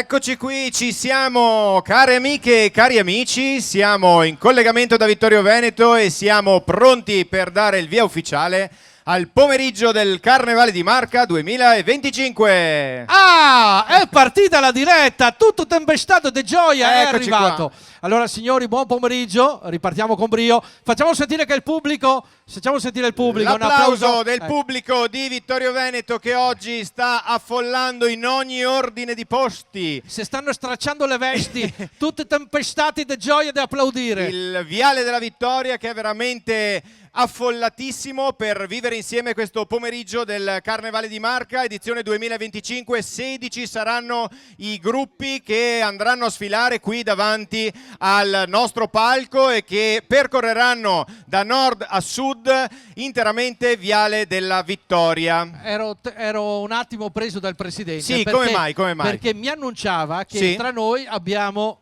Eccoci qui, ci siamo, care amiche e cari amici, siamo in collegamento da Vittorio Veneto e siamo pronti per dare il via ufficiale al pomeriggio del Carnevale di Marca 2025. Ah, è partita la diretta, tutto tempestato di gioia, Eccoci è arrivato. qua. Allora signori, buon pomeriggio, ripartiamo con brio. Facciamo sentire che il pubblico, facciamo sentire il pubblico. L'applauso del pubblico di Vittorio Veneto che oggi sta affollando in ogni ordine di posti. Si stanno stracciando le vesti, tutti tempestati di gioia da applaudire. Il Viale della Vittoria che è veramente affollatissimo per vivere insieme questo pomeriggio del Carnevale di Marca, edizione 2025. 16 saranno i gruppi che andranno a sfilare qui davanti al nostro palco e che percorreranno da nord a sud interamente Viale della Vittoria. Ero un attimo preso dal presidente. Sì, perché, come mai? Perché mi annunciava che Sì. tra noi abbiamo...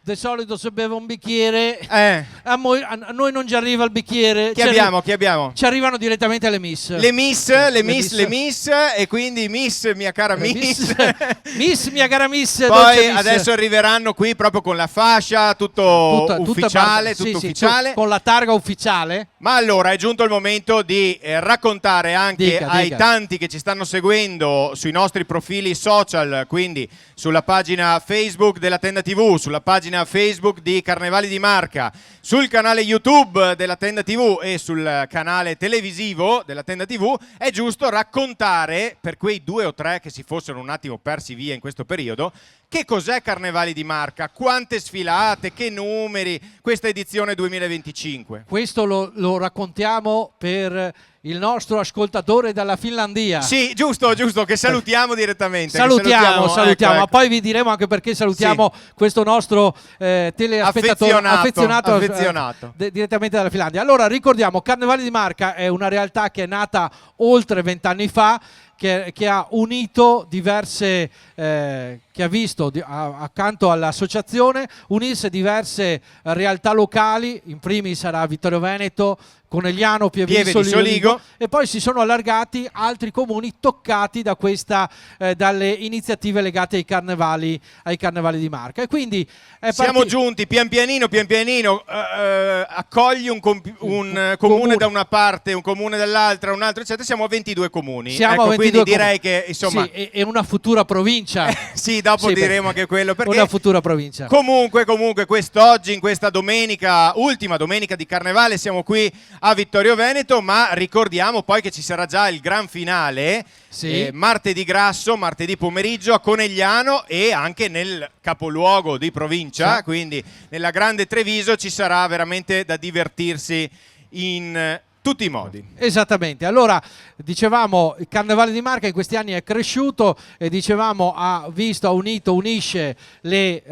Di solito se beve un bicchiere, a noi non ci arriva il bicchiere. Chi abbiamo? Ci arrivano direttamente le miss. Le miss, e quindi miss, mia cara miss. Miss, mia cara miss. Poi adesso arriveranno qui proprio con la fascia, tutto ufficiale, tutto ufficiale. Con la targa ufficiale. Ma allora è giunto il momento di raccontare anche ai tanti che ci stanno seguendo sui nostri profili social, quindi sulla pagina Facebook della Tenda TV, sulla pagina Facebook di Carnevali di Marca, sul canale YouTube della Tenda TV e sul canale televisivo della Tenda TV, è giusto raccontare per quei 2 o 3 che si fossero un attimo persi via in questo periodo che cos'è Carnevali di Marca, quante sfilate, che numeri, questa edizione 2025. Questo lo raccontiamo per il nostro ascoltatore dalla Finlandia. Sì, giusto, che salutiamo direttamente. Salutiamo. Ecco. Poi vi diremo anche perché salutiamo questo nostro teleaspettatore affezionato. Direttamente dalla Finlandia. Allora ricordiamo, Carnevale di Marca è una realtà che è nata oltre 20 anni fa, che ha unito diverse, che ha visto accanto all'associazione unirsi diverse realtà locali, in primis sarà Vittorio Veneto, Conegliano, Pieve di Soligo, e poi si sono allargati altri comuni toccati da dalle iniziative legate ai carnevali di Marca. E quindi siamo giunti pian pianino, accogli un comune da una parte, un comune dall'altra, un altro eccetera, siamo a 22 comuni. Siamo a 22 quindi direi che insomma sì, è una futura provincia. Sì, dopo diremo anche quello, perché una futura provincia. Comunque quest'oggi, in questa domenica, ultima domenica di Carnevale, siamo qui a Vittorio Veneto, ma ricordiamo poi che ci sarà già il gran finale, martedì grasso, martedì pomeriggio a Conegliano e anche nel capoluogo di provincia, quindi nella Grande Treviso ci sarà veramente da divertirsi in tutti i modi. Esattamente. Allora, dicevamo, il Carnevale di Marca in questi anni è cresciuto e dicevamo unisce le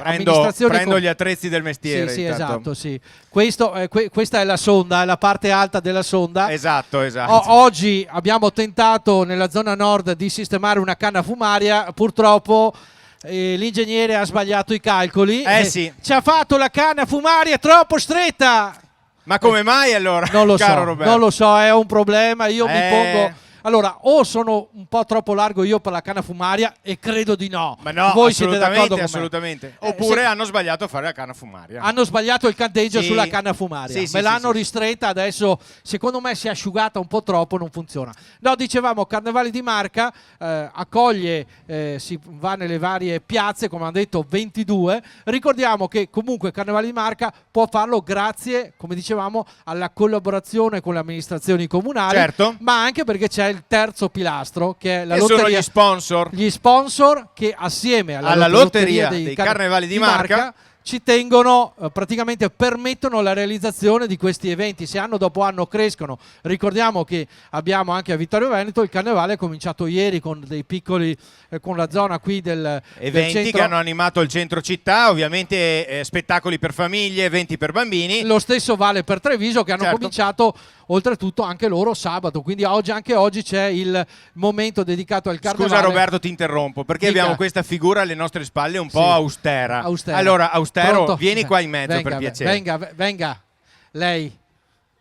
amministrazioni. Prendo gli attrezzi del mestiere. Sì, esatto, sì. Questa è la sonda, è la parte alta della sonda. Esatto. Oggi abbiamo tentato nella zona nord di sistemare una canna fumaria, purtroppo l'ingegnere ha sbagliato i calcoli. Sì. Ci ha fatto la canna fumaria troppo stretta. Ma come mai allora? Non lo Roberto? Non lo so, è un problema. Io mi pongo... Allora, o sono un po' troppo largo io per la canna fumaria e credo di no. Ma no, voi siete d'accordo con me? Assolutamente. Oppure hanno sbagliato a fare la canna fumaria. Hanno sbagliato il canteggio sulla canna fumaria. Me l'hanno ristretta, adesso secondo me si è asciugata un po' troppo, non funziona. No, dicevamo, Carnevale di Marca accoglie, si va nelle varie piazze, come hanno detto 22. Ricordiamo che comunque Carnevale di Marca può farlo grazie, come dicevamo, alla collaborazione con le amministrazioni comunali, ma anche perché c'è il terzo pilastro che è la lotteria. Sono gli sponsor che assieme alla lotteria dei Carnevali di Marca ci tengono, praticamente permettono la realizzazione di questi eventi. Se anno dopo anno crescono. Ricordiamo che abbiamo anche a Vittorio Veneto il Carnevale è cominciato ieri con dei piccoli, con la zona qui del eventi che hanno animato il centro città, ovviamente spettacoli per famiglie, eventi per bambini. Lo stesso vale per Treviso, che hanno cominciato oltretutto anche loro sabato, quindi anche oggi c'è il momento dedicato al Carnevale. Scusa Roberto, ti interrompo perché abbiamo questa figura alle nostre spalle un po' austera. Allora, Austero, vieni qua in mezzo, per piacere. Venga, lei.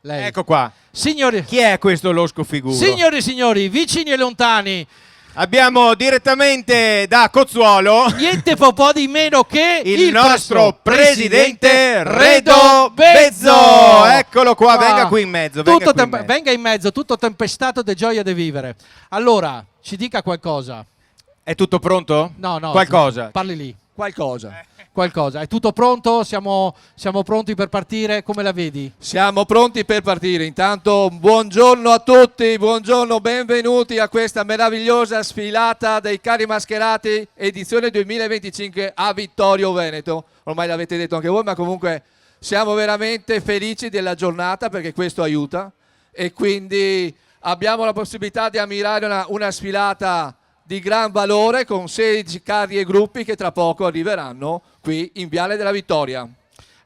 Ecco qua. Signori, chi è questo losco figuro? Signori e signori, vicini e lontani, Abbiamo direttamente da Cozzuolo niente po' di meno che il nostro presidente Redo Bezzo. Eccolo qua, venga qui in mezzo. Venga in mezzo, tutto tempestato di gioia di vivere. Allora, ci dica qualcosa. È tutto pronto? No, qualcosa. Parli lì. Qualcosa. È tutto pronto? Siamo pronti per partire? Come la vedi? Siamo pronti per partire. Intanto buongiorno a tutti, buongiorno, benvenuti a questa meravigliosa sfilata dei carri mascherati edizione 2025 a Vittorio Veneto. Ormai l'avete detto anche voi, ma comunque siamo veramente felici della giornata perché questo aiuta e quindi abbiamo la possibilità di ammirare una sfilata di gran valore con 16 carri e gruppi che tra poco arriveranno qui in Viale della Vittoria.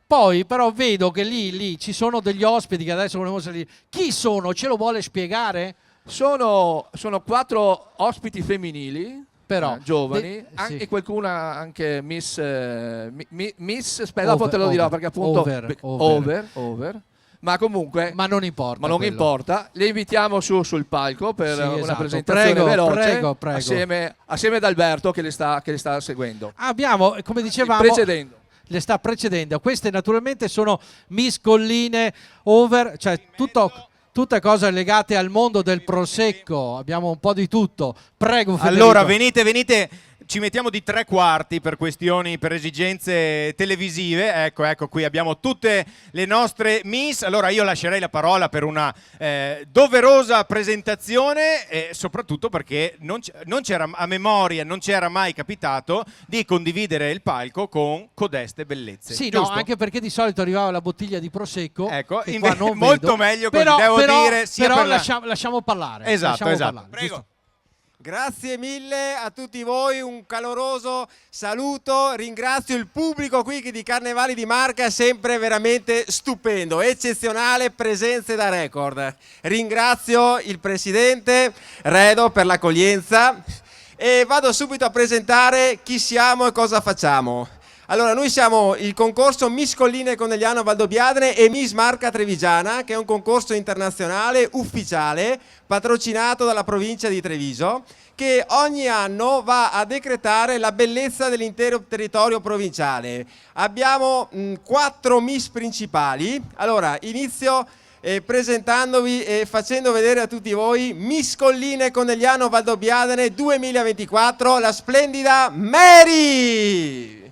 Poi però vedo che lì ci sono degli ospiti che adesso volevo salire. Chi sono? Ce lo vuole spiegare? Sono 4 ospiti femminili, però giovani, sì. E qualcuna anche Miss aspetta, dopo te lo dirò perché appunto over. Ma comunque non importa. Le invitiamo sul palco per una esatto. presentazione veloce. Prego. Assieme ad Alberto che le sta seguendo. Abbiamo, come dicevamo, le sta precedendo. Queste naturalmente sono Miss Colline Over, cioè tutte cose legate al mondo del prosecco. Abbiamo un po' di tutto. Prego Federico. Allora venite. Ci mettiamo di 3/4 per esigenze televisive. Ecco, qui abbiamo tutte le nostre Miss. Allora io lascerei la parola per una doverosa presentazione e soprattutto perché non c'era a memoria, non ci era mai capitato di condividere il palco con codeste bellezze. Sì, giusto? no, anche perché di solito arrivava la bottiglia di prosecco. Ecco, qua non molto vedo. meglio così, devo dire. Però lasciamo parlare. Esatto. Parlare. Prego. Giusto? Grazie mille a tutti voi, un caloroso saluto, ringrazio il pubblico qui che di Carnevali di Marca è sempre veramente stupendo, eccezionale, presenze da record. Ringrazio il presidente Redo per l'accoglienza e vado subito a presentare chi siamo e cosa facciamo. Allora, noi siamo il concorso Miss Colline Conegliano Valdobbiadene e Miss Marca Trevigiana, che è un concorso internazionale ufficiale patrocinato dalla provincia di Treviso, che ogni anno va a decretare la bellezza dell'intero territorio provinciale. Abbiamo 4 Miss principali. Allora, inizio presentandovi e facendo vedere a tutti voi Miss Colline Conegliano Valdobbiadene 2024, la splendida Mary!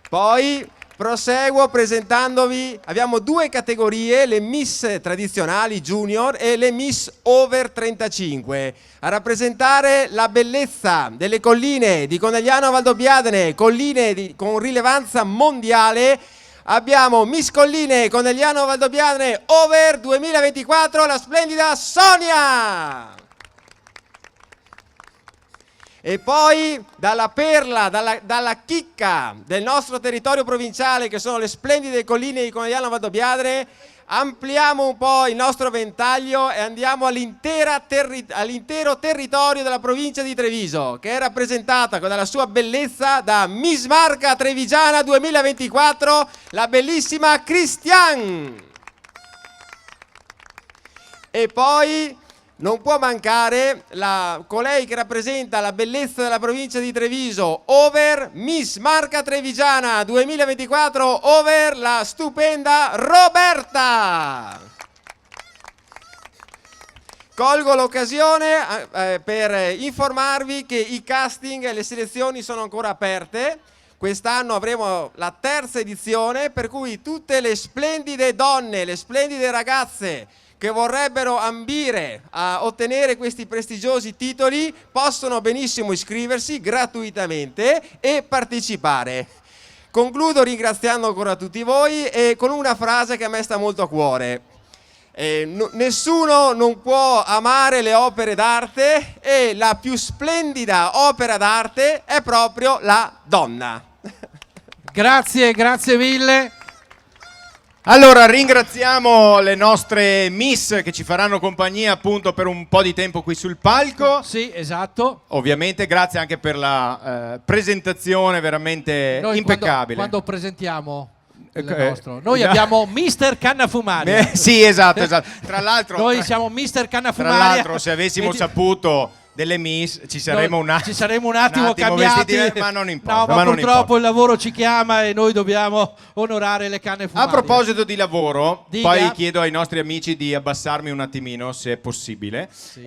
Poi proseguo presentandovi, abbiamo 2 categorie, le Miss tradizionali Junior e le Miss Over 35. A rappresentare la bellezza delle colline di Conegliano Valdobbiadene, colline con rilevanza mondiale, abbiamo Miss Colline Conegliano Valdobbiadene Over 2024, la splendida Sonia! E poi dalla perla, dalla chicca del nostro territorio provinciale, che sono le splendide colline di Conegliano Valdobbiadene, ampliamo un po' il nostro ventaglio e andiamo all'intero territorio della provincia di Treviso, che è rappresentata dalla sua bellezza da Miss Marca Trevigiana 2024, la bellissima Cristian. E poi non può mancare colei che rappresenta la bellezza della provincia di Treviso, Over, Miss Marca Trevigiana 2024, Over, la stupenda Roberta. Colgo l'occasione per informarvi che i casting e le selezioni sono ancora aperte. Quest'anno avremo la 3ª edizione, per cui tutte le splendide donne, le splendide ragazze che vorrebbero ambire a ottenere questi prestigiosi titoli possono benissimo iscriversi gratuitamente e partecipare. Concludo ringraziando ancora tutti voi e con una frase che a me sta molto a cuore. Nessuno non può amare le opere d'arte e la più splendida opera d'arte è proprio la donna. Grazie mille. Allora ringraziamo le nostre Miss che ci faranno compagnia appunto per un po' di tempo qui sul palco. Sì, esatto. Ovviamente grazie anche per la presentazione veramente Noi impeccabile. Quando presentiamo? nostro. Noi abbiamo Mister Cannafumaria. Sì, esatto. Tra l'altro, noi siamo Mister Cannafumaria. Tra l'altro, se avessimo saputo delle Miss ci saremmo un attimo cambiati, vestiti, ma non importa. No, ma purtroppo il lavoro ci chiama e noi dobbiamo onorare le canne fumarie. A proposito di lavoro, Dica. poi chiedo ai nostri amici di abbassarmi un attimino se è possibile. Sì.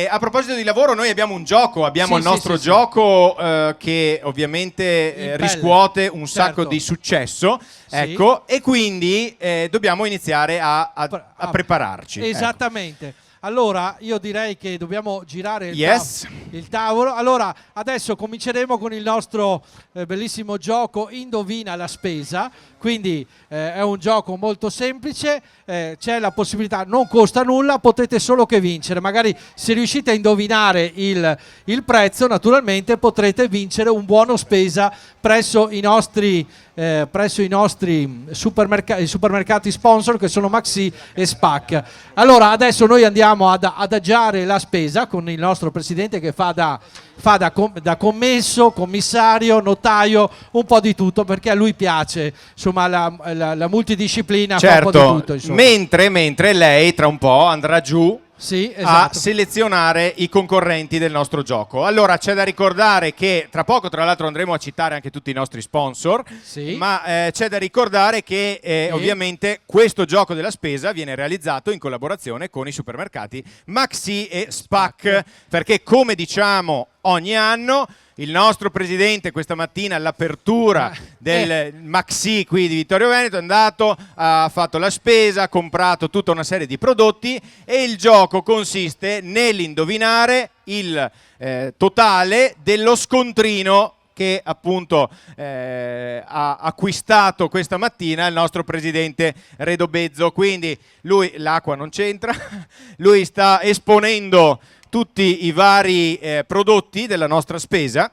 A proposito di lavoro, noi abbiamo un gioco, abbiamo il nostro gioco che ovviamente riscuote un sacco di successo. Sì. Ecco, e quindi dobbiamo iniziare a prepararci. Esattamente. Ecco. Allora, io direi che dobbiamo girare il tavolo. Allora, adesso cominceremo con il nostro bellissimo gioco Indovina la spesa. Quindi è un gioco molto semplice, c'è la possibilità, non costa nulla, potete solo che vincere. Magari se riuscite a indovinare il prezzo, naturalmente potrete vincere un buono spesa presso i nostri supermercati sponsor, che sono Maxi e Spac. Allora adesso noi andiamo ad adagiare la spesa con il nostro presidente che fa da commesso, commissario, notaio, un po' di tutto, perché a lui piace, insomma, la multidisciplina. Certo, fa un po' di tutto, insomma. mentre lei tra un po' andrà giù a esatto, selezionare i concorrenti del nostro gioco. Allora c'è da ricordare che tra poco, tra l'altro, andremo a citare anche tutti i nostri sponsor, ma c'è da ricordare che ovviamente questo gioco della spesa viene realizzato in collaborazione con i supermercati Maxi e Spac, perché come diciamo ogni anno il nostro presidente questa mattina all'apertura del Maxi qui di Vittorio Veneto è andato, ha fatto la spesa, ha comprato tutta una serie di prodotti e il gioco consiste nell'indovinare il totale dello scontrino che appunto ha acquistato questa mattina il nostro presidente Redobezzo. Quindi lui, l'acqua non c'entra, lui sta esponendo tutti i vari prodotti della nostra spesa.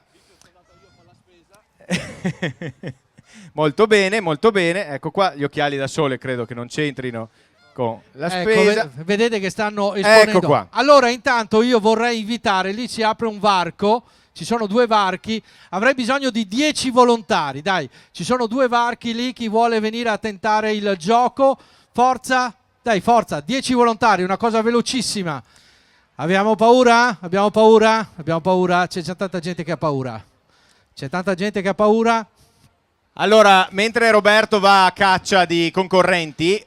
Molto bene, molto bene. Ecco qua gli occhiali da sole credo che non c'entrino con la spesa. Vedete che stanno esponendo. Ecco qua. Allora intanto io vorrei invitare, lì si apre un varco, ci sono 2 varchi, avrei bisogno di 10 volontari, dai, ci sono 2 varchi lì, chi vuole venire a tentare il gioco, forza, dai, forza, 10 volontari, una cosa velocissima. Abbiamo paura? Abbiamo paura? Abbiamo paura? C'è già tanta gente che ha paura. C'è tanta gente che ha paura? Allora, mentre Roberto va a caccia di concorrenti,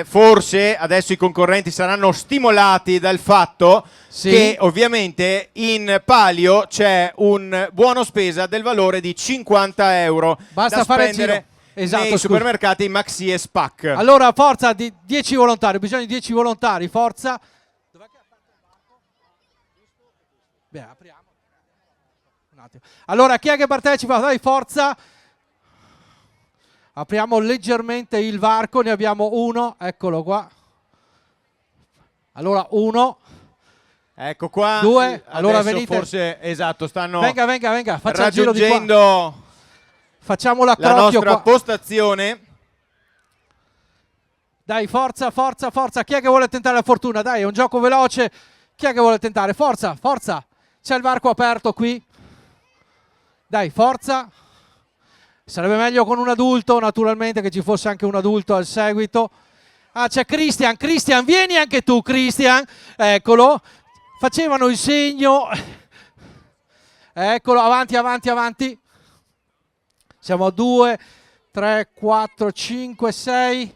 forse adesso i concorrenti saranno stimolati dal fatto che ovviamente in palio c'è un buono spesa del valore di 50 euro. Basta da fare spendere nei supermercati Maxi e Spac. Allora, forza, 10 volontari, bisogna di 10 volontari, forza. Dov'è che apre il varco? Beh, apriamo. Un attimo. Allora, chi è che partecipa? Dai, forza. Apriamo leggermente il varco, ne abbiamo uno, eccolo qua. Allora, 1. Ecco qua. 2, allora venite. Forse, esatto, stanno venga, faccia raggiungendo facciamo la nostra qua. postazione. Dai, forza. Chi è che vuole tentare la fortuna? Dai, è un gioco veloce. Chi è che vuole tentare? Forza. C'è il varco aperto qui. Dai, forza. Sarebbe meglio con un adulto, naturalmente, che ci fosse anche un adulto al seguito. Ah, c'è Christian, vieni anche tu, Christian. Eccolo. Facevano il segno. Eccolo, avanti. Siamo a 2, 3, 4, 5, 6.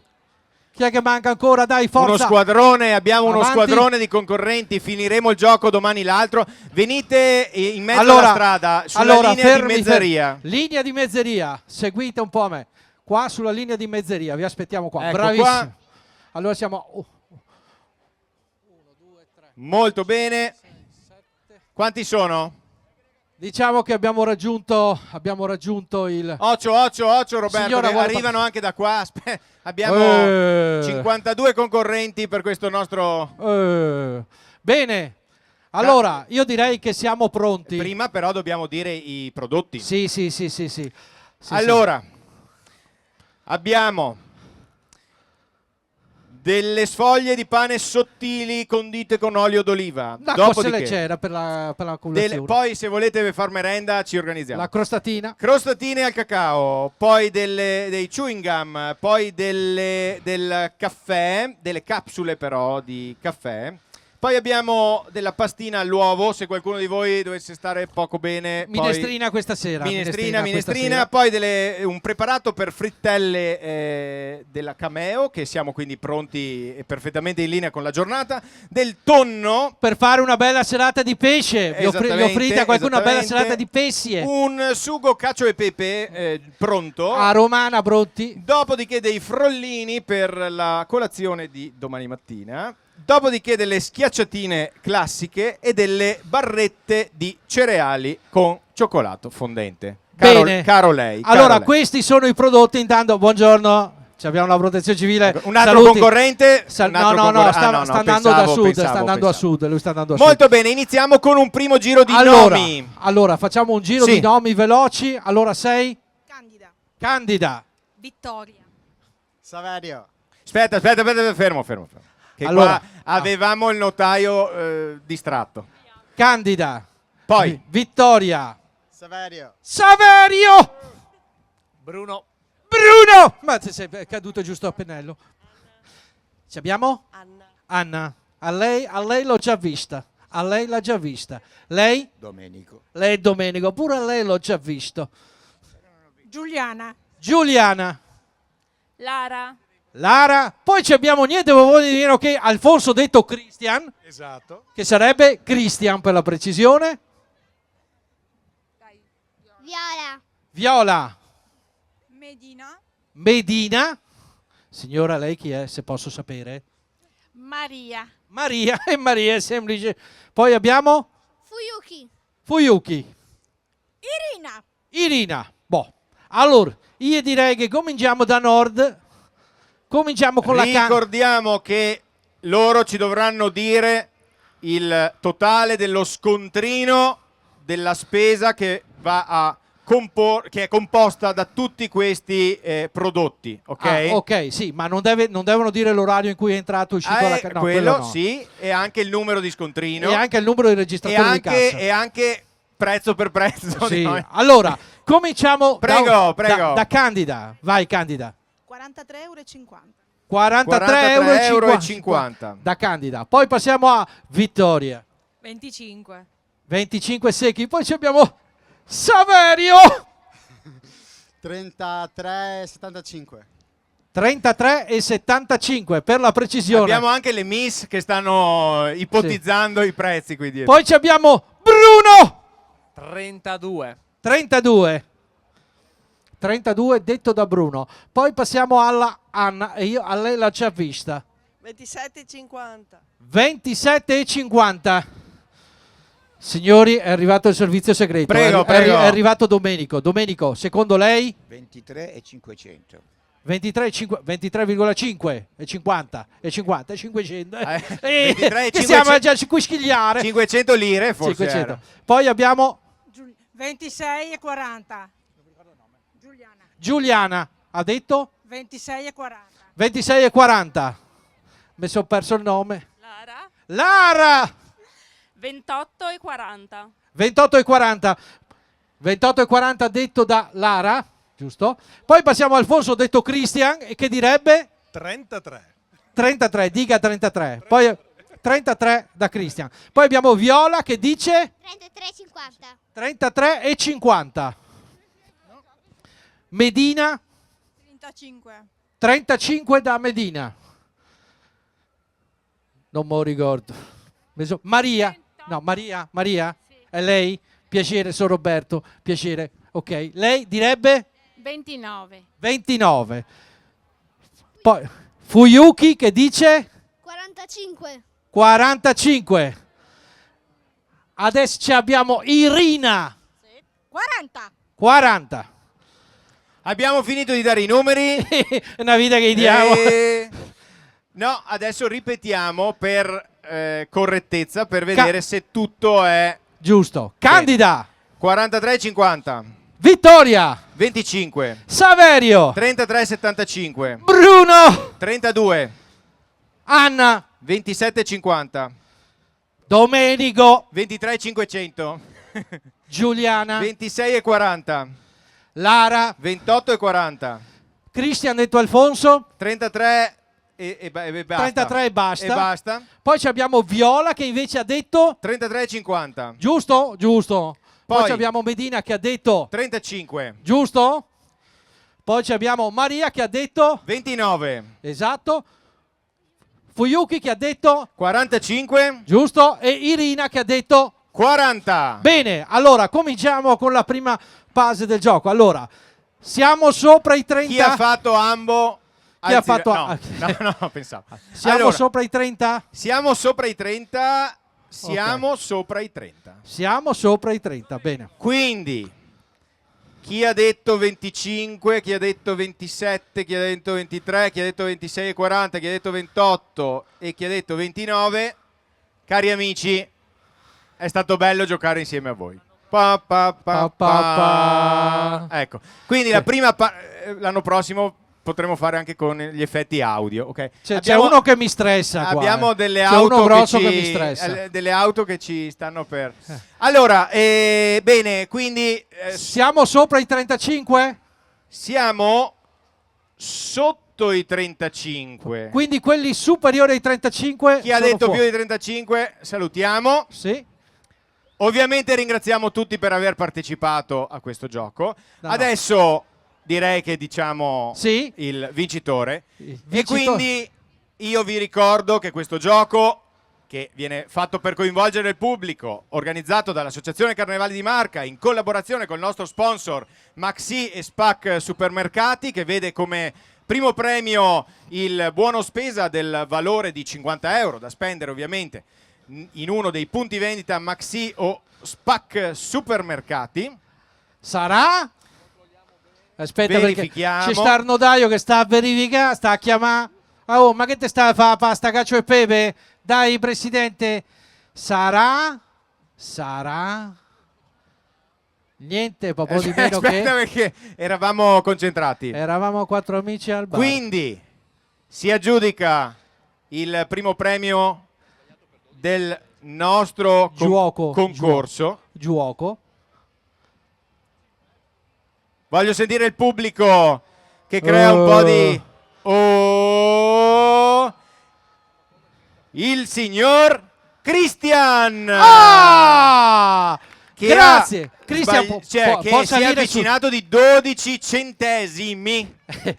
Chi è che manca ancora? Dai, forza. Abbiamo uno squadrone di concorrenti, finiremo il gioco domani l'altro. Venite in mezzo alla strada, sulla linea di mezzeria. Linea di mezzeria, seguite un po' a me. Qua sulla linea di mezzeria, vi aspettiamo qua. Ecco bravissimo. Qua. Allora siamo 1, 2, 3. Molto bene. 6, 7. Quanti sono? Diciamo che abbiamo raggiunto il... Occhio Roberto, Signora, che arrivano anche da qua. Abbiamo 52 concorrenti per questo nostro... Bene, allora io direi che siamo pronti. Prima però dobbiamo dire i prodotti. Sì. Allora, abbiamo delle sfoglie di pane sottili condite con olio d'oliva. Cosa le c'era per la colazione? Poi se volete far merenda ci organizziamo. La crostatina. Crostatine al cacao, poi dei chewing gum, poi del caffè, delle capsule però di caffè. Poi abbiamo della pastina all'uovo, se qualcuno di voi dovesse stare poco bene. Minestrina questa sera. Minestrina, poi un preparato per frittelle della Cameo, che siamo quindi pronti e perfettamente in linea con la giornata. Del tonno. Per fare una bella serata di pesce. Vi offrite a qualcuno una bella serata di pesce. Un sugo cacio e pepe pronto. A romana pronti. Dopodiché dei frollini per la colazione di domani mattina. Dopodiché delle schiacciatine classiche e delle barrette di cereali con cioccolato fondente. Caro lei. Allora, questi sono i prodotti. Intanto, buongiorno. Abbiamo la protezione civile. Un altro concorrente? Sta andando a sud. Lui sta andando a sud. Molto bene, iniziamo con un primo giro di nomi. Allora, facciamo un giro di nomi veloci. Allora, sei? Candida. Vittoria. Saverio. Aspetta, fermo. Che allora, qua avevamo il notaio distratto. Candida. Poi Vittoria. Saverio. Bruno. Ma sei caduto giusto a pennello. Ci abbiamo? Anna. A lei l'ho già vista. A lei l'ha già vista. Lei? Domenico. Lei è Domenico. Pure a lei l'ho già visto. Giuliana. Lara, poi ci abbiamo niente di meno che Alfonso detto Christian. Esatto. Che sarebbe Christian per la precisione. Viola. Medina. Signora, lei chi è, se posso sapere? Maria. Maria è semplice. Poi abbiamo? Fuyuki. Irina. Boh. Allora, io direi che cominciamo da nord. Cominciamo con Ricordiamo che loro ci dovranno dire il totale dello scontrino della spesa che va che è composta da tutti questi prodotti, ok? Ok, sì, ma non devono dire l'orario in cui è entrato e uscito la carta. No, quello no. Sì, e anche il numero di scontrino. E anche il numero di registratori di cassa. E anche prezzo per prezzo. Sì. Allora, cominciamo prego. Da Candida. Vai, Candida. 43,50 €. 43,50 da Candida. Poi passiamo a Vittoria. 25 secchi. Poi ci abbiamo Saverio. 33,75 33,75 per la precisione. Abbiamo anche le miss che stanno ipotizzando i prezzi qui dietro. Poi ci abbiamo Bruno. 32 detto da Bruno. Poi passiamo alla Anna e io a lei l'ho già vista. 27,50. Signori, è arrivato il servizio segreto. Prego. È arrivato Domenico. Domenico, secondo lei? 23,500 23,5 e 50 e 500 23, stiamo già qui schigliare 500 lire forse 500. Poi abbiamo 26,40 Giuliana ha detto 26,40 26,40. Mi sono perso il nome. Lara 28,40 28,40 detto da Lara, giusto? Poi passiamo a Alfonso detto Christian e che direbbe 33, dica 33. Poi 33 da Christian. Poi abbiamo Viola che dice 33,50. Medina 35 da Medina. Non me lo ricordo. Maria. Sì. È lei? Piacere, sono Roberto. Piacere. Ok. Lei direbbe 29. Poi Fuyuki che dice 45. Adesso abbiamo Irina 40. Abbiamo finito di dare i numeri. È una vita che diamo. No, adesso ripetiamo per correttezza, per vedere se tutto è giusto. Candida 43,50. Vittoria 25. Saverio 33,75. Bruno 32. Anna, 27,50. Domenico, 23,500. Giuliana, 26,40. Lara, 28,40. Cristian detto Alfonso, 33 e basta. 33 e basta. E basta. Poi ci abbiamo Viola che invece ha detto 33,50. giusto? Giusto. Poi Poi ci abbiamo Medina che ha detto 35. giusto? Poi ci abbiamo Maria che ha detto 29. esatto. Fuyuki che ha detto 45. giusto e Irina che ha detto 40. bene. Allora cominciamo con la prima fase del gioco. Allora siamo sopra i 30. Chi ha fatto ambo? Chi ha fatto no, pensavo. Siamo Allora, sopra i 30? siamo sopra i 30. Siamo sopra i 30. Siamo sopra i 30, bene. Quindi chi ha detto 25, chi ha detto 27, chi ha detto 23, chi ha detto 26,40, chi ha detto 28 e chi ha detto 29, cari amici, è stato bello giocare insieme a voi. Ecco, quindi la prima l'anno prossimo potremo fare anche con gli effetti audio, ok? C'è uno che mi stressa qua. Abbiamo delle C'è auto uno grosso che che mi stressa. delle auto che ci stanno per. Allora, bene, quindi Siamo sopra i 35? siamo sotto i 35. Quindi quelli superiori ai 35 Chi ha sono detto fuori. più di 35 salutiamo. Sì. Ovviamente ringraziamo tutti per aver partecipato a questo gioco. No. Adesso direi che diciamo Sì. il vincitore. Il E vincitore. quindi io vi ricordo che questo gioco, che viene fatto per coinvolgere il pubblico, organizzato dall'Associazione Carnevali di Marca in collaborazione con il nostro sponsor Maxi e Spac Supermercati, che vede come primo premio il buono spesa del valore di 50 euro da spendere ovviamente in uno dei punti vendita Maxi o Spac Supermercati. Sarà? Aspetta perché Verifichiamo. ci sta il notaio che sta a verificare, sta a chiamare. Oh, ma che te sta a fare pasta, cacio e pepe? Dai, presidente. Sarà? Niente, proprio di meno Aspetta, che perché eravamo concentrati. eravamo quattro amici al bar. Quindi si aggiudica il primo premio del nostro concorso. Giuoco. Voglio sentire il pubblico che crea un po' di... Oh! Il signor Christian! Ah! Che Grazie. ha Cristian, che può si è salire avvicinato di 12 centesimi.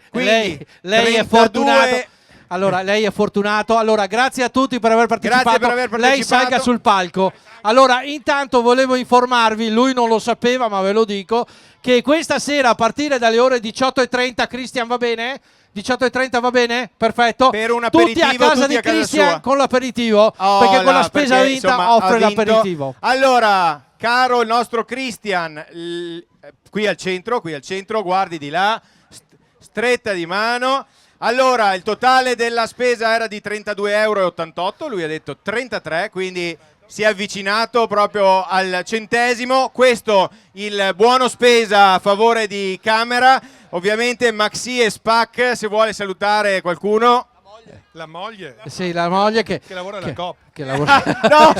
Quindi lei è 32. fortunato. Allora, lei è fortunato. Allora, grazie a tutti per aver partecipato. Grazie per aver partecipato. Lei salga sul palco. Allora, intanto volevo informarvi, lui non lo sapeva, ma ve lo dico, che questa sera a partire dalle ore 18:30, Cristian va bene? 18:30 va bene? Perfetto. Per un tutti a aperitivo, casa tutti di a casa Cristian sua. con l'aperitivo, perché con la spesa perché, vinta insomma, offre ha vinto. l'aperitivo. Allora, caro il nostro Christian, qui al centro, guardi di là, stretta di mano. Allora, il totale della spesa era di 32,88 euro, lui ha detto 33, quindi si è avvicinato proprio al centesimo. Questo il buono spesa a favore di Camera. Ovviamente Maxi e Spac, se vuole salutare qualcuno. La moglie Sì, la moglie che lavora alla Coop. che lavora. No!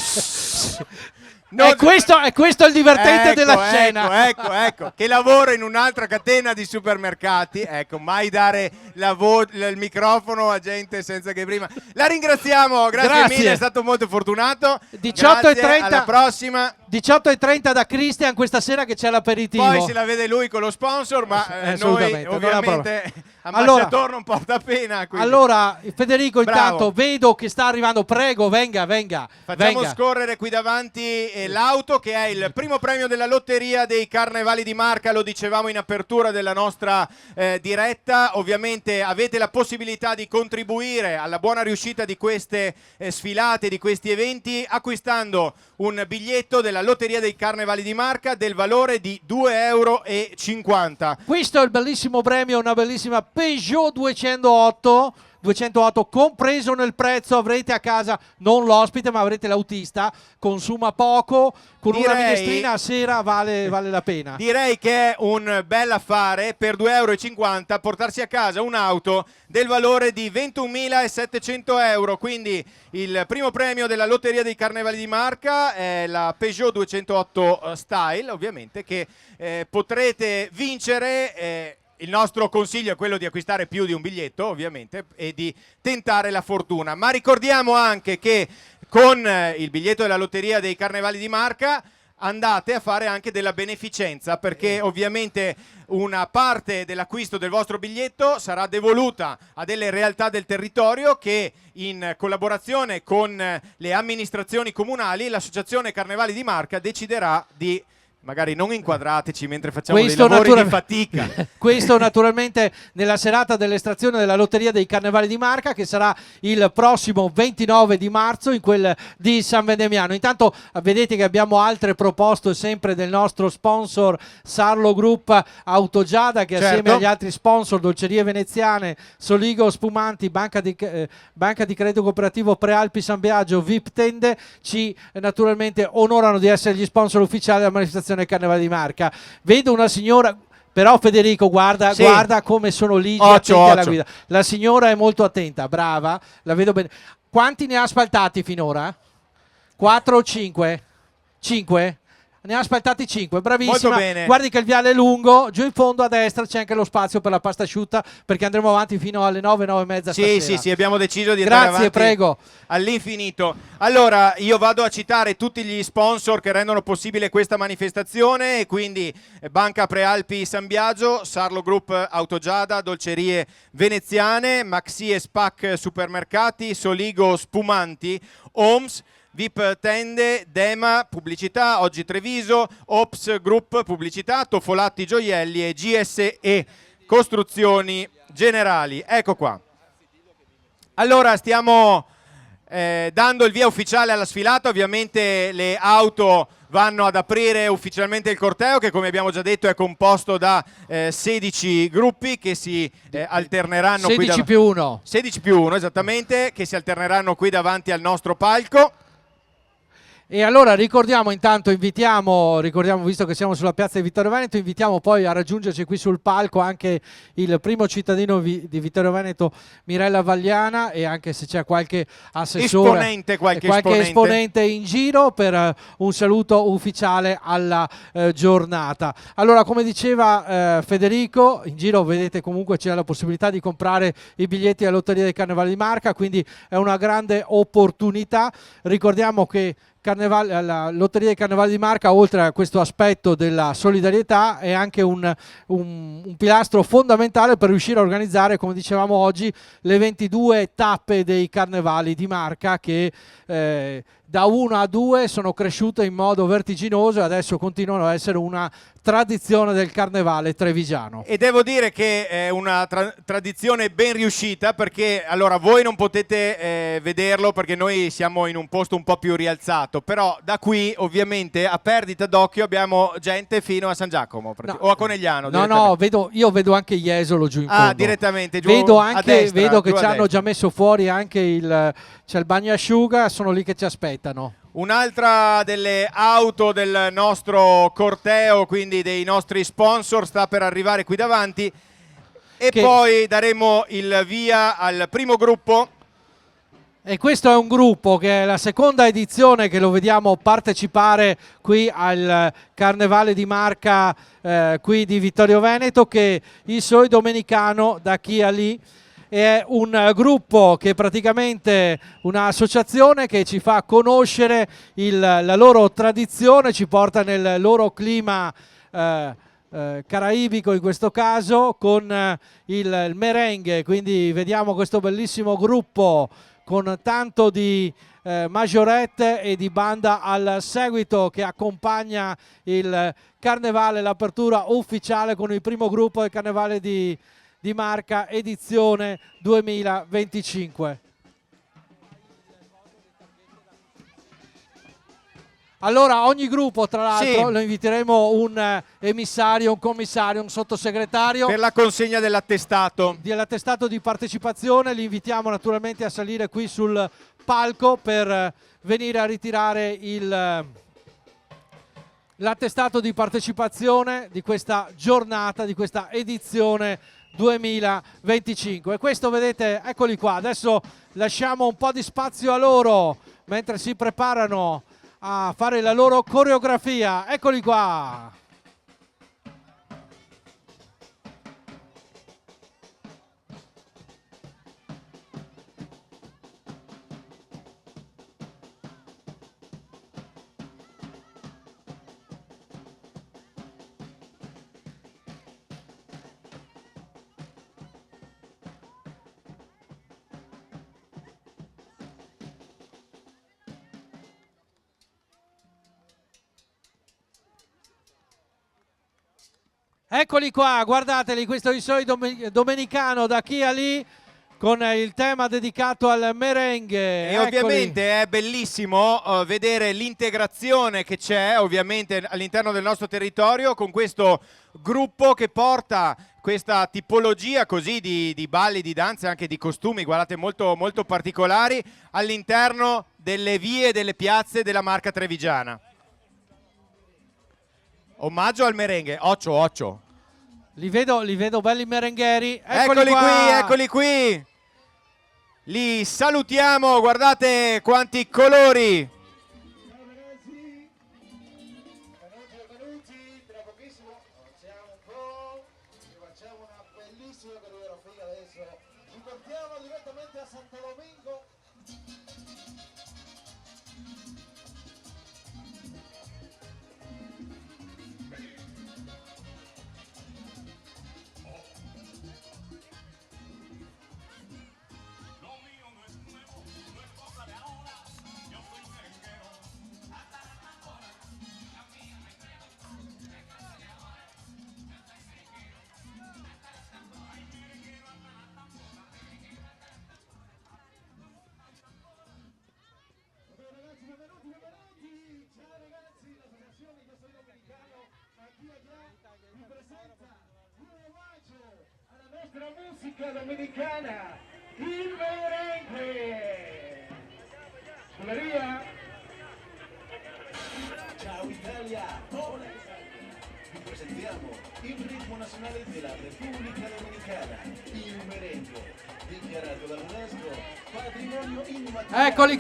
È questo il divertente della scena. Ecco, che lavora in un'altra catena di supermercati. Ecco, mai dare il microfono a gente senza che prima. La ringraziamo, grazie mille, è stato molto fortunato. 18:30. Grazie, alla prossima. 18:30 da Christian questa sera che c'è l'aperitivo. Poi se la vede lui con lo sponsor, ma noi assolutamente, ovviamente allora, ambasciatore non porta pena. Quindi. Allora, Federico, Bravo. intanto vedo che sta arrivando. Prego, venga. Facciamo venga. scorrere qui davanti l'auto, che è il primo premio della lotteria dei Carnevali di Marca, lo dicevamo in apertura della nostra diretta. Ovviamente avete la possibilità di contribuire alla buona riuscita di queste sfilate, di questi eventi, acquistando un biglietto della lotteria dei Carnevali di Marca del valore di 2,50 euro. Questo è il bellissimo premio, una bellissima Peugeot 208 208, compreso nel prezzo avrete a casa non l'ospite ma avrete l'autista, consuma poco, con una minestrina a sera vale la pena. Direi che è un bel affare per 2,50 € portarsi a casa un'auto del valore di 21.700 €, quindi il primo premio della Lotteria dei Carnevali di Marca è la Peugeot 208 Style, ovviamente, che potrete vincere. Il nostro consiglio è quello di acquistare più di un biglietto, ovviamente, e di tentare la fortuna. Ma ricordiamo anche che con il biglietto della Lotteria dei Carnevali di Marca andate a fare anche della beneficenza, perché ovviamente una parte dell'acquisto del vostro biglietto sarà devoluta a delle realtà del territorio che, in collaborazione con le amministrazioni comunali, l'associazione Carnevali di Marca deciderà di... Magari non inquadrateci mentre facciamo dei lavori di fatica. Questo naturalmente nella serata dell'estrazione della Lotteria dei Carnevali di Marca, che sarà il prossimo 29 di marzo in quel di San Vendemiano. Intanto vedete che abbiamo altre proposte sempre del nostro sponsor Sarlo Group Autogiada, che assieme agli altri sponsor Dolcerie Veneziane, Soligo Spumanti, Banca di Credito Cooperativo Prealpi San Biagio, VIP Tende, ci naturalmente onorano di essere gli sponsor ufficiali della manifestazione Carnevale di Marca. Vedo una signora, però Federico guarda come sono lì alla guida. La signora è molto attenta, brava, la vedo bene. Quanti ne ha asfaltati finora? 4 o 5? 5? Ne ha asfaltati 5, bravissima. Molto bene. Guardi che il viale è lungo, giù in fondo a destra c'è anche lo spazio per la pasta asciutta, perché andremo avanti fino alle 9, 9 e mezza stasera. Sì, abbiamo deciso di andare avanti prego. all'infinito. Allora, io vado a citare tutti gli sponsor che rendono possibile questa manifestazione, e quindi Banca Prealpi San Biagio, Sarlo Group Autogiada, Dolcerie Veneziane, Maxi e Spac Supermercati, Soligo Spumanti, Homes, VIP Tende, Dema Pubblicità, Oggi Treviso, Ops Group Pubblicità, Tofolatti Gioielli e GSE Costruzioni Generali. Ecco qua. Allora stiamo dando il via ufficiale alla sfilata. Ovviamente le auto vanno ad aprire ufficialmente il corteo, che come abbiamo già detto è composto da 16 gruppi che si alterneranno 16 più 1. 16 più 1, esattamente, che si alterneranno qui davanti al nostro palco. E allora ricordiamo, visto che siamo sulla piazza di Vittorio Veneto, invitiamo poi a raggiungerci qui sul palco anche il primo cittadino di Vittorio Veneto, Mirella Vagliana, e anche se c'è qualche assessore, qualche esponente in giro, per un saluto ufficiale alla giornata. Allora, come diceva Federico, in giro vedete comunque c'è la possibilità di comprare i biglietti alla Lotteria dei Carnevali di Marca, quindi è una grande opportunità. Ricordiamo che la Lotteria dei Carnevali di Marca, oltre a questo aspetto della solidarietà, è anche un pilastro fondamentale per riuscire a organizzare, come dicevamo oggi, le 22 tappe dei Carnevali di Marca, che da 1 a 2 sono cresciute in modo vertiginoso e adesso continuano a essere una tradizione del carnevale trevigiano. E devo dire che è una tradizione ben riuscita, perché allora voi non potete vederlo perché noi siamo in un posto un po' più rialzato, però da qui ovviamente a perdita d'occhio abbiamo gente fino a San Giacomo o a Conegliano. No, io vedo anche Jesolo giù in fondo. Direttamente giù vedo a destra, vedo che ci hanno già messo fuori anche c'è il bagnasciuga, sono lì che ci aspettano. Un'altra delle auto del nostro corteo, quindi dei nostri sponsor, sta per arrivare qui davanti, e poi daremo il via al primo gruppo. E questo è un gruppo che è la seconda edizione che lo vediamo partecipare qui al Carnevale di Marca qui di Vittorio Veneto, che il Soi Domenicano da chi a lì. È un gruppo che praticamente un'associazione che ci fa conoscere la loro tradizione, ci porta nel loro clima caraibico in questo caso, con il merengue. Quindi vediamo questo bellissimo gruppo con tanto di majorette e di banda al seguito che accompagna il carnevale, l'apertura ufficiale con il primo gruppo del Carnevale di Marca edizione 2025. Allora ogni gruppo, tra l'altro, Sì. lo inviteremo un emissario, un commissario, un sottosegretario Per la consegna dell'attestato. dell'attestato di partecipazione. Li invitiamo naturalmente a salire qui sul palco per venire a ritirare l'attestato di partecipazione di questa giornata, di questa edizione 2025. E questo, vedete, eccoli qua. Adesso lasciamo un po' di spazio a loro mentre si preparano a fare la loro coreografia. Eccoli qua. Eccoli qua, guardateli, questo è il solito domenicano da chi a lì con il tema dedicato al merengue. E ovviamente è bellissimo vedere l'integrazione che c'è ovviamente all'interno del nostro territorio con questo gruppo che porta questa tipologia così di balli, di danze, anche di costumi, guardate, molto, molto particolari, all'interno delle vie e delle piazze della Marca trevigiana. Omaggio al merengue, occio. Li vedo belli merengheri. Eccoli qui, eccoli qui. Li salutiamo, guardate quanti colori. Benvenuti, tra pochissimo facciamo un po', facciamo una bellissima coreografia adesso. Ci portiamo direttamente a Santo Domingo. La musica dominicana, il merengue. Suoneria. Ciao Italia, hola Italia. Vi presentiamo il ritmo nazionale della Repubblica Dominicana, il merengue, dichiarato dall'UNESCO patrimonio immateriale. Eccoli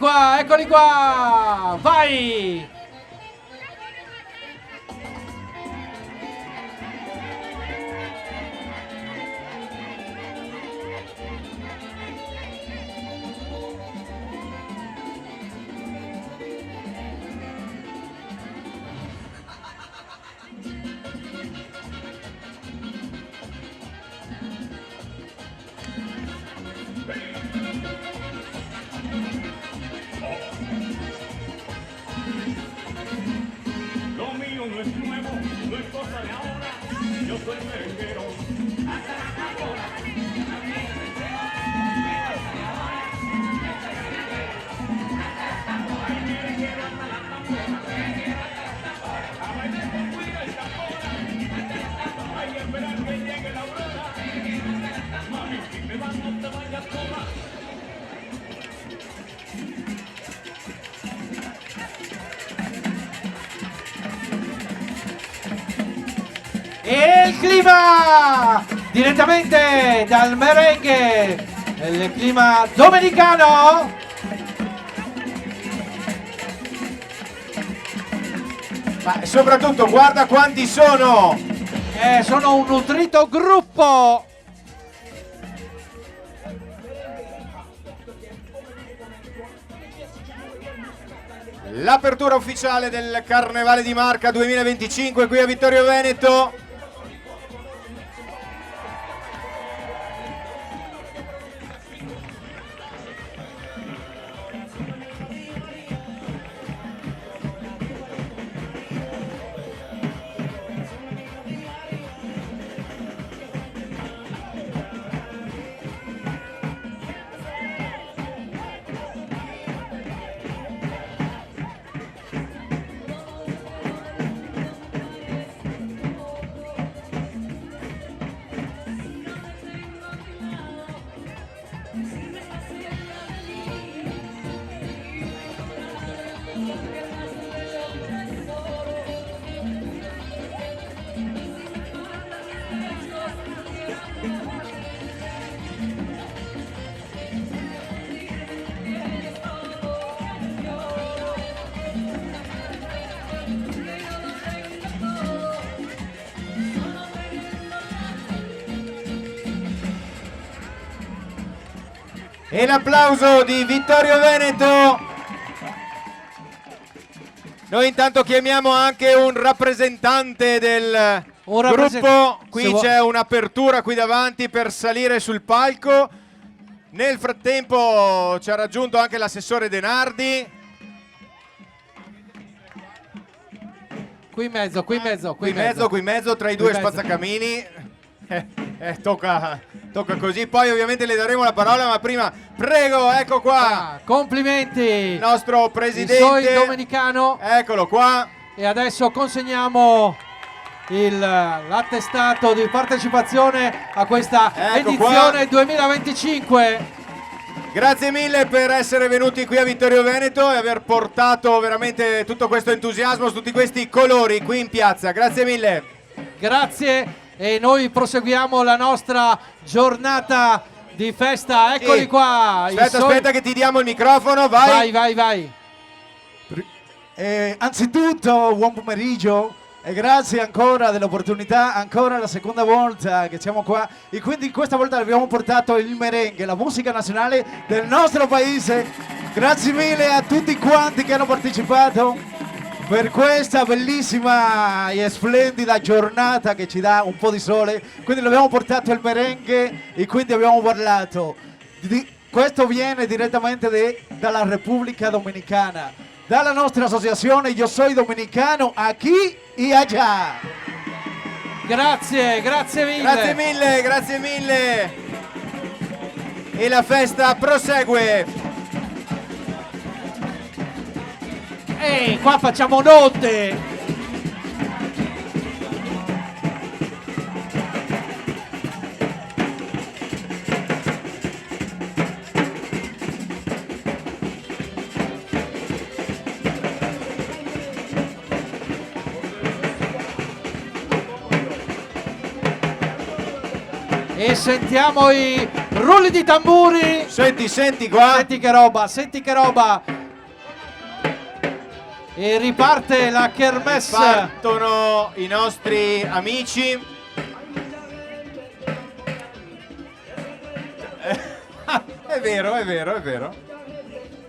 qua, vai! Lo mío no es nuevo, no es cosa de ahora, yo soy merenguero. Hay que esperar que llegue la aurora. Mami, si te vas no te vayas sola. E il clima direttamente dal merengue, il clima domenicano. Ma soprattutto guarda quanti sono. Sono un nutrito gruppo. L'apertura ufficiale del Carnevale di Marca 2025 qui a Vittorio Veneto. E l'applauso di Vittorio Veneto. Noi intanto chiamiamo anche un rappresentante del gruppo. Qui c'è un'apertura qui davanti per salire sul palco. Nel frattempo ci ha raggiunto anche l'assessore Denardi. Qui in mezzo, tra i due spazzacamini. Tocca così. Poi ovviamente le daremo la parola, ma prima prego, ecco qua. Complimenti. Il nostro presidente. Il Soi Domenicano. Eccolo qua. E adesso consegniamo l'attestato di partecipazione a questa edizione 2025. Grazie mille per essere venuti qui a Vittorio Veneto e aver portato veramente tutto questo entusiasmo, tutti questi colori qui in piazza. Grazie mille. Grazie, e noi proseguiamo la nostra giornata di festa. Eccoli qua. Aspetta che ti diamo il microfono, vai. Vai. Anzitutto buon pomeriggio e grazie ancora dell'opportunità, ancora la seconda volta che siamo qua, e quindi questa volta abbiamo portato il merengue, la musica nazionale del nostro paese. Grazie mille a tutti quanti che hanno partecipato per questa bellissima e splendida giornata che ci dà un po' di sole. Quindi abbiamo portato il merengue e quindi abbiamo parlato questo viene direttamente dalla Repubblica Dominicana, dalla nostra associazione Io Soy Dominicano, aquí y allá. Grazie mille. Grazie mille. E la festa prosegue. Qua facciamo notte. E sentiamo i rulli di tamburi. Senti qua. Senti che roba. E riparte la kermesse. Partono i nostri amici. È vero.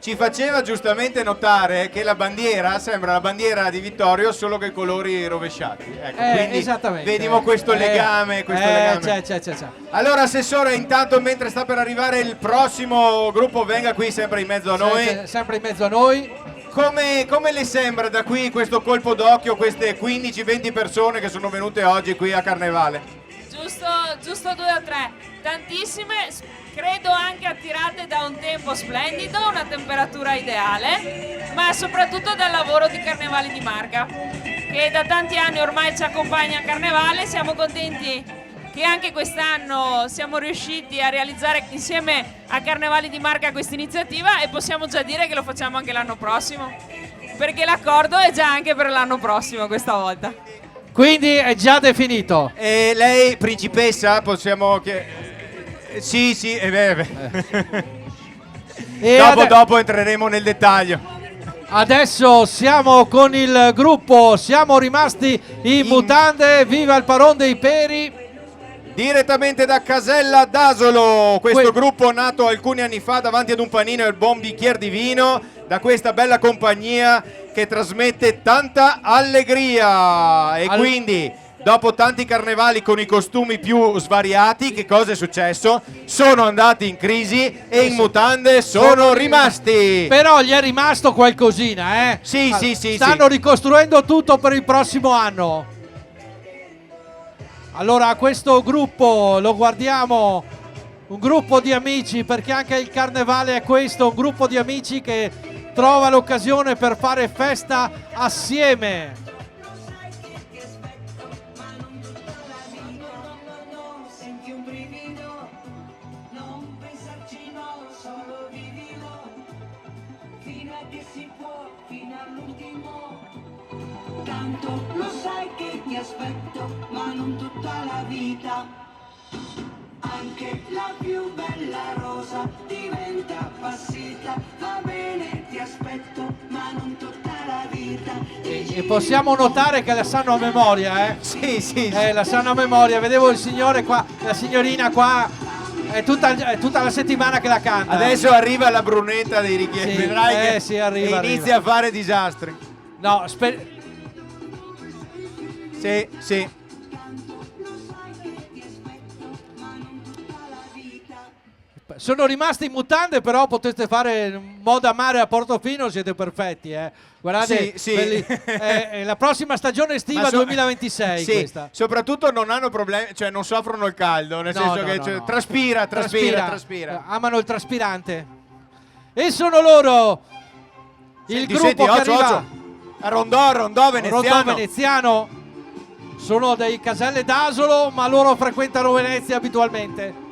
Ci faceva giustamente notare che la bandiera sembra la bandiera di Vittorio, solo che colori rovesciati. Ecco, quindi esattamente. Vediamo questo legame. C'è. Allora, assessore, intanto mentre sta per arrivare il prossimo gruppo, venga qui sempre in mezzo a noi. Sempre in mezzo a noi. Come le sembra da qui questo colpo d'occhio, queste 15-20 persone che sono venute oggi qui a Carnevale? Giusto 2 o 3, tantissime, credo anche attirate da un tempo splendido, una temperatura ideale, ma soprattutto dal lavoro di Carnevali di Marca, che da tanti anni ormai ci accompagna a Carnevale. Siamo contenti che anche quest'anno siamo riusciti a realizzare insieme a Carnevali di Marca questa iniziativa, e possiamo già dire che lo facciamo anche l'anno prossimo, perché l'accordo è già anche per l'anno prossimo questa volta. Quindi è già definito. E lei, principessa, possiamo Sì, dopo entreremo nel dettaglio. Adesso siamo con il gruppo, siamo rimasti in mutande. Viva il Paron dei Peri. Direttamente da Casella d'Asolo, questo gruppo nato alcuni anni fa davanti ad un panino e il buon bicchiere di vino, da questa bella compagnia che trasmette tanta allegria. E quindi, dopo tanti carnevali con i costumi più svariati, che cosa è successo? Sono andati in crisi e in mutande sono rimasti. Però gli è rimasto qualcosina, eh? Sì. Stanno ricostruendo tutto per il prossimo anno. Allora, questo gruppo lo guardiamo, un gruppo di amici, perché anche il carnevale è questo, un gruppo di amici che trova l'occasione per fare festa assieme. Tanto lo sai che ti aspetto, ma non tutta la vita. Anche la più bella rosa diventa appassita. Va bene, ti aspetto, ma non tutta la vita. E possiamo notare che la sanno a memoria, eh? Sì. La sanno a memoria. Vedevo il signore qua, la signorina qua. È tutta la settimana che la canta. Adesso arriva la brunetta dei richiesti. Sì, Vedrai che sì, arriva, inizia a fare disastri. No, sì. Sono rimasti in mutande, però potete fare moda mare a Portofino, siete perfetti, Guardate, Sì. la prossima stagione estiva 2026 sì, questa. soprattutto non hanno problemi, cioè non soffrono il caldo, nel senso che no. traspira. Amano il traspirante. E sono loro il gruppo che arriva. Rondò Veneziano. Sono dei Caselle d'Asolo, ma loro frequentano Venezia abitualmente.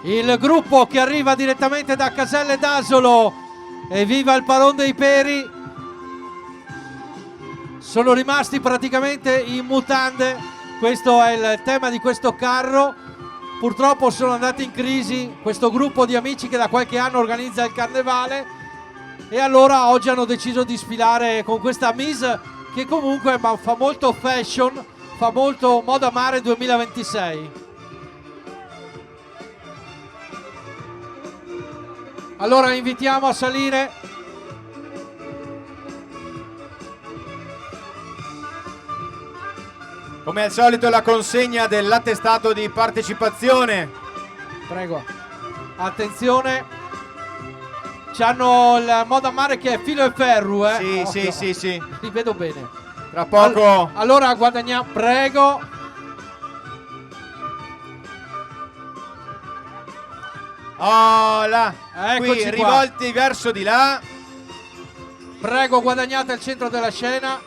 Il gruppo che arriva direttamente da Caselle d'Asolo, e viva il Paron dei Peri, sono rimasti praticamente in mutande. Questo è il tema di questo carro. Purtroppo sono andati in crisi questo gruppo di amici che da qualche anno organizza il carnevale, e allora oggi hanno deciso di sfilare con questa Mise che comunque fa molto fashion, fa molto moda mare 2026. Allora invitiamo a salire come al solito la consegna dell'attestato di partecipazione. Prego. Attenzione. C'hanno il moda mare che è filo e ferro, Sì. Li vedo bene. Tra poco. Allora guadagniamo, prego. Oh, là. Eccoci qui qua. rivolti verso di là. Prego, guadagnate al centro della scena.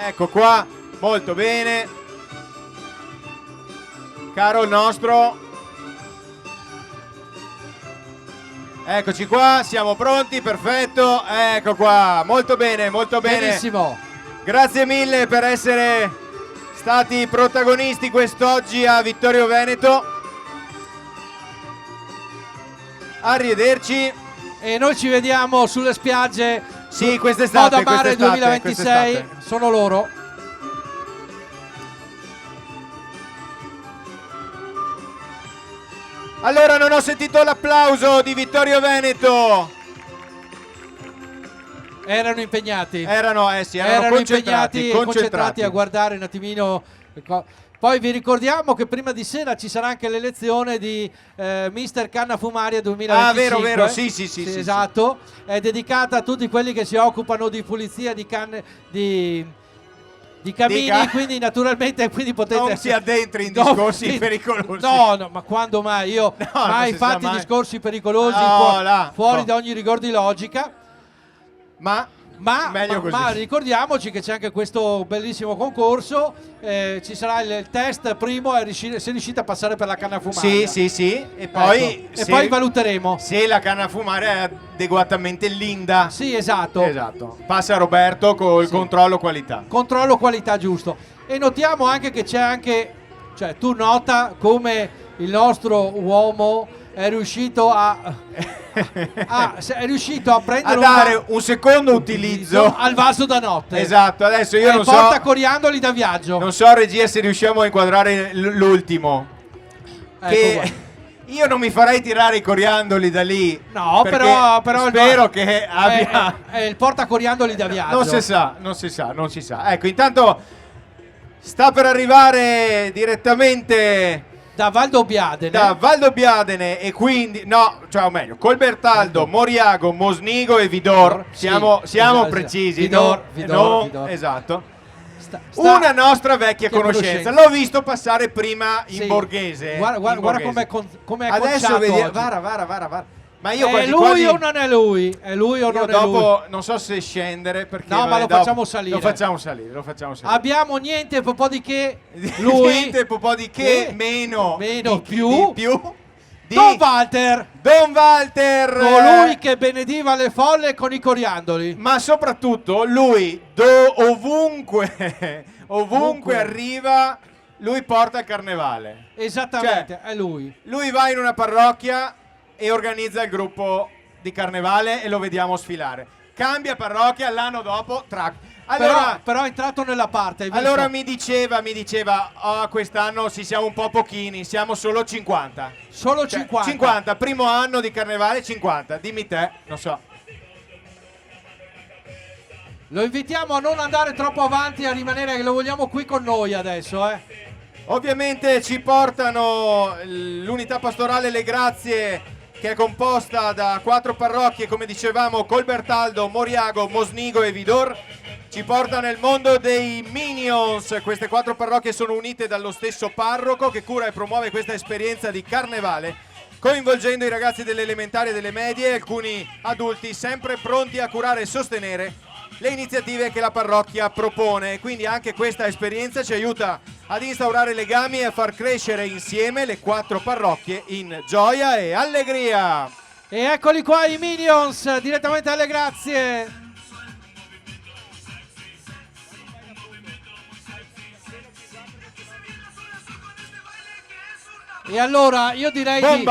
Ecco qua, molto bene. Caro il nostro. Eccoci qua, siamo pronti, perfetto. Ecco qua, molto bene, molto bene. Benissimo. Grazie mille per essere stati protagonisti quest'oggi a Vittorio Veneto. Arrivederci. E noi ci vediamo sulle spiagge. Sì, quest'estate. Moda Mare 2026. Sono loro. Allora, non ho sentito l'applauso di Vittorio Veneto. Erano impegnati. Erano concentrati a guardare un attimino. Poi vi ricordiamo che prima di sera ci sarà anche l'elezione di Mister Canna Fumaria 2025. Ah, vero, sì, esatto. È dedicata a tutti quelli che si occupano di pulizia di canne di camini, quindi naturalmente potete... Non si addentri in discorsi pericolosi. No, ma quando mai? Io mai fatti discorsi pericolosi fuori da ogni rigor di logica. Ma ricordiamoci che c'è anche questo bellissimo concorso, ci sarà il test primo se riuscite a passare per la canna fumaria. Sì. E poi, e poi valuteremo se la canna fumaria è adeguatamente linda. Sì, esatto. Passa Roberto col controllo qualità. Controllo qualità giusto. E notiamo anche che c'è anche, cioè tu nota come il nostro uomo è riuscito a prendere a dare un secondo utilizzo al vaso da notte. Esatto, adesso io non so. Porta coriandoli da viaggio. Non so, regia, se riusciamo a inquadrare l'ultimo. Ecco Io non mi farei tirare i coriandoli da lì. No, perché però spero che abbia. È il portacoriandoli da viaggio. Non si sa. Ecco, intanto sta per arrivare direttamente da Valdobbiadene e quindi o meglio, Colbertaldo, Moriago, Mosnigo e Vidor. Siamo precisi. Vidor. Esatto. Una nostra vecchia conoscenza. L'ho visto passare prima in borghese. Guarda come è adesso vediamo. oggi. Vara. Ma io è lui o non è lui? È lui o non è lui? Dopo non so se scendere perché ma lo facciamo salire. Lo facciamo salire. Abbiamo niente po' di che lui. Niente po' di che meno più. Di Don Walter, colui che benediva le folle con i coriandoli. Ma soprattutto lui ovunque arriva, lui porta il carnevale. Esattamente, è lui. Lui va in una parrocchia e organizza il gruppo di carnevale e lo vediamo sfilare. Cambia parrocchia, l'anno dopo track. Allora, però è entrato nella parte. Allora mi diceva, quest'anno siamo un po' pochini, siamo solo 50. Solo 50? 50, primo anno di carnevale 50, dimmi te, non so. Lo invitiamo a non andare troppo avanti, a rimanere, che lo vogliamo qui con noi adesso, Ovviamente ci portano l'unità pastorale Le Grazie, che è composta da 4 parrocchie, come dicevamo, Colbertaldo, Moriago, Mosnigo e Vidor. Ci porta nel mondo dei Minions. Queste 4 parrocchie sono unite dallo stesso parroco che cura e promuove questa esperienza di carnevale, coinvolgendo i ragazzi delle elementari e delle medie e alcuni adulti sempre pronti a curare e sostenere le iniziative che la parrocchia propone. Quindi anche questa esperienza ci aiuta ad instaurare legami e a far crescere insieme le 4 parrocchie in gioia e allegria. E eccoli qua i Minions, direttamente alle Grazie. E allora io direi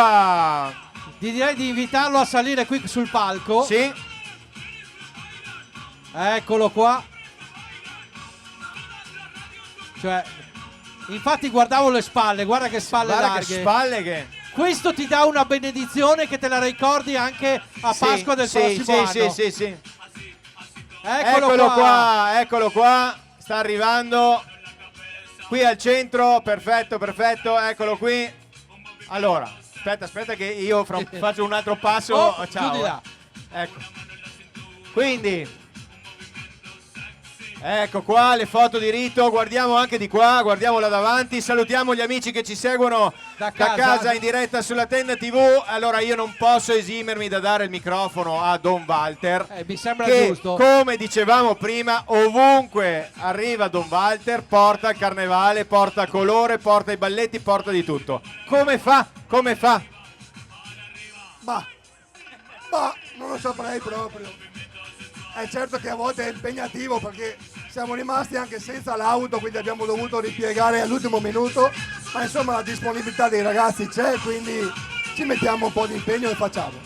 di invitarlo a salire qui sul palco. Sì. Eccolo qua. Cioè, infatti guardavo le spalle, guarda che spalle larghe. Questo ti dà una benedizione che te la ricordi anche a Pasqua del prossimo anno. Sì. Eccolo qua. Sta arrivando qui al centro. Perfetto. Eccolo qui. Allora, aspetta che io faccio un altro passo. Ciao. Chiudi là. Ecco. Quindi ecco qua le foto di rito, guardiamo anche di qua, guardiamo là davanti, salutiamo gli amici che ci seguono da casa in diretta sulla Tenda TV. Allora io non posso esimermi da dare il microfono a Don Walter, mi sembra che, giusto. come dicevamo prima, ovunque arriva Don Walter porta il carnevale, porta colore, porta i balletti, porta di tutto. Come fa? Ma non lo saprei proprio. È certo che a volte è impegnativo perché siamo rimasti anche senza l'auto, quindi abbiamo dovuto ripiegare all'ultimo minuto, ma insomma la disponibilità dei ragazzi c'è, quindi ci mettiamo un po' di impegno e facciamo.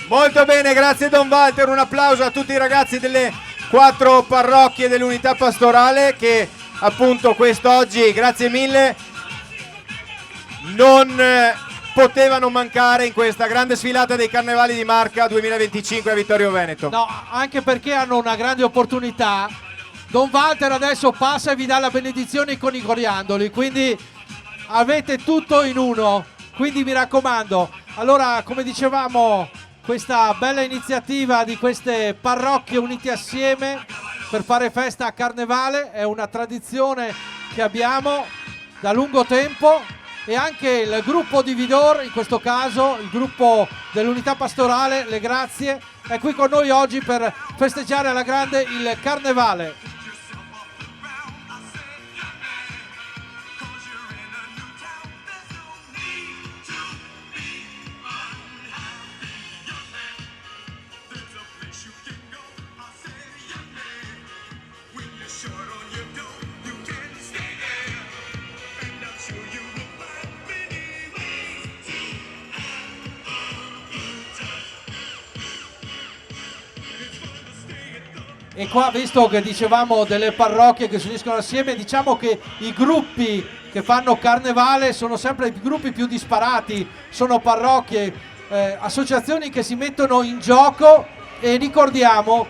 Molto bene, grazie Don Walter, un applauso a tutti i ragazzi delle 4 parrocchie dell'unità pastorale che appunto quest'oggi, grazie mille, non potevano mancare in questa grande sfilata dei Carnevali di Marca 2025 a Vittorio Veneto. No, anche perché hanno una grande opportunità. Don Walter adesso passa e vi dà la benedizione con i coriandoli, quindi avete tutto in uno, quindi mi raccomando. Allora, come dicevamo, questa bella iniziativa di queste parrocchie unite assieme per fare festa a Carnevale è una tradizione che abbiamo da lungo tempo. E anche il gruppo di Vidor, in questo caso il gruppo dell'unità pastorale Le Grazie, è qui con noi oggi per festeggiare alla grande il Carnevale. E qua, visto che dicevamo delle parrocchie che si uniscono assieme, diciamo che i gruppi che fanno carnevale sono sempre i gruppi più disparati, sono parrocchie, associazioni che si mettono in gioco e ricordiamo,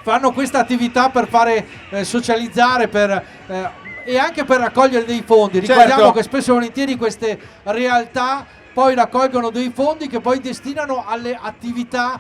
fanno questa attività per fare socializzare, e anche per raccogliere dei fondi. Ricordiamo Certo. che spesso e volentieri queste realtà poi raccolgono dei fondi che poi destinano alle attività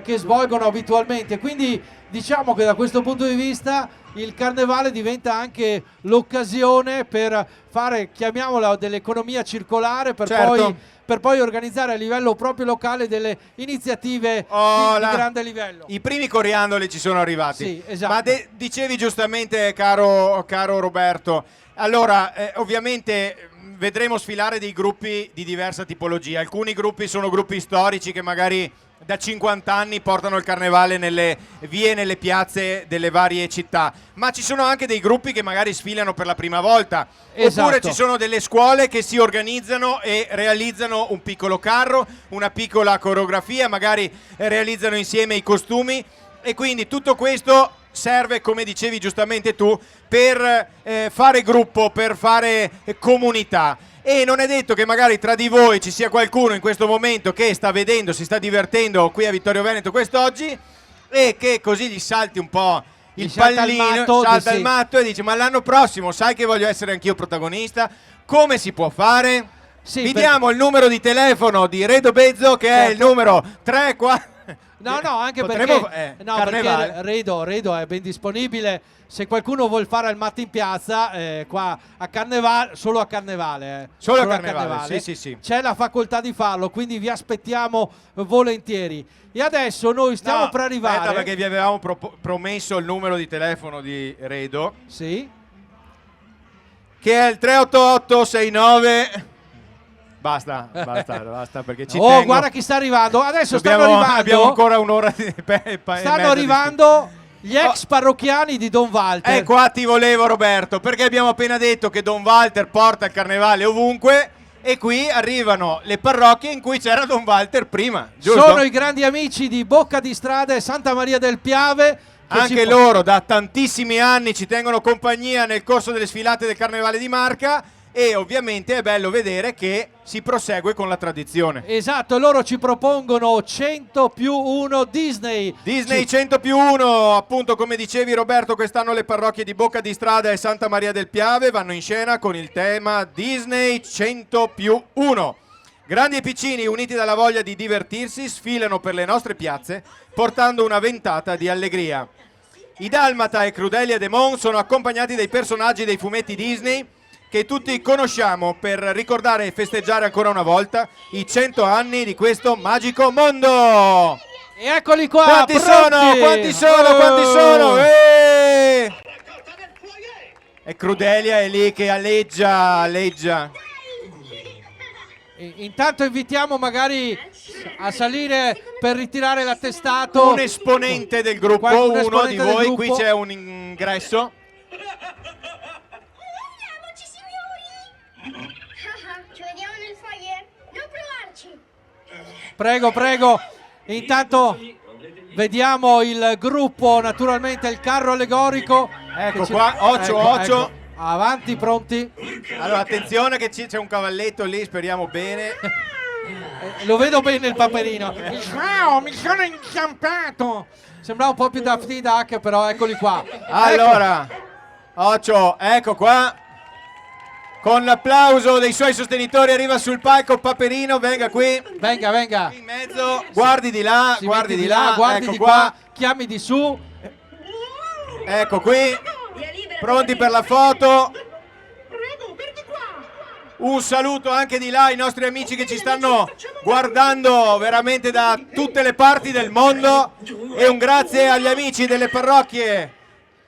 che svolgono abitualmente, quindi diciamo che da questo punto di vista il carnevale diventa anche l'occasione per fare, chiamiamola, dell'economia circolare, per poi organizzare a livello proprio locale delle iniziative di grande livello. I primi coriandoli ci sono arrivati. Sì, esatto. Ma dicevi giustamente, caro Roberto, allora ovviamente vedremo sfilare dei gruppi di diversa tipologia. Alcuni gruppi sono gruppi storici che magari da 50 anni portano il carnevale nelle vie, nelle piazze delle varie città, ma ci sono anche dei gruppi che magari sfilano per la prima volta. Esatto. Oppure ci sono delle scuole che si organizzano e realizzano un piccolo carro, una piccola coreografia, magari realizzano insieme i costumi, e quindi tutto questo serve, come dicevi giustamente tu, per fare gruppo, per fare comunità. E non è detto che magari tra di voi ci sia qualcuno in questo momento che sta vedendo, si sta divertendo qui a Vittorio Veneto quest'oggi, e che così gli salti un po' il pallino, salta il matto e dice: ma l'anno prossimo sai che voglio essere anch'io protagonista? Come si può fare? Vi diamo il numero di telefono di Redo Bezzo, che è il numero 34. No, anche Potremmo, perché Redo è ben disponibile. Se qualcuno vuol fare il matto in piazza, qua a Carnevale, solo a Carnevale. Solo a Carnevale, sì. C'è la facoltà di farlo, quindi vi aspettiamo volentieri. E adesso noi stiamo per arrivare. Aspetta, perché vi avevamo promesso il numero di telefono di Redo. Sì. Che è il 388 69. Basta, perché ci tengo. Guarda chi sta arrivando. Adesso stanno arrivando. Abbiamo ancora un'ora di stanno arrivando gli ex parrocchiani di Don Walter. Qua ti volevo, Roberto, perché abbiamo appena detto che Don Walter porta il carnevale ovunque, e qui arrivano le parrocchie in cui c'era Don Walter prima, giusto? Sono i grandi amici di Bocca di Strada e Santa Maria del Piave. Anche loro da tantissimi anni ci tengono compagnia nel corso delle sfilate del Carnevale di Marca, e ovviamente è bello vedere che si prosegue con la tradizione. Esatto, loro ci propongono 100+1 Disney 100+1, appunto, come dicevi Roberto, quest'anno le parrocchie di Bocca di Strada e Santa Maria del Piave vanno in scena con il tema Disney 100+1. Grandi e piccini, uniti dalla voglia di divertirsi, sfilano per le nostre piazze portando una ventata di allegria. I Dalmata e Crudelia Demon sono accompagnati dai personaggi dei fumetti Disney che tutti conosciamo, per ricordare e festeggiare ancora una volta i 100 anni di questo magico mondo. E eccoli qua, Quanti sono? E Crudelia è lì che alleggia. Intanto invitiamo magari a salire per ritirare l'attestato un esponente del gruppo, uno di voi. Qui c'è un ingresso. Ci vediamo nel foyer. Non Prego. provarci. Intanto vediamo il gruppo, naturalmente il carro allegorico. Ecco qua, occhio. Avanti, pronti. Allora attenzione che c'è un cavalletto lì, speriamo bene. Lo vedo bene il Paperino. Ciao, mi sono inciampato. Sembra un po' più Daffy Duck, però eccoli qua. Allora, occhio, ecco qua. Con l'applauso dei suoi sostenitori arriva sul palco Paperino, venga qui. Venga. In mezzo, guardi di là, guardi di là, guardi ecco di qua. Chiami di su. Ecco qui. Pronti per la foto. Un saluto anche di là ai nostri amici che ci stanno guardando veramente da tutte le parti del mondo, e un grazie agli amici delle parrocchie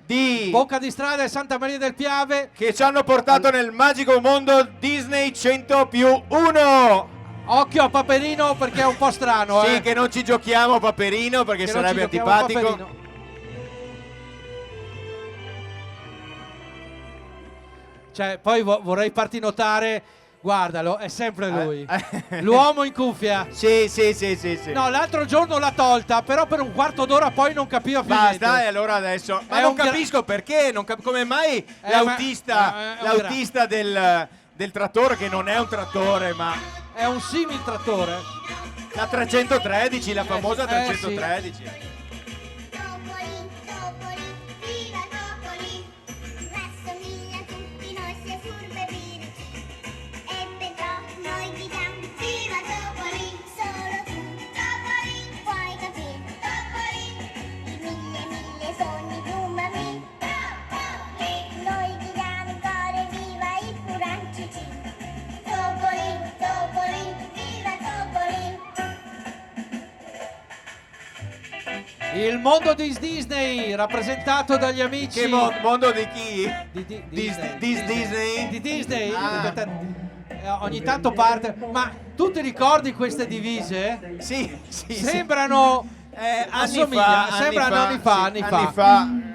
di Bocca di Strada e Santa Maria del Piave che ci hanno portato nel magico mondo Disney 100+1. Occhio a Paperino perché è un po' strano. Sì, che non ci giochiamo Paperino perché che sarebbe antipatico. Cioè, poi vorrei farti notare, Guardalo, è sempre lui. L'uomo in cuffia. Sì. No, l'altro giorno l'ha tolta, però per un quarto d'ora poi non capiva più niente. Basta, e allora adesso... Ma non capisco perché, come mai l'autista del trattore, che non è un trattore, ma... È un simil trattore. La 313, la famosa 313. Sì. Il mondo di Disney, rappresentato dagli amici. Che mondo di chi? Di Disney? Di Disney. Ogni tanto parte. Ma tu ti ricordi queste divise? Sì. Sembrano anni fa.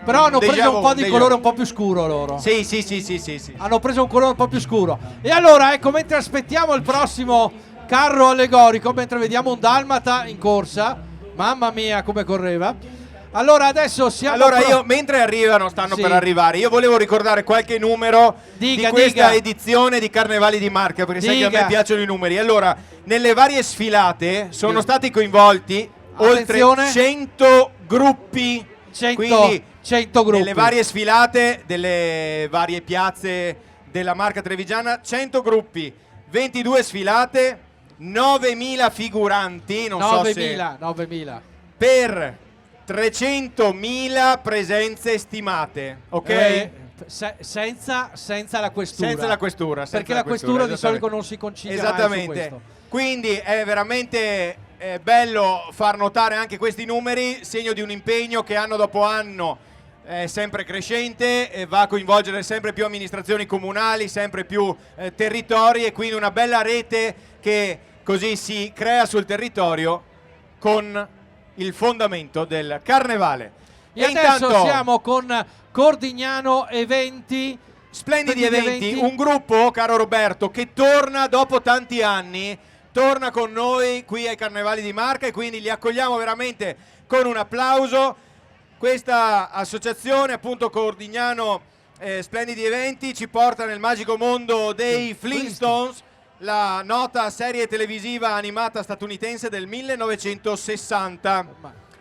Però hanno preso un po' di colore un po' più scuro loro. Sì. Hanno preso un colore un po' più scuro. E allora, ecco, mentre aspettiamo il prossimo carro allegorico, mentre vediamo un dalmata in corsa. Mamma mia, come correva. Allora adesso siamo... Allora mentre stanno per arrivare, io volevo ricordare qualche numero di questa edizione di Carnevali di Marca, perché sai che a me piacciono i numeri. Allora, nelle varie sfilate sono stati coinvolti oltre 100 gruppi. 100 gruppi. Nelle varie sfilate delle varie piazze della Marca trevigiana, 100 gruppi, 22 sfilate, 9.000 figuranti, 9.000 per 300.000 presenze stimate, ok? Senza la questura. Senza la questura. Perché la questura di solito non si concilia mai su questo. Quindi è veramente bello far notare anche questi numeri, segno di un impegno che anno dopo anno è sempre crescente e va a coinvolgere sempre più amministrazioni comunali, sempre più territori, e quindi una bella rete che così si crea sul territorio con il fondamento del carnevale. E adesso siamo con Cordignano Eventi. Splendidi eventi, un gruppo, caro Roberto, che torna dopo tanti anni, torna con noi qui ai Carnevali di Marca, e quindi li accogliamo veramente con un applauso. Questa associazione, appunto Cordignano Splendidi Eventi, ci porta nel magico mondo dei Flintstones, la nota serie televisiva animata statunitense del 1960.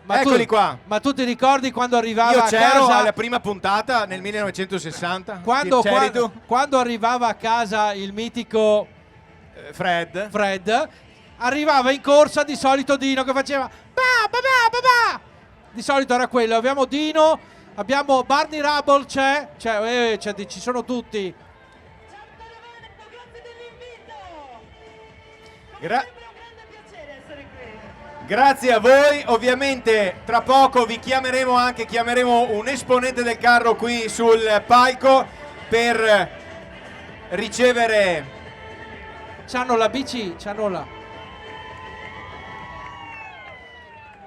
Eccoli qua. Ma tu ti ricordi quando arrivava Io a c'ero casa... alla prima puntata nel 1960. Quando arrivava a casa il mitico Fred, arrivava in corsa di solito Dino che faceva ba. Di solito era quello. Abbiamo Dino, abbiamo Barney Rubble, ci sono tutti. Grazie a voi, ovviamente tra poco vi chiameremo un esponente del carro qui sul palco per ricevere... C'hanno la bici,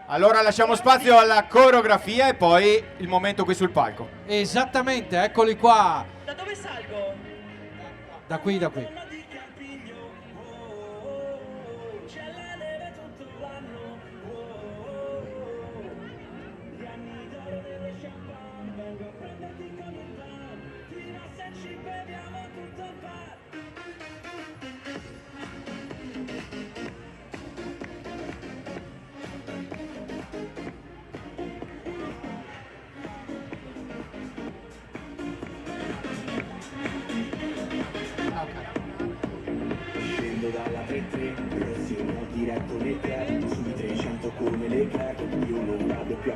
Allora lasciamo spazio alla coreografia e poi il momento qui sul palco. Esattamente, eccoli qua. Da dove salgo? Da qui. Dalla 3-3 segno diretto nei piedi sui 300 come le carte, io non vado più a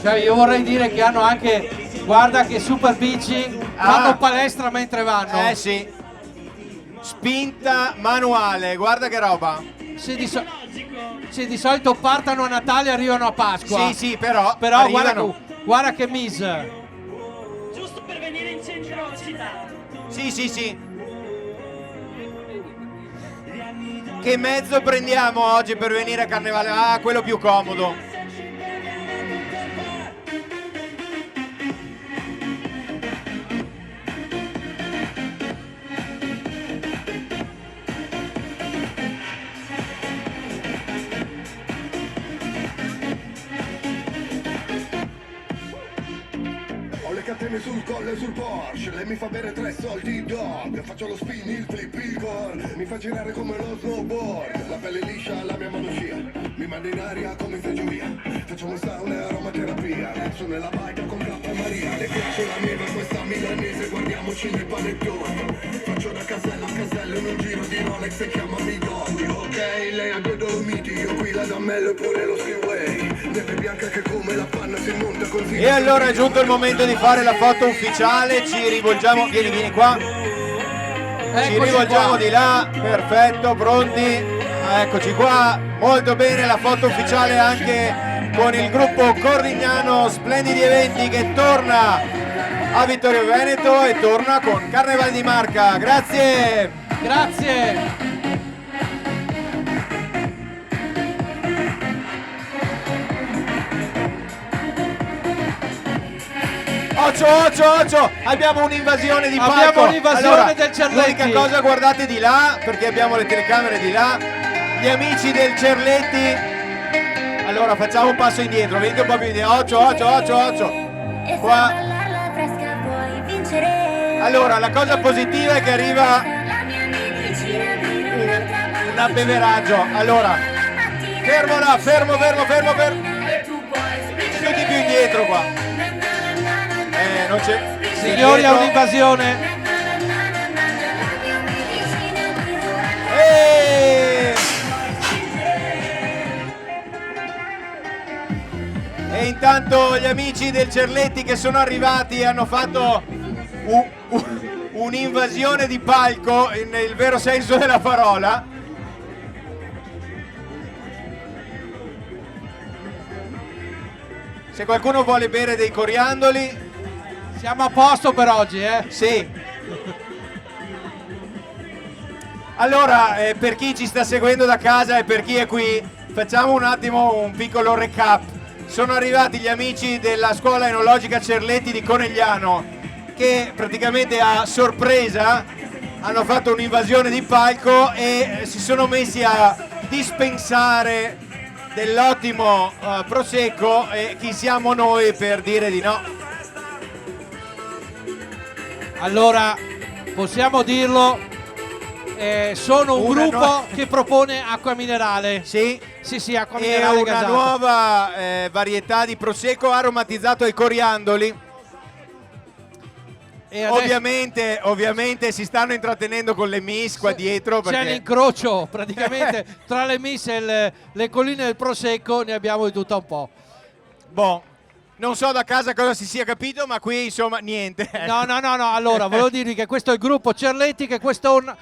Cioè io vorrei dire che hanno anche, guarda che super bici, fanno palestra mentre vanno. Sì, spinta manuale, guarda che roba. Sì, di solito partono a Natale e arrivano a Pasqua. Sì, però guarda che mise. Giusto per venire in centro alla città. Sì. Che mezzo prendiamo oggi per venire a Carnevale? Quello più comodo. catene sul collo e sul Porsche. Lei mi fa bere 3 soldi dog. Faccio lo spin, il flip, il core. Mi fa girare come lo snowboard. La pelle liscia, la mia mano scia. Mi manda in aria come seggiovia. Facciamo sauna e aromaterapia. Sono nella baita con K Maria. Le piace la neve, questa milanese. Guardiamoci nel panettone. Faccio da casello a casello in un giro di Rolex e chiamami Gotti. Ok, lei ha 2 Dolomiti, io qui la Dammello e pure lo Skiway. Neve bianca che come la panna si monta così. E allora è giunto il momento di fare la foto ufficiale, ci rivolgiamo, vieni qua, ci rivolgiamo di là, perfetto, pronti, eccoci qua, molto bene, la foto ufficiale anche con il gruppo Cordignano Splendidi Eventi che torna a Vittorio Veneto e torna con Carnevale di Marca, grazie! Grazie! Occhio, abbiamo un'invasione di palco. Abbiamo un'invasione allora, del Cerletti. L'unica cosa, guardate di là, perché abbiamo le telecamere di là. Gli amici del Cerletti. Allora facciamo un passo indietro, venite un po' più indietro. Occhio. Qua. Allora, la cosa positiva è che arriva un abbeveraggio. Allora, fermo là, fermo. Tutti più indietro qua. Non c'è. Signori, ha un'invasione. E intanto gli amici del Cerletti che sono arrivati hanno fatto un'invasione di palco nel vero senso della parola. Se qualcuno vuole bere dei coriandoli. Siamo a posto per oggi, eh? Sì. Allora, per chi ci sta seguendo da casa e per chi è qui, facciamo un attimo un piccolo recap. Sono arrivati gli amici della scuola enologica Cerletti di Conegliano che praticamente a sorpresa hanno fatto un'invasione di palco e si sono messi a dispensare dell'ottimo prosecco e chi siamo noi per dire di no? Allora, possiamo dirlo, sono un gruppo che propone acqua minerale. Sì, acqua minerale e una gasata. nuova varietà di prosecco aromatizzato ai coriandoli. E adesso ovviamente si stanno intrattenendo con le miss qua dietro. C'è perché... l'incrocio praticamente tra le miss e le colline del prosecco, ne abbiamo di tutto un po'. Boh. Non so da casa cosa si sia capito, ma qui insomma niente. No, allora volevo dirvi che questo è il gruppo Cerletti che quest'anno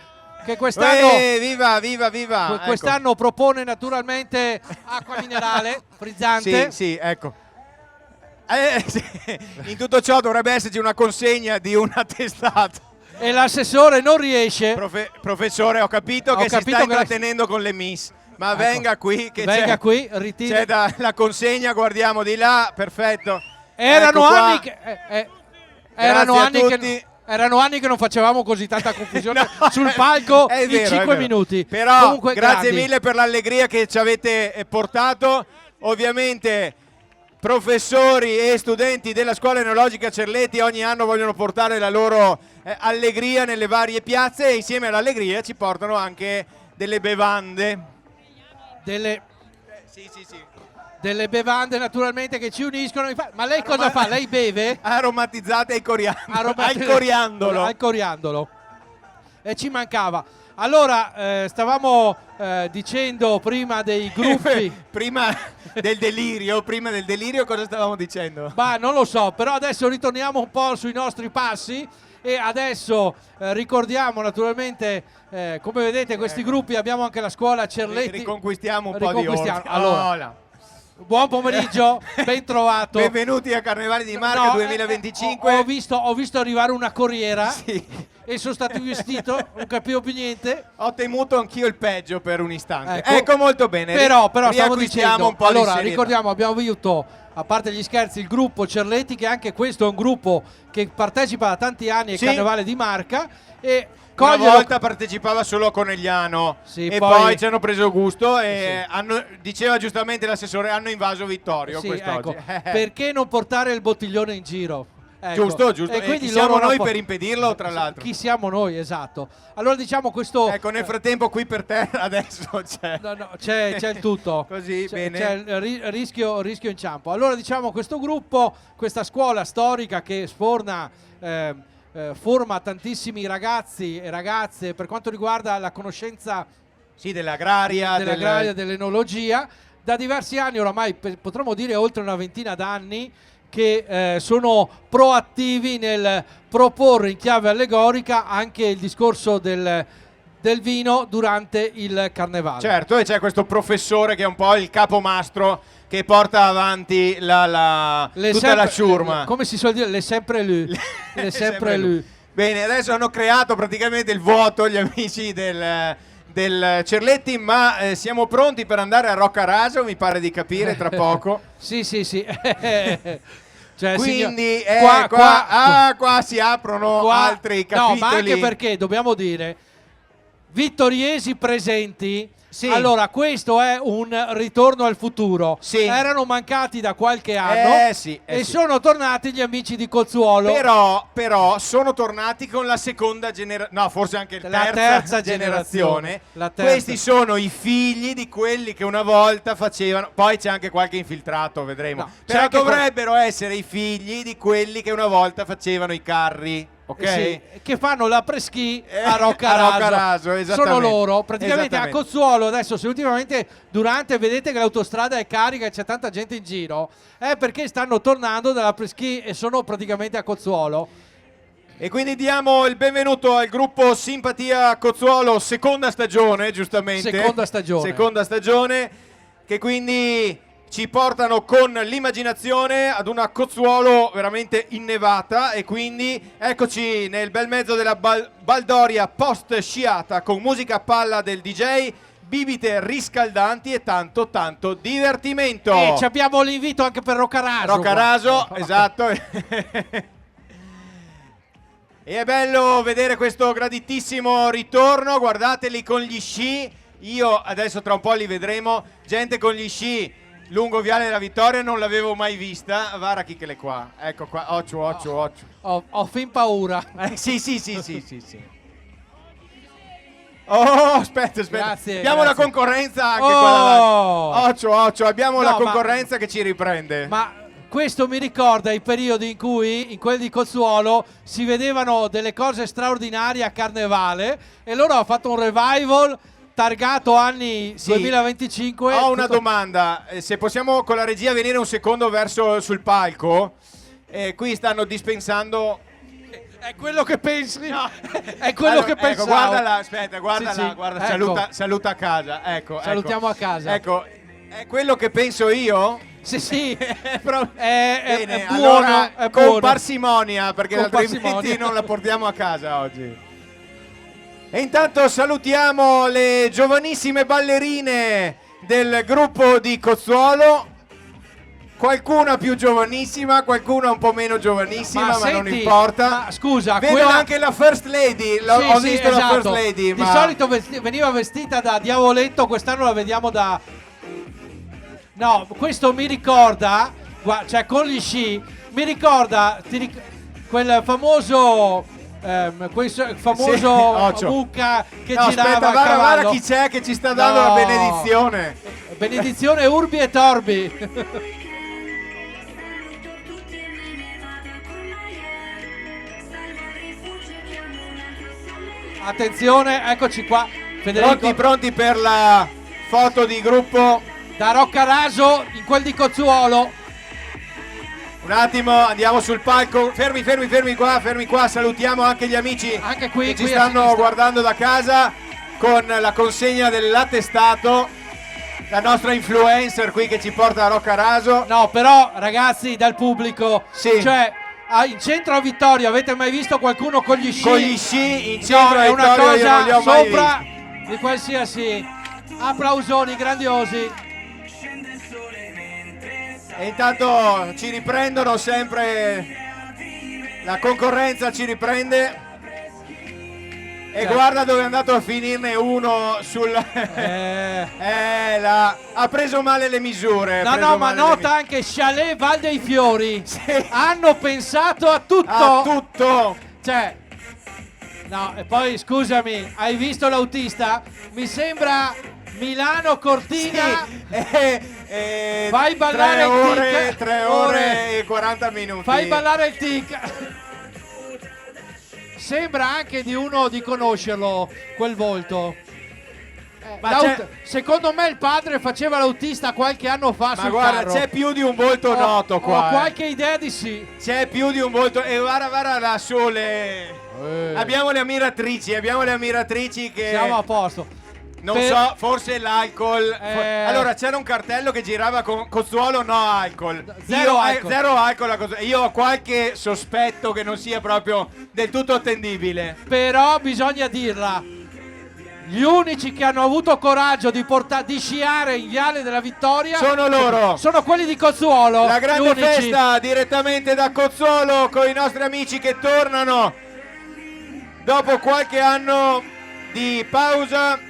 viva! Quest'anno propone naturalmente acqua minerale frizzante. Sì, ecco. Sì. In tutto ciò dovrebbe esserci una consegna di un attestato. E l'assessore non riesce. Professore, ho capito che si sta intrattenendo con le miss. Ma ecco, venga qui, che venga qui, c'è la consegna, guardiamo di là, perfetto. Erano anni che non facevamo così tanta confusione sul palco in 5 minuti. Però comunque, grazie mille per l'allegria che ci avete portato. Ovviamente professori e studenti della scuola enologica Cerletti ogni anno vogliono portare la loro allegria nelle varie piazze e insieme all'allegria ci portano anche delle bevande. Delle bevande naturalmente che ci uniscono. Ma lei cosa fa? Lei beve? Aromatizzate al coriandolo. Al coriandolo. E ci mancava. Allora, stavamo dicendo prima dei gruppi. prima del delirio cosa stavamo dicendo? Ma non lo so, però adesso ritorniamo un po' sui nostri passi. E adesso ricordiamo naturalmente, come vedete, questi gruppi, abbiamo anche la scuola Cerletti. Riconquistiamo un po' di ordine. Allora, buon pomeriggio, ben trovato. Benvenuti a Carnevale di Marca 2025. Ho visto arrivare una corriera e sono stato vestito, non capivo più niente. Ho temuto anch'io il peggio per un istante. Ecco molto bene. Però stavo dicendo, un po' allora di ricordiamo, abbiamo avuto, a parte gli scherzi, il gruppo Cerletti, che anche questo è un gruppo che partecipa da tanti anni al Carnevale di Marca e una volta partecipava solo a Conegliano e poi ci hanno preso gusto e diceva giustamente l'assessore, hanno invaso Vittorio quest'oggi. Perché non portare il bottiglione in giro? Giusto, giusto. E quindi chi siamo loro noi non per impedirlo, tra l'altro? Chi siamo noi, esatto. Allora diciamo questo... Ecco, nel frattempo qui per terra adesso c'è... No, c'è il tutto. Così, bene. C'è il rischio inciampo. Allora diciamo questo gruppo, questa scuola storica che forma tantissimi ragazzi e ragazze per quanto riguarda la conoscenza dell'agraria, dell'enologia, da diversi anni oramai, potremmo dire oltre una ventina d'anni, che sono proattivi nel proporre in chiave allegorica anche il discorso del vino durante il carnevale. Certo, e c'è questo professore che è un po' il capomastro che porta avanti tutta la ciurma. Come si suol dire, le sempre lui. Le sempre lui. Bene, adesso hanno creato praticamente il vuoto gli amici del Cerletti, ma siamo pronti per andare a Roccaraso, mi pare di capire, tra poco. Sì. Cioè, quindi signor, qua si aprono altri capitoli. No, ma anche perché dobbiamo dire vittoriesi presenti. Sì. Allora, questo è un ritorno al futuro. Sì. Erano mancati da qualche anno e sono tornati gli amici di Cozzuolo. Però sono tornati con la seconda generazione, no, forse anche la terza generazione. Questi sono i figli di quelli che una volta facevano. Poi c'è anche qualche infiltrato, vedremo. No, però dovrebbero essere i figli di quelli che una volta facevano i carri. Ok? Sì, che fanno la preschi a Roccaraso. Sono loro praticamente a Cozzuolo. Adesso se ultimamente vedete che l'autostrada è carica e c'è tanta gente in giro, è perché stanno tornando dalla preschi e sono praticamente a Cozzuolo. E quindi diamo il benvenuto al gruppo Simpatia Cozzuolo, seconda stagione, giustamente. Seconda stagione, che quindi ci portano con l'immaginazione ad una Cozzuolo veramente innevata, e quindi eccoci nel bel mezzo della baldoria post sciata con musica a palla del DJ, bibite riscaldanti e tanto divertimento. E ci abbiamo l'invito anche per Roccaraso. Esatto. E è bello vedere questo graditissimo ritorno, guardateli con gli sci. Io adesso tra un po' li vedremo, gente con gli sci lungo Viale della Vittoria non l'avevo mai vista. Vara chi che l'è qua. Ecco qua, occhio. Ho fin paura. Sì. Oh, aspetta. Grazie, abbiamo la concorrenza anche qua. Occhio, abbiamo la concorrenza che ci riprende. Ma questo mi ricorda i periodi in cui in quelli di Cozzuolo si vedevano delle cose straordinarie a Carnevale e loro hanno fatto un revival targato anni 2025. Ho una domanda, se possiamo con la regia venire un secondo sul palco. Qui stanno dispensando. È quello che pensi? No. È quello che pensavo. Guardala, aspetta, guardala, Sì. guarda, Ecco. saluta a casa. Ecco. Salutiamo a casa. Ecco, è quello che penso io? Sì. Bene, è buono, allora è con buono. parsimonia, perché Con altrimenti parsimonia. non la portiamo a casa oggi. E intanto salutiamo le giovanissime ballerine del gruppo di Cozzuolo. Qualcuna più giovanissima, qualcuna un po' meno giovanissima, ma non importa. Ma scusa, vedo anche la First Lady. Ho visto la First Lady. Di solito veniva vestita da diavoletto, quest'anno la vediamo da. No, questo mi ricorda, cioè con gli sci, mi ricorda quel famoso. Mucca che girava. Aspetta, guarda chi c'è che ci sta dando la benedizione. Benedizione Urbi e Torbi. Attenzione, eccoci qua. Federico. Pronti per la foto di gruppo da Roccaraso in quel di Cozzuolo. Un attimo, andiamo sul palco. Fermi qua. Salutiamo anche gli amici anche qui, che ci stanno guardando da casa con la consegna dell'attestato. La nostra influencer qui che ci porta a Roccaraso. No, però ragazzi, dal pubblico, sì. Cioè in centro a Vittorio avete mai visto qualcuno con gli sci? Con gli sci in centro a è una Vittorio cosa io non li ho mai sopra visti. di qualsiasi. Applausoni grandiosi. E intanto ci riprendono sempre, la concorrenza ci riprende. E guarda dove è andato a finirne uno sul... ha preso male le misure. No, ma nota anche Chalet Val dei Fiori. Sì. Hanno pensato a tutto. A tutto. Cioè, no, e poi scusami, hai visto l'autista? Mi sembra Milano Cortina. Sì. Fai ballare il tic. 3 ore e 40 minuti. Fai ballare il tic. Sembra anche di uno di conoscerlo quel volto. Secondo me il padre faceva l'autista qualche anno fa. Ma sul guarda, carro. c'è più di un volto noto qua. Ho qualche idea di sì. C'è più di un volto. E guarda là sole. Abbiamo le ammiratrici che... Siamo a posto. Non so, forse l'alcol. Allora c'era un cartello che girava con Cozzuolo no alcol. Zero alcol. Zero alcol. Io ho qualche sospetto che non sia proprio del tutto attendibile. Però bisogna dirla. Gli unici che hanno avuto coraggio di sciare in Viale della Vittoria sono loro. Sono quelli di Cozzuolo. La grande festa direttamente da Cozzuolo con i nostri amici che tornano dopo qualche anno di pausa.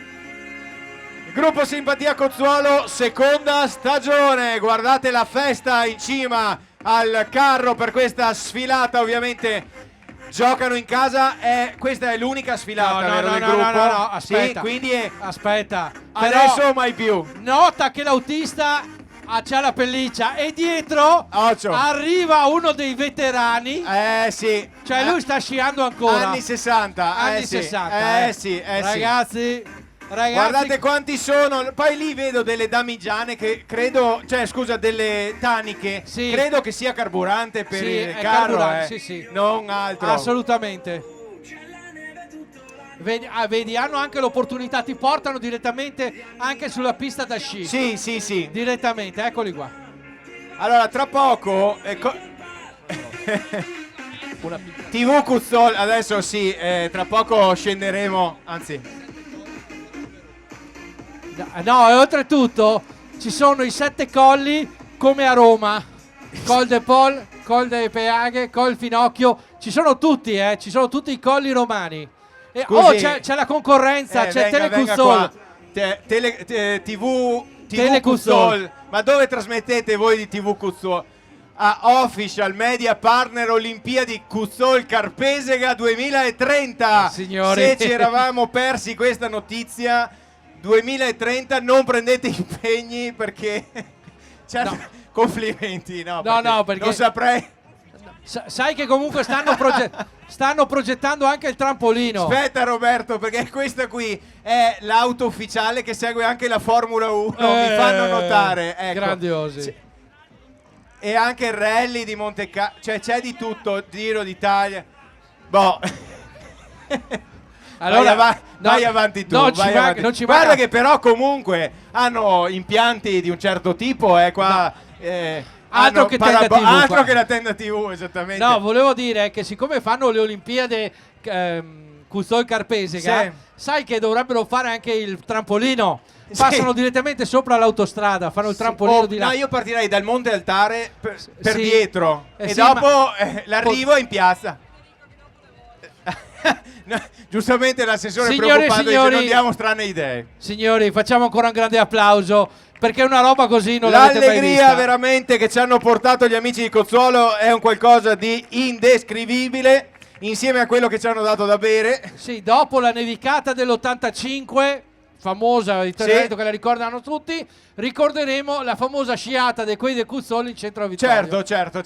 Gruppo Simpatia Cozzuolo, seconda stagione. Guardate la festa in cima al carro per questa sfilata, ovviamente giocano in casa. Questa è l'unica sfilata, vero, del gruppo? No, aspetta. Sì, quindi aspetta. Adesso Però, mai più. Nota che l'autista c'ha la pelliccia e dietro arriva uno dei veterani. Sì. Cioè lui sta sciando ancora. Anni 60. Anni 60. Sì. Ragazzi, guardate quanti sono. Poi lì vedo delle damigiane che credo, cioè scusa, delle taniche. Sì. Credo che sia carburante per il è carro, carburante, sì. non altro. Assolutamente. Vedi, hanno anche l'opportunità, ti portano direttamente anche sulla pista da sci. Sì. Direttamente, eccoli qua. Allora, tra poco TV Cuzzol, adesso sì, tra poco scenderemo, anzi. No, e oltretutto ci sono i 7 colli come a Roma. Col de Pol, Col de Peaghe, Col Finocchio. Ci sono tutti, ci sono tutti i colli romani. E c'è la concorrenza, c'è Telecuzzol. TV Cuzzol. Ma dove trasmettete voi di TV Cuzzol? Official Media Partner Olimpiadi Cuzzol Carpesega 2030. Signori, se ci eravamo persi questa notizia, 2030 non prendete impegni perché complimenti, perché non saprei. Sai che comunque stanno progettando anche il trampolino. Aspetta Roberto, perché questa qui è l'auto ufficiale che segue anche la Formula 1, mi fanno notare, ecco. Grandiosi. E anche il rally di Monte Carlo, cioè c'è di tutto, Giro d'Italia. Boh. Allora, vai avanti tu. Non ci Guarda che però comunque hanno impianti di un certo tipo, qua. Altro che tenda TV. Altro che la tenda TV, esattamente. No, volevo dire che siccome fanno le Olimpiadi Cuzzol Carpesega, sai che dovrebbero fare anche il trampolino. Passano direttamente sopra l'autostrada, fanno il trampolino di là. No, io partirei dal Monte Altare per dietro e sì, dopo l'arrivo è in piazza. No, giustamente l'assessore è preoccupato, dice non diamo strane idee. Signori, facciamo ancora un grande applauso perché una roba così non l'avete mai vista. L'allegria veramente che ci hanno portato gli amici di Cozzuolo è un qualcosa di indescrivibile, insieme a quello che ci hanno dato da bere. Sì, dopo la nevicata dell'85, famosa, il evento che la ricordano tutti, ricorderemo la famosa sciata dei quelli del Cuzzolo in centro a Vittoria. Certo.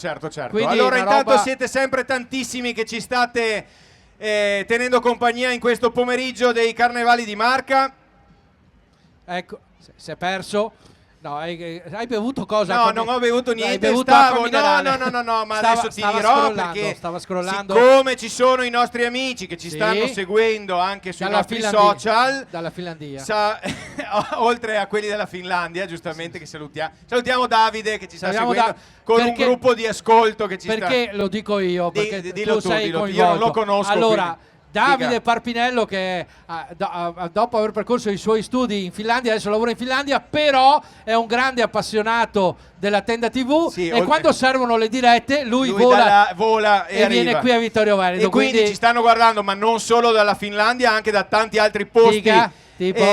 Quindi allora intanto siete sempre tantissimi che ci state tenendo compagnia in questo pomeriggio dei Carnevali di Marca. Ecco, si è perso. No, hai bevuto cosa? No, non ho bevuto niente. Hai bevuto No, ma adesso ti dirò perché stava scrollando. Siccome ci sono i nostri amici che ci stanno seguendo anche sui nostri social dalla Finlandia. Oltre a quelli della Finlandia, giustamente, che salutiamo. Salutiamo Davide che ci sta seguendo con un gruppo di ascolto che ci sta. Perché lo dico io, perché dillo tu sei coinvolto. io non lo conosco. Allora, Davide Dica. Parpinello che dopo aver percorso i suoi studi in Finlandia, adesso lavora in Finlandia, però è un grande appassionato della Tenda TV e quando servono le dirette lui vola e viene qui a Vittorio Veneto. E quindi ci stanno guardando, ma non solo dalla Finlandia, anche da tanti altri posti. Dica, tipo?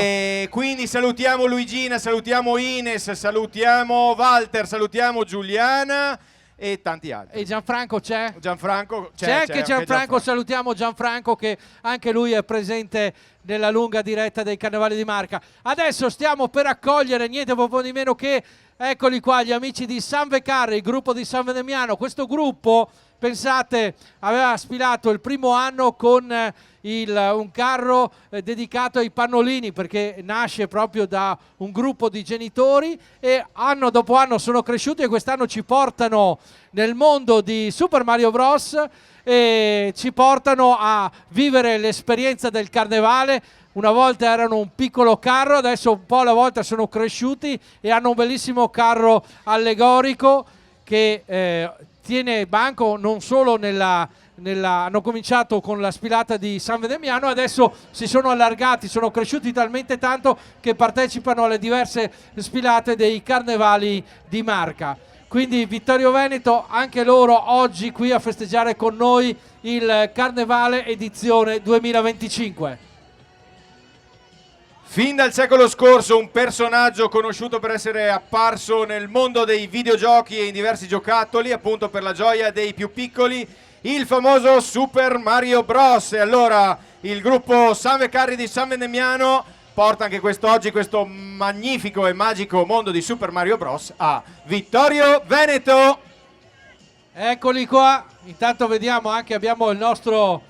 Quindi salutiamo Luigina, salutiamo Ines, salutiamo Walter, salutiamo Giuliana e tanti altri. E Gianfranco c'è? Gianfranco C'è anche Gianfranco, salutiamo Gianfranco che anche lui è presente nella lunga diretta dei Carnevali di Marca. Adesso stiamo per accogliere niente po' di meno che, eccoli qua, gli amici di San Vecarri, il gruppo di San Vendemiano. Questo gruppo, pensate, aveva sfilato il primo anno con un carro dedicato ai pannolini, perché nasce proprio da un gruppo di genitori e anno dopo anno sono cresciuti e quest'anno ci portano nel mondo di Super Mario Bros. E ci portano a vivere l'esperienza del carnevale. Una volta erano un piccolo carro, adesso un po' alla volta sono cresciuti e hanno un bellissimo carro allegorico che tiene banco non solo hanno cominciato con la sfilata di San Vendemiano, adesso si sono allargati, sono cresciuti talmente tanto che partecipano alle diverse sfilate dei Carnevali di Marca. Quindi Vittorio Veneto, anche loro oggi qui a festeggiare con noi il Carnevale edizione 2025. Fin dal secolo scorso un personaggio conosciuto per essere apparso nel mondo dei videogiochi e in diversi giocattoli, appunto per la gioia dei più piccoli, il famoso Super Mario Bros. E allora il gruppo San Vecarri di San Vendemiano porta anche quest'oggi questo magnifico e magico mondo di Super Mario Bros. A Vittorio Veneto. Eccoli qua, intanto vediamo anche, abbiamo il nostro,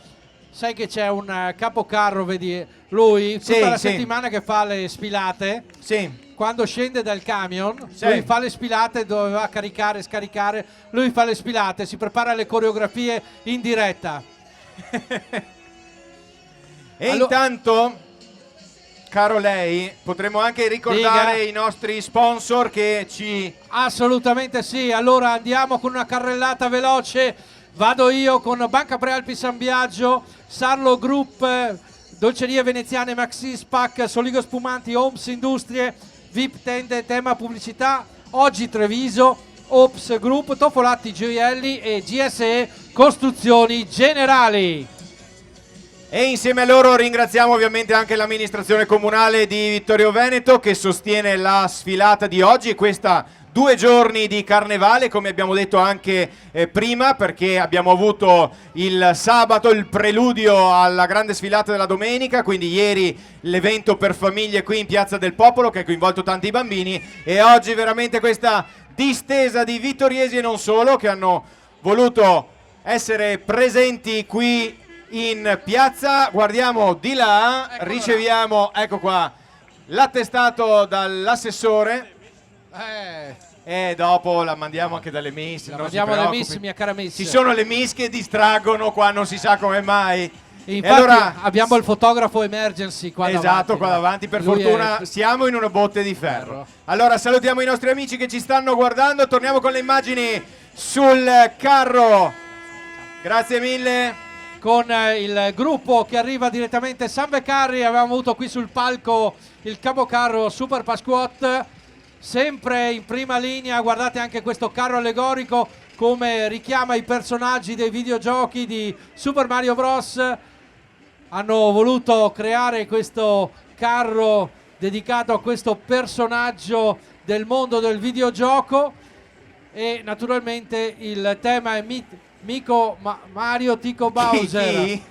sai che c'è un capocarro, vedi lui, tutta la settimana che fa le sfilate. Sì. Quando scende dal camion, lui fa le sfilate, doveva caricare, scaricare, lui fa le sfilate, si prepara le coreografie in diretta. E intanto, caro lei, potremmo anche ricordare i nostri sponsor che ci... Assolutamente sì, allora andiamo con una carrellata veloce, vado io con Banca Prealpi San Biagio, Sarlo Group, Dolcerie Veneziane, Maxis Pack, Soligo Spumanti, Homes Industrie, VIP Tende, Tema Pubblicità, Oggi Treviso, Ops Group, Tofolatti Gioielli e GSE Costruzioni Generali. E insieme a loro ringraziamo ovviamente anche l'amministrazione comunale di Vittorio Veneto che sostiene la sfilata di oggi e questa 2 giorni di carnevale, come abbiamo detto anche prima, perché abbiamo avuto il sabato il preludio alla grande sfilata della domenica, quindi ieri l'evento per famiglie qui in Piazza del Popolo che ha coinvolto tanti bambini e oggi veramente questa distesa di vittoriesi e non solo che hanno voluto essere presenti qui in piazza. Guardiamo di là, riceviamo, ecco qua, l'attestato dall'assessore. E dopo la mandiamo anche dalle miss. La mandiamo dalle miss, mia cara miss. Ci sono le miss che distraggono qua, non si sa come mai. Infatti allora, abbiamo il fotografo emergency qua davanti. Esatto, qua davanti, per fortuna siamo in una botte di ferro. Allora salutiamo i nostri amici che ci stanno guardando, torniamo con le immagini sul carro. Grazie mille. Con il gruppo che arriva direttamente San Vecarri, avevamo avuto qui sul palco il capocarro Super Pasquot, sempre in prima linea. Guardate anche questo carro allegorico come richiama i personaggi dei videogiochi di Super Mario Bros. Hanno voluto creare questo carro dedicato a questo personaggio del mondo del videogioco e naturalmente il tema è Mario Tico Bowser.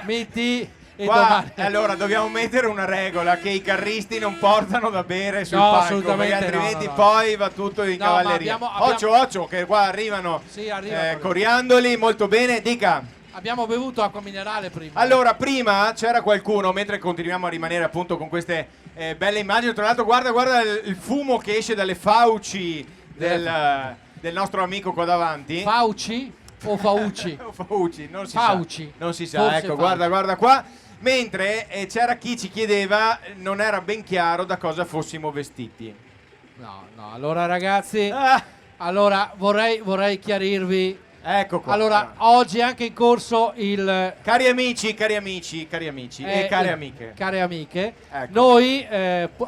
Metti e domani. Allora dobbiamo mettere una regola che i carristi non portano da bere sul palco, assolutamente altrimenti poi va tutto in cavalleria. Occhio che qua arrivano, coriandoli, molto bene, dica. Abbiamo bevuto acqua minerale prima. Allora prima c'era qualcuno, mentre continuiamo a rimanere appunto con queste belle immagini, tra l'altro guarda il fumo che esce dalle fauci del nostro amico qua davanti. Fauci o Fauci? Fauci, non si Fauci. sa. Non si sa, Forse ecco, Fauci. guarda qua. Mentre c'era chi ci chiedeva, non era ben chiaro da cosa fossimo vestiti. No, allora ragazzi, allora vorrei chiarirvi Ecco qua. Allora, oggi è anche in corso il... Cari amici e care amiche. Care amiche, Ecco. noi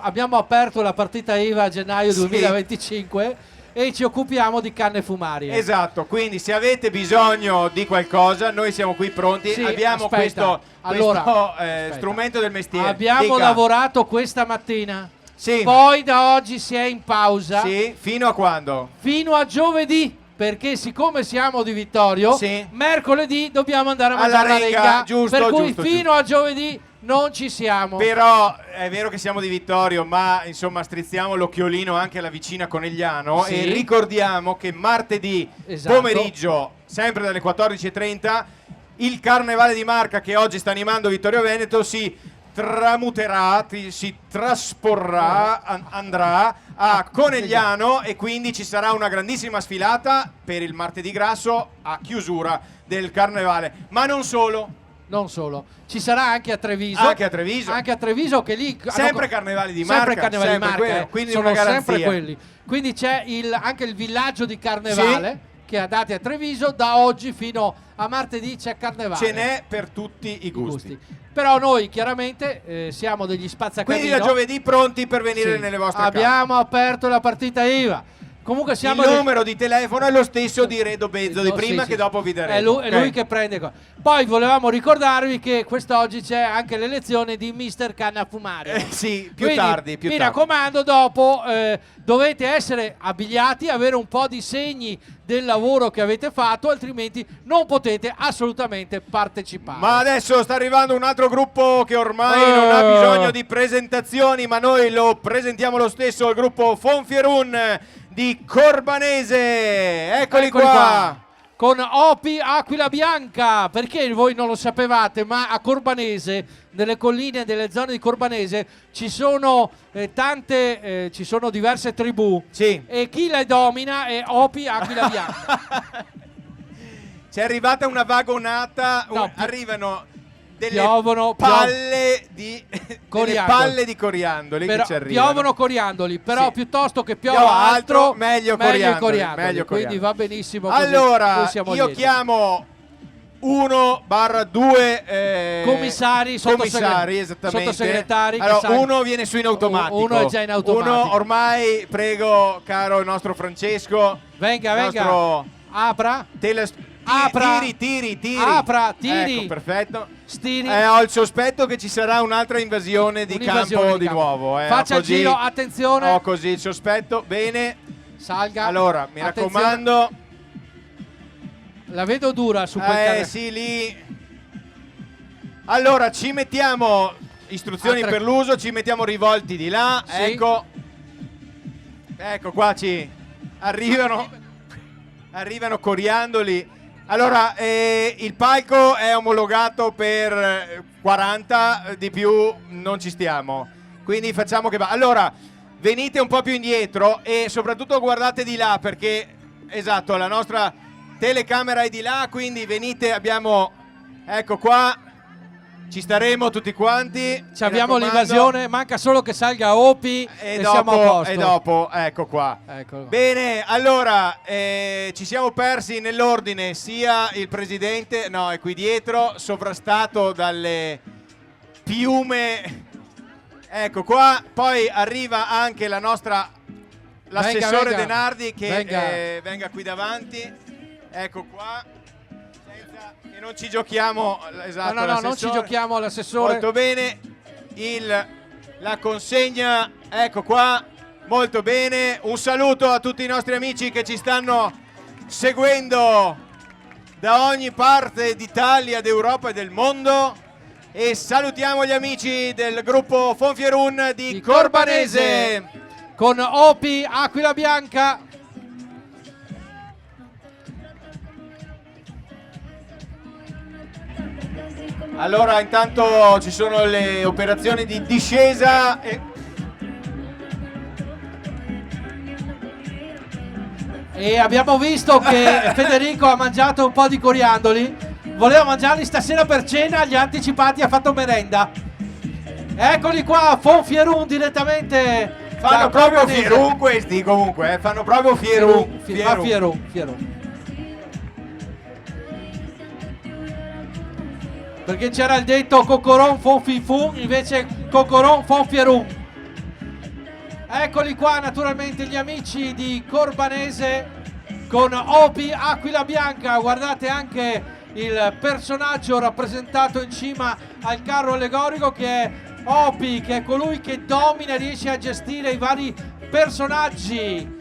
abbiamo aperto la partita IVA a gennaio 2025 e ci occupiamo di canne fumarie. Esatto, quindi se avete bisogno di qualcosa, noi siamo qui pronti. Sì, abbiamo aspetta. questo strumento del mestiere. Abbiamo Dica. lavorato questa mattina. Sì. Poi da oggi si è in pausa. Sì, fino a quando? Fino a giovedì. Perché siccome siamo di Vittorio, Sì. mercoledì dobbiamo andare a Alla mangiare la Renga, Renga. giusto, per cui giusto, fino a giovedì non ci siamo. Però è vero che siamo di Vittorio, ma insomma strizziamo l'occhiolino anche alla vicina Conegliano Sì. e ricordiamo che martedì Esatto. pomeriggio, sempre dalle 14:30, il Carnevale di Marca che oggi sta animando Vittorio Veneto si tramuterà, si trasporrà, andrà a Conegliano e quindi ci sarà una grandissima sfilata per il martedì grasso a chiusura del Carnevale. Ma non solo. Non solo, ci sarà anche a Treviso. Anche a Treviso. Anche a Treviso che lì Sempre Carnevali di Marca. Sempre Carnevali di Marca, quello, quindi sono una garanzia. sempre quelli. Quindi c'è anche il villaggio di Carnevale che ha dati a Treviso. Da oggi fino a martedì c'è Carnevale. Ce n'è per tutti i gusti. Però noi chiaramente siamo degli spazzacamino. Quindi da giovedì pronti per venire Sì. nelle vostre case. Abbiamo aperto la partita IVA. Comunque siamo Il numero di telefono è lo stesso di Redo Bezzo di No, prima sì, che sì. dopo vi daremo. È lui che prende qua. Poi volevamo ricordarvi che quest'oggi c'è anche l'elezione di Mister Canna Fumare. Sì, più Quindi, tardi. mi raccomando, dopo dovete essere abbigliati, avere un po' di segni del lavoro che avete fatto, altrimenti non potete assolutamente partecipare. Ma adesso sta arrivando un altro gruppo che ormai non ha bisogno di presentazioni, ma noi lo presentiamo lo stesso, il gruppo Fonfierun di Corbanese. Eccoli qua. Con Opi Aquila Bianca, perché voi non lo sapevate, ma a Corbanese, nelle colline delle zone di Corbanese ci sono ci sono diverse tribù, sì. E chi le domina è Opi Aquila Bianca. C'è arrivata una vagonata, arrivano delle palle di coriandoli Però che ci arrivano. piovono coriandoli, però Sì. piuttosto che piova altro, meglio il coriandoli, coriandoli. meglio Quindi coriandoli. va benissimo così. Allora, Noi siamo io lieti. chiamo 1/2 commissari, esattamente. sottosegretari che Allora, sanno- uno viene su in automatico. Uno è già in automatico. Uno ormai, prego, caro il nostro Francesco. Venga, il venga. nostro Apra. Apra. Tiri. Apra, tiri. Ecco, perfetto. Stiri. Ho il sospetto che ci sarà un'altra invasione di Un'invasione campo di di campo. nuovo. Faccia il giro, attenzione. Ho così il sospetto. Bene. Salga. Allora, mi Attenzione. raccomando. La vedo dura su quel carro. Sì, lì. Allora, ci mettiamo istruzioni per l'uso, ci mettiamo rivolti di là. Sì. Ecco qua ci arrivano coriandoli. Allora, il palco è omologato per 40, di più non ci stiamo. Quindi facciamo che va. Allora, venite un po' più indietro e soprattutto guardate di là perché, esatto, la nostra telecamera è di là, quindi venite, ecco qua, ci staremo tutti quanti. Ci abbiamo l'invasione, manca solo che salga Opi e siamo a posto. E dopo, ecco qua. Eccolo. Bene, allora, ci siamo persi nell'ordine sia il presidente, no, è qui dietro, sovrastato dalle piume. Ecco qua, poi arriva anche l'assessore Venga. Denardi che Venga. venga qui davanti. Ecco qua, senza che non ci giochiamo, esatto. No, non ci giochiamo all'assessore. Molto bene, la consegna, ecco qua, molto bene. Un saluto a tutti i nostri amici che ci stanno seguendo da ogni parte d'Italia, d'Europa e del mondo. E salutiamo gli amici del gruppo Fonfierun di Corbanese. Con Opi Aquila Bianca. Allora, intanto ci sono le operazioni di discesa E abbiamo visto che Federico ha mangiato un po' di coriandoli. Voleva mangiarli stasera per cena, li ha anticipati, ha fatto merenda. Eccoli qua, Fonfierun direttamente. fanno proprio Fierun questi comunque, fanno proprio Fierun. Fierun. perché c'era il detto Cocoron fon fifun, invece Cocoron fon fierun. Eccoli qua naturalmente gli amici di Corbanese con Opi Aquila Bianca. Guardate anche il personaggio rappresentato in cima al carro allegorico, che è Opi, che è colui che domina e riesce a gestire i vari personaggi.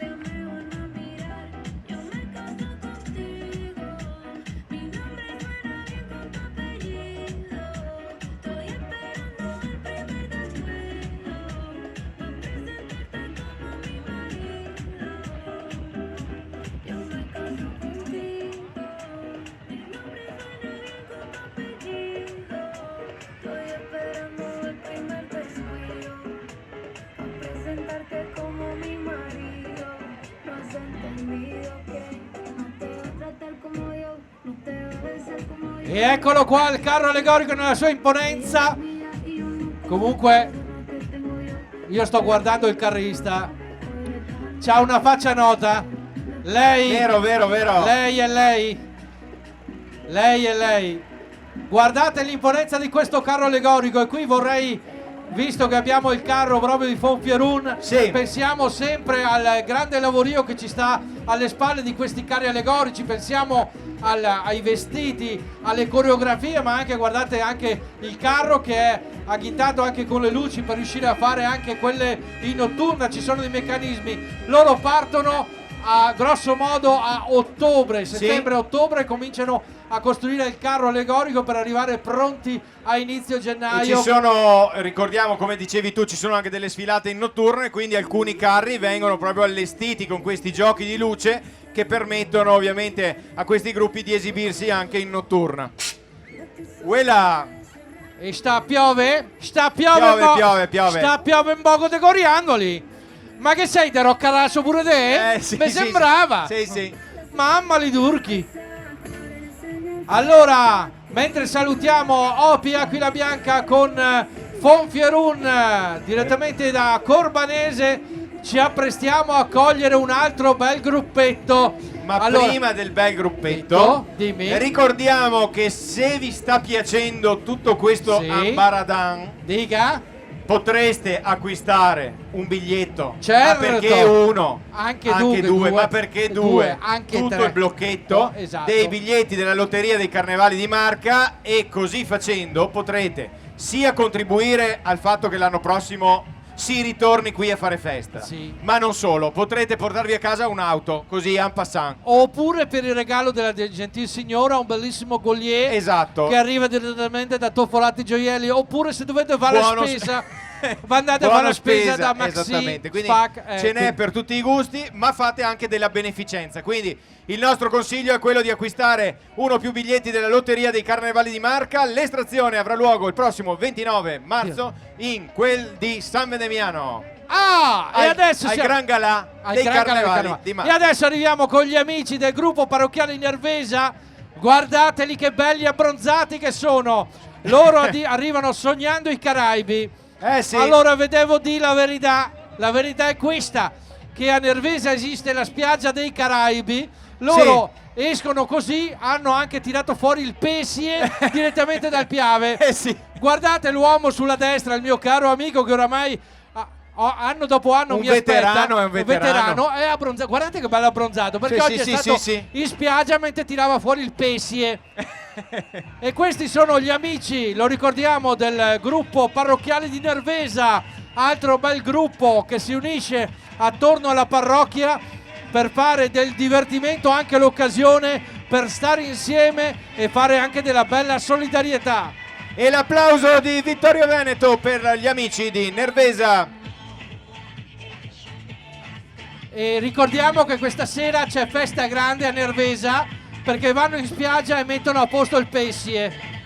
E eccolo qua il carro allegorico nella sua imponenza. Comunque io sto guardando il carrista, c'ha una faccia nota. Lei, vero. Lei è lei. Guardate l'imponenza di questo carro allegorico. E qui vorrei, visto che abbiamo il carro proprio di Fonfierun, pensiamo sempre al grande lavorio che ci sta alle spalle di questi carri allegorici. Pensiamo ai vestiti, alle coreografie, ma anche, guardate, anche il carro che è agghintato anche con le luci per riuscire a fare anche quelle in notturna. Ci sono dei meccanismi. Loro partono a grosso modo a ottobre, settembre-ottobre, cominciano a costruire il carro allegorico per arrivare pronti a inizio gennaio. E ci sono, ricordiamo, come dicevi tu, ci sono anche delle sfilate in notturna, e quindi alcuni carri vengono proprio allestiti con questi giochi di luce che permettono ovviamente a questi gruppi di esibirsi anche in notturna. Uela! E piove Sta piove un poco di coriandoli. Ma che sei, te roccarasso pure te? Mi sembrava. Sì. Mamma li turchi. Allora, mentre salutiamo Opi Aquila Bianca con Fonfierun direttamente da Corbanese, ci apprestiamo a cogliere un altro bel gruppetto. Ma allora, prima del bel gruppetto, dimmi. Ricordiamo che se vi sta piacendo tutto questo ambaradan, dica, potreste acquistare un biglietto. Certo. Ma perché uno? Anche due, ma perché due? Anche tutto tre. Il blocchetto dei biglietti della lotteria dei carnevali di Marca, e così facendo potrete sia contribuire al fatto che l'anno prossimo si ritorni qui a fare festa, ma non solo, potrete portarvi a casa un'auto, così en passant. Oppure per il regalo della gentil signora un bellissimo collier, esatto, che arriva direttamente da Toffolati Gioielli. Oppure se dovete fare la spesa, andate a fare la spesa da Maxi. Esattamente, quindi Spac, ce n'è per tutti i gusti, ma fate anche della beneficenza. Quindi il nostro consiglio è quello di acquistare uno o più biglietti della lotteria dei carnevali di Marca. L'estrazione avrà luogo il prossimo 29 marzo in quel di San Vendemiano. E adesso al Gran Galà dei carnevali di Marca. E adesso arriviamo con gli amici del gruppo parrocchiale in Nervesa. Guardateli che belli abbronzati che sono. Loro arrivano sognando i Caraibi. Allora vedevo di la verità. La verità è questa, che a Nervesa esiste la spiaggia dei Caraibi. Loro escono così, hanno anche tirato fuori il Pesie direttamente dal Piave. Guardate l'uomo sulla destra, il mio caro amico, che oramai anno dopo anno mi aspetta. È un veterano. È abbronzato. Guardate che bello abbronzato, perché oggi è stato in spiaggia mentre tirava fuori il Pesie. E questi sono gli amici, lo ricordiamo, del gruppo parrocchiale di Nervesa, altro bel gruppo che si unisce attorno alla parrocchia per fare del divertimento anche l'occasione per stare insieme e fare anche della bella solidarietà. E l'applauso di Vittorio Veneto per gli amici di Nervesa. E ricordiamo che questa sera c'è festa grande a Nervesa, perché vanno in spiaggia e mettono a posto il Pesie.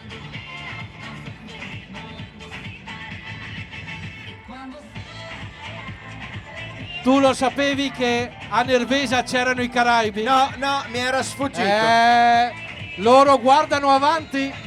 Tu lo sapevi che a Nervesa c'erano i Caraibi? No, mi era sfuggito. Loro guardano avanti.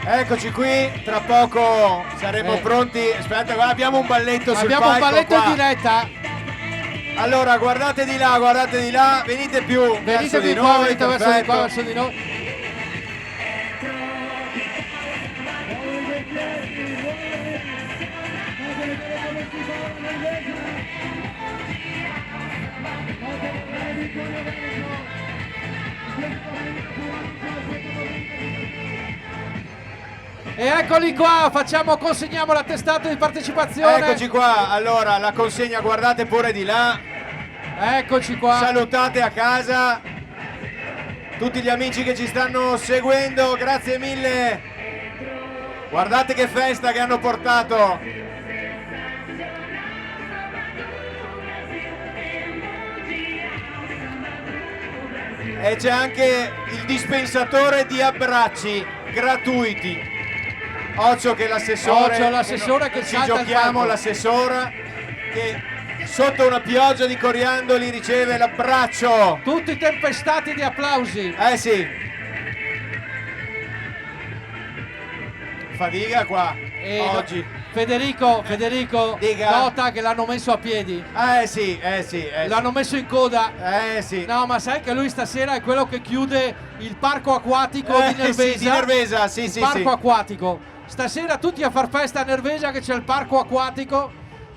Eccoci qui, tra poco saremo pronti. Aspetta, guarda, abbiamo un balletto sul palco. Abbiamo un balletto qua. in diretta. Allora, guardate di là, venite più verso di noi, venite verso di qua, verso di noi. E eccoli qua, consegniamo l'attestato di partecipazione. Eccoci qua, allora la consegna, guardate pure di là. Eccoci qua. Salutate a casa tutti gli amici che ci stanno seguendo, grazie mille. Guardate che festa che hanno portato. E c'è anche il dispensatore di abbracci gratuiti. Occhio che l'assessore che ci salta il giochiamo, palco. l'assessora che sotto una pioggia di coriandoli riceve l'abbraccio. Tutti tempestati di applausi. Sì. Fatica qua oggi. Federico Dica. nota che l'hanno messo a piedi. Sì. L'hanno messo in coda. Sì. No, ma sai che lui stasera è quello che chiude il parco acquatico di Nervesa. Sì, di Nervesa, sì. Parco acquatico. Stasera tutti a far festa a Nervesa che c'è il parco acquatico.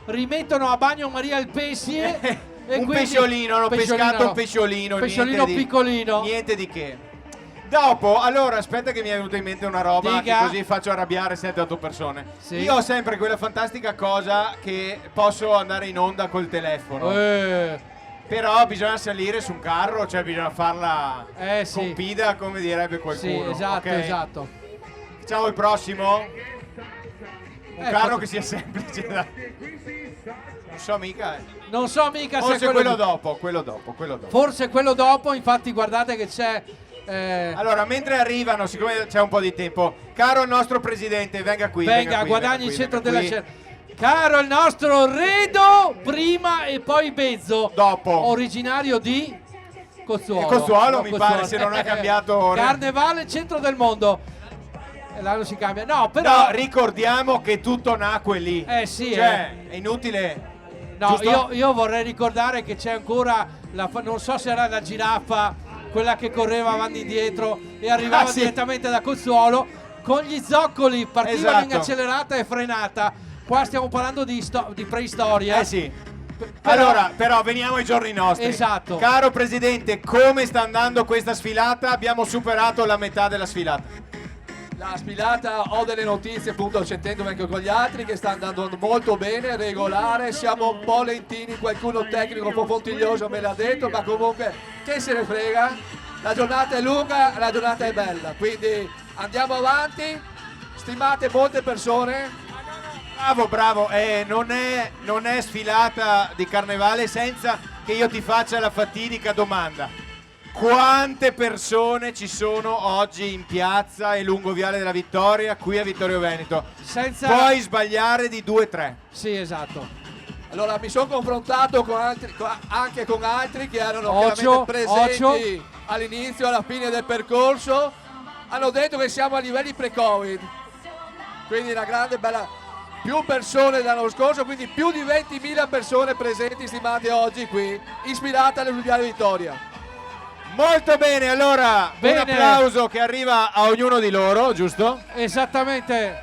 Rimettono a bagno Maria il Pessie. Un pesciolino, hanno pescato un pesciolino. Un pesciolino piccolino. Niente di che. Dopo, allora, aspetta che mi è venuta in mente una roba. Dica. Che così faccio arrabbiare 7-8 persone. Sì. Io ho sempre quella fantastica cosa che posso andare in onda col telefono. Però bisogna salire su un carro, cioè bisogna farla compida, come direbbe qualcuno. Sì, esatto. Facciamo il prossimo. Un carro che sia semplice da... Non so mica Forse se è quello dopo. Forse quello dopo, infatti guardate che c'è... Allora, mentre arrivano, siccome c'è un po' di tempo, caro il nostro presidente, venga qui. Guadagni il centro della scena. Caro il nostro Redo, prima e poi Bezzo. Dopo. Originario di Cozzuolo. Cozzuolo, mi pare, se non ha cambiato. Carnevale, centro del mondo. L'anno si cambia. No, però. No, ricordiamo che tutto nacque lì. Sì. Cioè, è inutile. No, io vorrei ricordare che c'è ancora, non so se era la giraffa, quella che correva avanti e indietro e arrivava direttamente da Cozzuolo, con gli zoccoli partivano in accelerata e frenata. Qua stiamo parlando di preistoria. Sì. Allora, però veniamo ai giorni nostri. Esatto. Caro Presidente, come sta andando questa sfilata? Abbiamo superato la metà della sfilata. La sfilata, ho delle notizie, appunto, sentendomi anche con gli altri, che sta andando molto bene, regolare. Siamo un po' lentini, qualcuno tecnico un po' puntiglioso me l'ha detto, ma comunque che se ne frega. La giornata è lunga, la giornata è bella, quindi andiamo avanti. Stimate molte persone. Bravo, non è sfilata di carnevale senza che io ti faccia la fatidica domanda. Quante persone ci sono oggi in piazza e lungo Viale della Vittoria qui a Vittorio Veneto? Puoi sbagliare di 2-3. Sì, esatto. Allora, mi sono confrontato anche con altri che erano chiaramente presenti all'inizio e alla fine del percorso. Hanno detto che siamo a livelli pre-Covid, quindi una grande bella, più persone dell'anno scorso, quindi più di 20.000 persone presenti, stimate, oggi qui, ispirate alle Viale Vittoria. Molto bene, allora un applauso che arriva a ognuno di loro, giusto? Esattamente.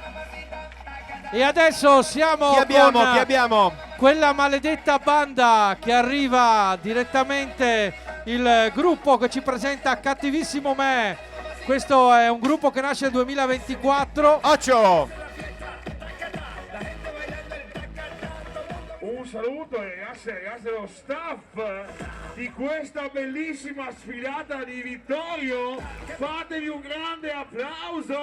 E adesso siamo Chi abbiamo? Quella maledetta banda che arriva direttamente, il gruppo che ci presenta Cattivissimo Me. Questo è un gruppo che nasce nel 2024. Occhio! Un saluto ai ragazzi dello staff di questa bellissima sfilata di Vittorio. Fatevi un grande applauso.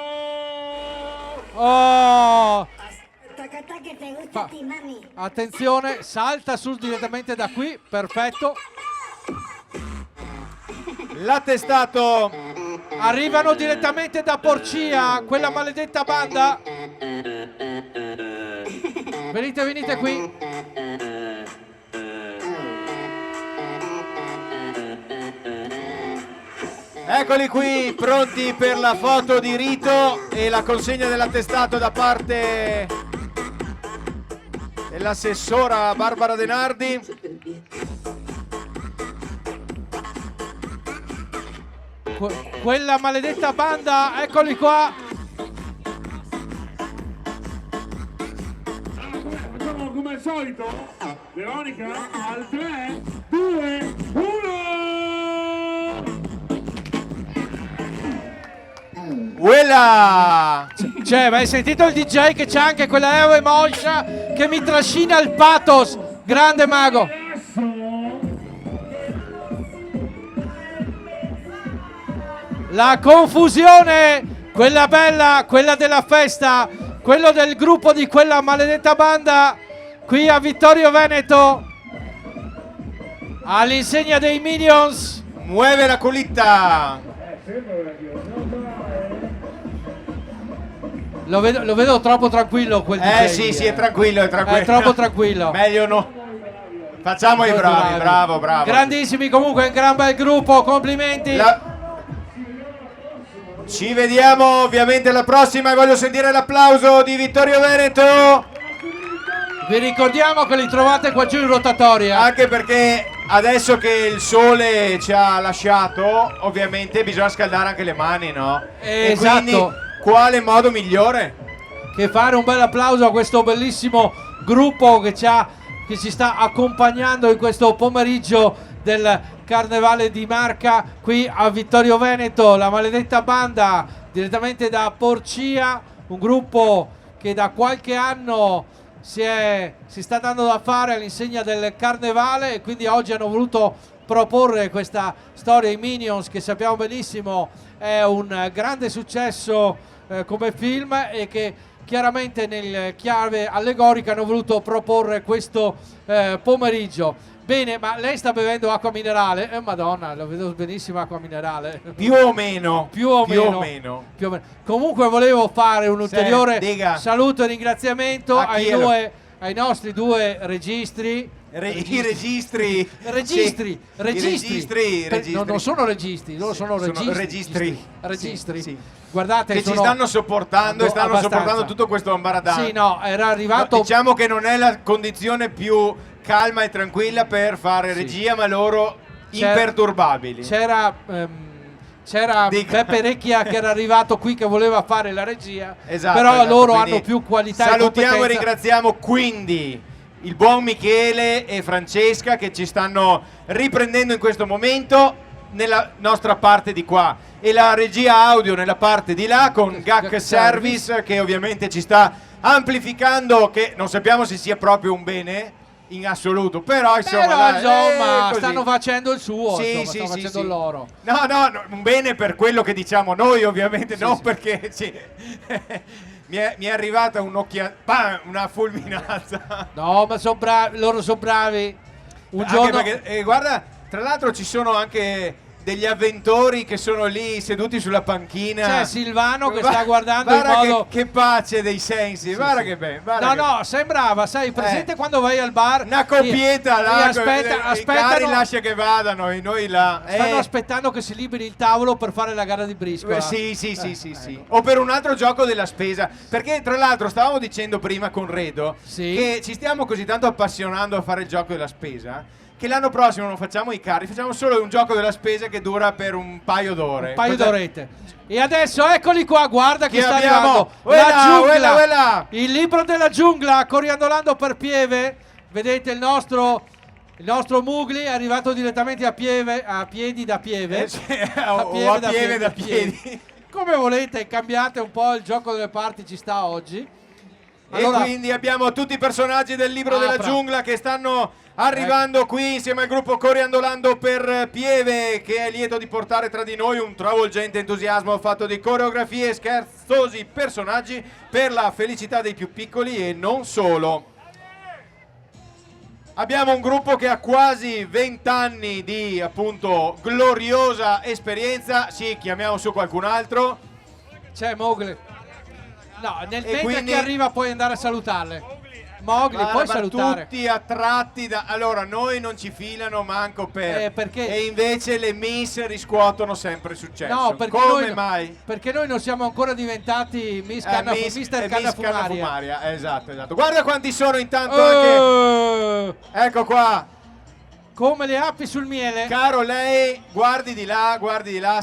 Attenzione, salta su direttamente da qui, perfetto. L'attestato. Arrivano direttamente da Porcia, quella maledetta banda. Venite qui. Eccoli qui, pronti per la foto di rito e la consegna dell'attestato da parte dell'assessora Barbara De Nardi. Quella maledetta banda, eccoli qua. Facciamo come al solito. Veronica, al 3, 2, 1. Quella! Cioè, ma hai sentito il DJ che c'ha anche quella Evo Moscia che mi trascina il pathos. Grande mago. La confusione, quella bella, quella della festa, quello del gruppo di quella maledetta banda qui a Vittorio Veneto all'insegna dei Minions. Muove la colitta. Lo vedo troppo tranquillo quel DJ. Sì, è tranquillo, è tranquillo. È troppo tranquillo. Meglio no. Facciamo i bravi, bravo. Grandissimi, comunque, un gran bel gruppo, complimenti. Ci vediamo ovviamente alla prossima e voglio sentire l'applauso di Vittorio Veneto. Vi ricordiamo che li trovate qua giù in rotatoria. Anche perché adesso che il sole ci ha lasciato, ovviamente bisogna scaldare anche le mani, no? Esatto. E quindi quale modo migliore che fare un bel applauso a questo bellissimo gruppo che ci sta accompagnando in questo pomeriggio del Carnevale di Marca qui a Vittorio Veneto, la maledetta banda direttamente da Porcia, un gruppo che da qualche anno si sta dando da fare all'insegna del Carnevale e quindi oggi hanno voluto proporre questa storia, i Minions, che sappiamo benissimo è un grande successo come film e che chiaramente nel chiave allegorica hanno voluto proporre questo pomeriggio. Bene, ma lei sta bevendo acqua minerale? Madonna, lo vedo benissimo, acqua minerale. più o meno. Comunque volevo fare un ulteriore saluto e ringraziamento ai nostri due registri. I registri. Non sono registi, loro sono registri. Sì. Guardate, che ci stanno sopportando e stanno abbastanza. sopportando tutto questo ambaradano. Sì, no, era arrivato. No, diciamo che non è la condizione più calma e tranquilla per fare regia, ma loro imperturbabili. C'era Beppe Recchia che era arrivato qui che voleva fare la regia, però loro hanno più qualità. Salutiamo e ringraziamo quindi il buon Michele e Francesca che ci stanno riprendendo in questo momento nella nostra parte di qua e la regia audio nella parte di là con GAC Service che ovviamente ci sta amplificando, che non sappiamo se sia proprio un bene in assoluto, però insomma, stanno facendo il suo, sì, stanno facendo loro. No, un bene per quello che diciamo noi, ovviamente, non perché mi è arrivata una fulminata. No, ma loro sono bravi. Un giorno perché, guarda, tra l'altro ci sono anche degli avventori che sono lì seduti sulla panchina. C'è Silvano che sta guardando in modo che pace dei sensi, guarda che bello. Sembrava, sai, presente quando vai al bar una coppietta là, aspettano, cari lascia che vadano e noi là stanno aspettando che si liberi il tavolo per fare la gara di briscola. Sì. O per un altro gioco della spesa, perché tra l'altro stavamo dicendo prima con Redo che ci stiamo così tanto appassionando a fare il gioco della spesa che l'anno prossimo non facciamo i carri, facciamo solo un gioco della spesa che dura per un paio d'ore. Un paio d'orette. E adesso eccoli qua, guarda che sta abbiamo? arrivando la giungla. Il libro della giungla, coriandolando per Pieve. Vedete il nostro Mugli è arrivato direttamente a piedi da Pieve. A pieve da piedi. Come volete, cambiate un po' il gioco delle parti, ci sta oggi. Allora, e quindi abbiamo tutti i personaggi del libro della giungla che stanno arrivando qui insieme al gruppo Coriandolando per Pieve, che è lieto di portare tra di noi un travolgente entusiasmo fatto di coreografie e scherzosi personaggi per la felicità dei più piccoli e non solo. Abbiamo un gruppo che ha quasi 20 anni di appunto gloriosa esperienza. Sì, chiamiamo su qualcun altro. C'è Mowgli. No, mentre che arriva puoi andare a salutarle. Mowgli, puoi salutare. Tutti attratti da... Allora, noi non ci filano manco perché? E invece le Miss riscuotono sempre successo. No, perché come noi, mai? Perché noi non siamo ancora diventati Mister Cannafumaria. Cannafumaria, esatto. Guarda quanti sono intanto anche... Ecco qua. Come le api sul miele. Caro lei, guardi di là,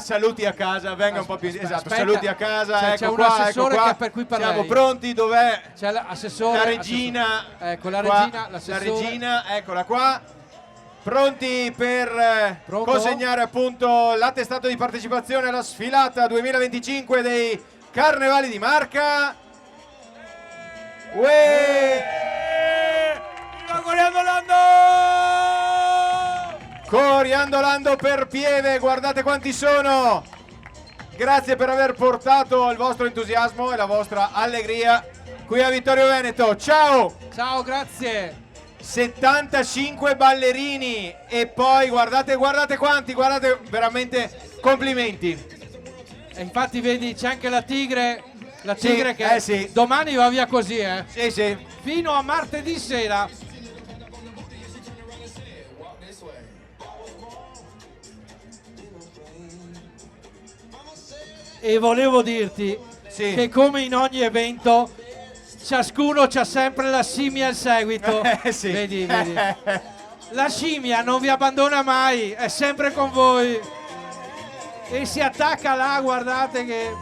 saluti a casa, venga un po' più... Esatto, saluti a casa, c'è ecco un qua, assessore ecco qua. che è per qui per Siamo lei. pronti, dov'è? C'è l'assessore. La regina. Ecco, la qua, regina, l'assessore. La regina, eccola qua. Pronti per Pronto? consegnare appunto l'attestato di partecipazione alla sfilata 2025 dei Carnevali di Marca. Coriandolando per Pieve, guardate quanti sono. Grazie per aver portato il vostro entusiasmo e la vostra allegria qui a Vittorio Veneto. Ciao! Ciao, grazie. 75 ballerini e poi guardate quanti, guardate, veramente complimenti. E infatti vedi c'è anche la tigre che sì. domani va via così, Sì. fino a martedì sera. E volevo dirti che come in ogni evento ciascuno c'ha sempre la scimmia al seguito. Sì. Vedi. La scimmia non vi abbandona mai, è sempre con voi. E si attacca là, guardate che...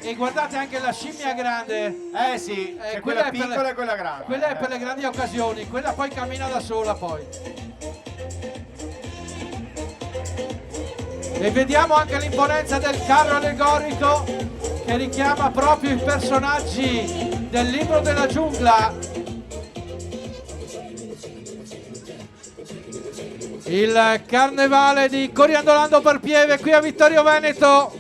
E guardate anche la scimmia grande. Sì, c'è quella piccola e quella grande. Quella è per le grandi occasioni, quella poi cammina da sola poi. E vediamo anche l'imponenza del carro allegorico che richiama proprio i personaggi del libro della giungla. Il carnevale di Coriandolando per Pieve qui a Vittorio Veneto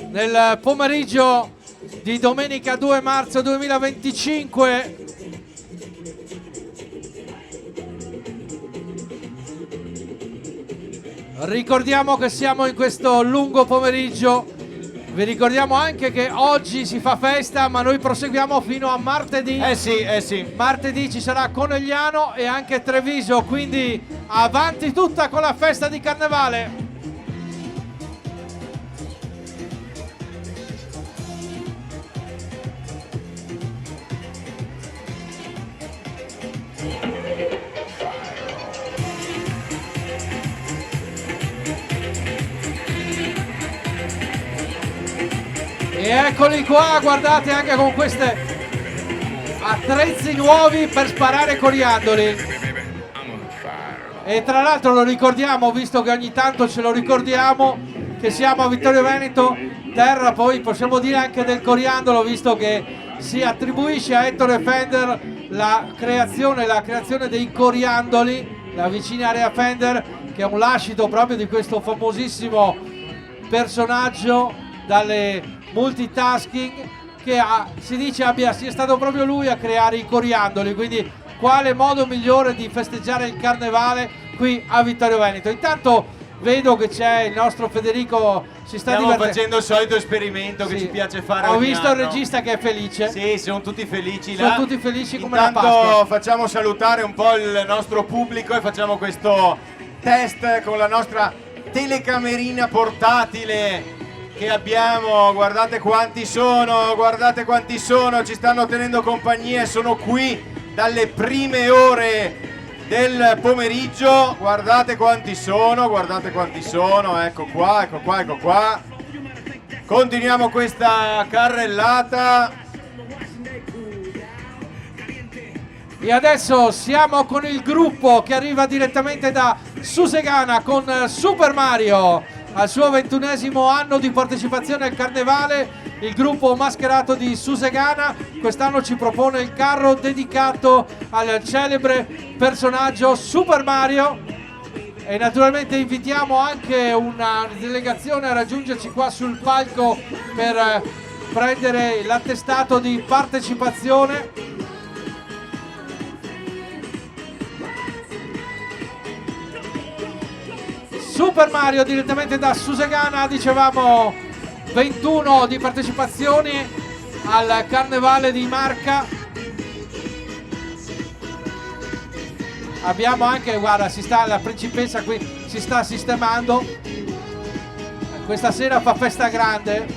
nel pomeriggio di domenica 2 marzo 2025. Ricordiamo che siamo in questo lungo pomeriggio, vi ricordiamo anche che oggi si fa festa ma noi proseguiamo fino a martedì. Sì. Martedì ci sarà Conegliano e anche Treviso, quindi avanti tutta con la festa di carnevale. E eccoli qua, guardate anche con queste attrezzi nuovi per sparare coriandoli. E tra l'altro lo ricordiamo, visto che ogni tanto ce lo ricordiamo, che siamo a Vittorio Veneto, terra poi possiamo dire anche del coriandolo, visto che si attribuisce a Ettore Fender la creazione dei coriandoli, la vicina Area Fender, che è un lascito proprio di questo famosissimo personaggio dalle multitasking, che si dice sia stato proprio lui a creare i coriandoli, quindi quale modo migliore di festeggiare il carnevale qui a Vittorio Veneto. Intanto vedo che c'è il nostro Federico, si sta divertendo. Stiamo facendo il solito esperimento che ci piace fare. Ho visto il regista che è felice. Sì, sono tutti felici là. Sono tutti felici come la Intanto Pasqua. facciamo salutare un po' il nostro pubblico e facciamo questo test con la nostra telecamerina portatile che abbiamo. Guardate quanti sono, ci stanno tenendo compagnia e sono qui dalle prime ore del pomeriggio. Guardate quanti sono, ecco qua. Continuiamo questa carrellata. E adesso siamo con il gruppo che arriva direttamente da Susegana con Super Mario. Al suo 21esimo anno di partecipazione al carnevale, il gruppo mascherato di Susegana quest'anno ci propone il carro dedicato al celebre personaggio Super Mario. E naturalmente invitiamo anche una delegazione a raggiungerci qua sul palco per prendere l'attestato di partecipazione. Super Mario direttamente da Susegana, dicevamo 21 di partecipazioni al Carnevale di Marca. Abbiamo anche, guarda, la principessa qui si sta sistemando. Questa sera fa festa grande.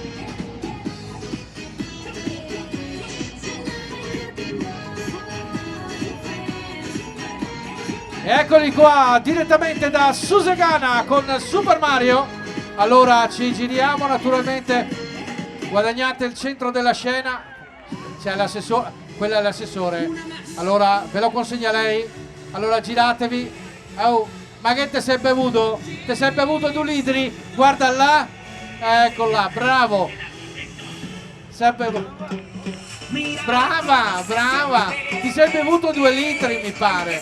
Eccoli qua, direttamente da Susegana con Super Mario. Allora ci giriamo, naturalmente guadagnate il centro della scena. C'è l'assessore, quella è l'assessore. Allora ve lo consegna lei. Allora giratevi. Oh, ma che te sei bevuto? Te sei bevuto 2 litri? Guarda là. Ecco là, bravo. Brava, brava. Ti sei bevuto 2 litri, mi pare.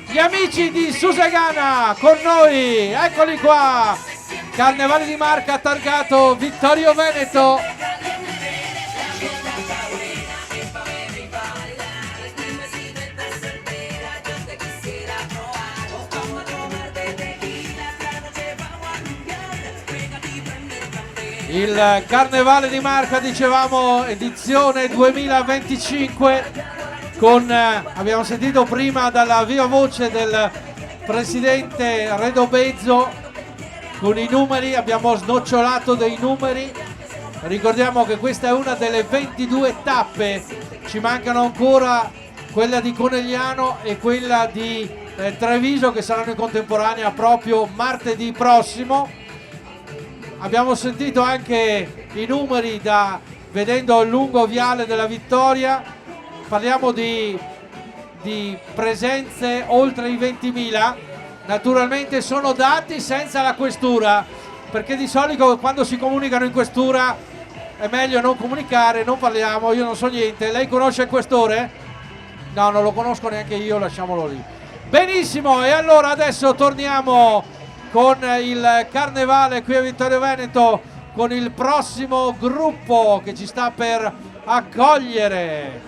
Gli amici di Susegana con noi. Eccoli qua. Carnevale di Marca targato Vittorio Veneto. Il Carnevale di Marca, dicevamo, edizione 2025 con, abbiamo sentito prima dalla viva voce del presidente Redo Bezzo, con i numeri, abbiamo snocciolato dei numeri. Ricordiamo che questa è una delle 22 tappe, ci mancano ancora quella di Conegliano e quella di Treviso che saranno in contemporanea proprio martedì prossimo. Abbiamo sentito anche i numeri vedendo il lungo viale della vittoria, parliamo di presenze oltre i 20.000, naturalmente sono dati senza la questura, perché di solito quando si comunicano in questura è meglio non comunicare, non parliamo, io non so niente. Lei conosce il questore? No, non lo conosco neanche io, lasciamolo lì. Benissimo, e allora adesso torniamo con il Carnevale qui a Vittorio Veneto, con il prossimo gruppo che ci sta per accogliere.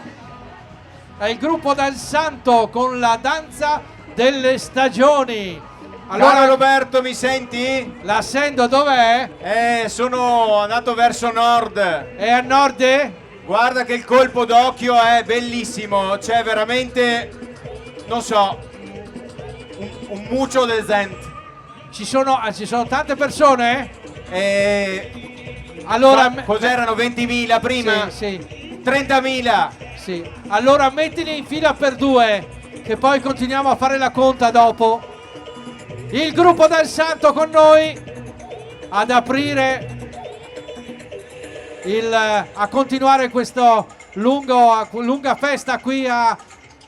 È il gruppo Dal Santo con la danza delle stagioni. Allora, caro Roberto, mi senti? La sento, dov'è? Sono andato verso nord. È a nord? Guarda che il colpo d'occhio è bellissimo, c'è veramente, non so, un muccio del Zent. Ci sono tante persone? Allora, cos'erano 20.000 prima? Sì. 30.000. Sì. Allora mettili in fila per 2, che poi continuiamo a fare la conta dopo. Il gruppo Dal Santo con noi ad aprire a continuare questa lunga festa qui a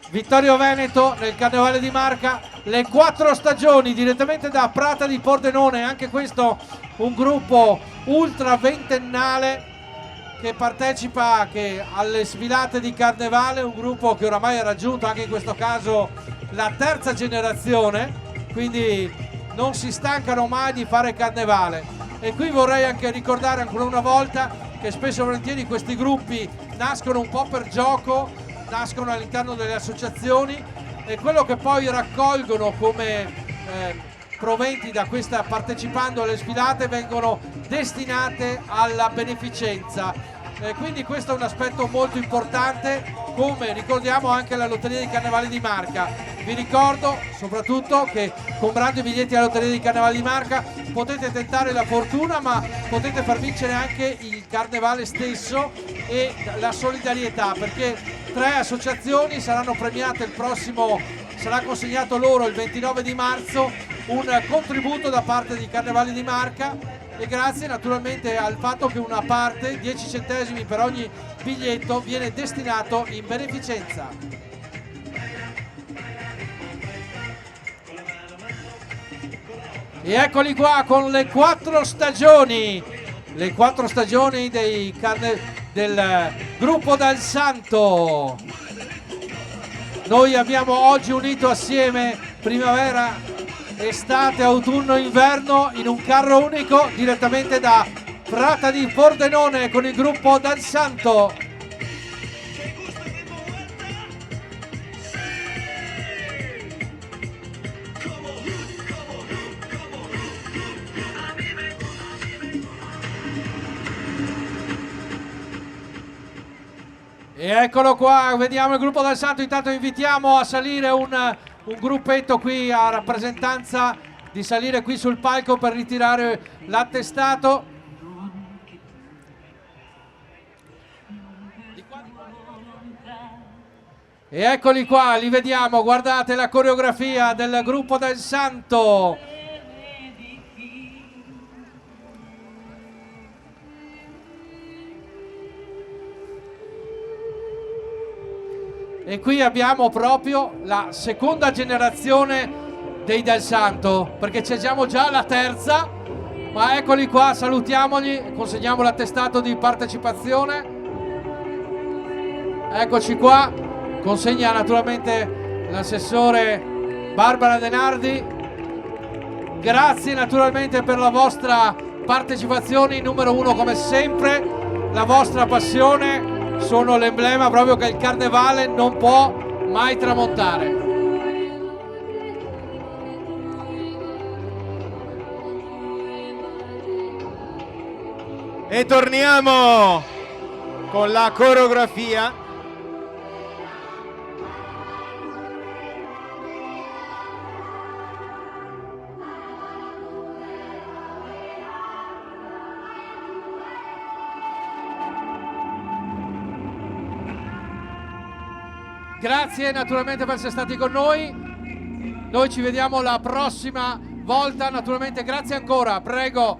Vittorio Veneto nel Carnevale di Marca. Le 4 stagioni direttamente da Prata di Pordenone, anche questo un gruppo ultra ventennale che partecipa anche alle sfilate di Carnevale, un gruppo che oramai ha raggiunto anche in questo caso la 3ª generazione, quindi non si stancano mai di fare Carnevale. E qui vorrei anche ricordare ancora una volta che spesso e volentieri questi gruppi nascono un po' per gioco, nascono all'interno delle associazioni, e quello che poi raccolgono come proventi da questa, partecipando alle sfilate, vengono destinate alla beneficenza. Quindi questo è un aspetto molto importante, come ricordiamo anche la Lotteria dei Carnevali di Marca. Vi ricordo soprattutto che comprando i biglietti alla Lotteria dei Carnevali di Marca potete tentare la fortuna, ma potete far vincere anche il carnevale stesso e la solidarietà, perché 3 associazioni saranno premiate il prossimo, sarà consegnato loro il 29 di marzo un contributo da parte di Carnevali di Marca, e grazie naturalmente al fatto che una parte, 10 centesimi per ogni biglietto, viene destinato in beneficenza. E eccoli qua con le 4 stagioni, del gruppo Dal Santo. Noi abbiamo oggi unito assieme primavera, estate, autunno, inverno in un carro unico direttamente da Prata di Pordenone con il gruppo Dal Santo. E eccolo qua, vediamo il gruppo del Santo. Intanto invitiamo a salire un gruppetto qui a rappresentanza di salire qui sul palco per ritirare l'attestato. E eccoli qua, li vediamo, guardate la coreografia del gruppo del Santo. E qui abbiamo proprio la seconda generazione dei Del Santo, perché ci siamo già la terza, ma eccoli qua, salutiamoli, consegniamo l'attestato di partecipazione. Eccoci qua, consegna naturalmente l'assessore Barbara Denardi. Grazie naturalmente per la vostra partecipazione, numero uno come sempre, la vostra passione. Sono l'emblema proprio che il carnevale non può mai tramontare. E torniamo con la coreografia. Grazie naturalmente per essere stati con noi. Noi ci vediamo la prossima volta. Naturalmente grazie ancora. Prego,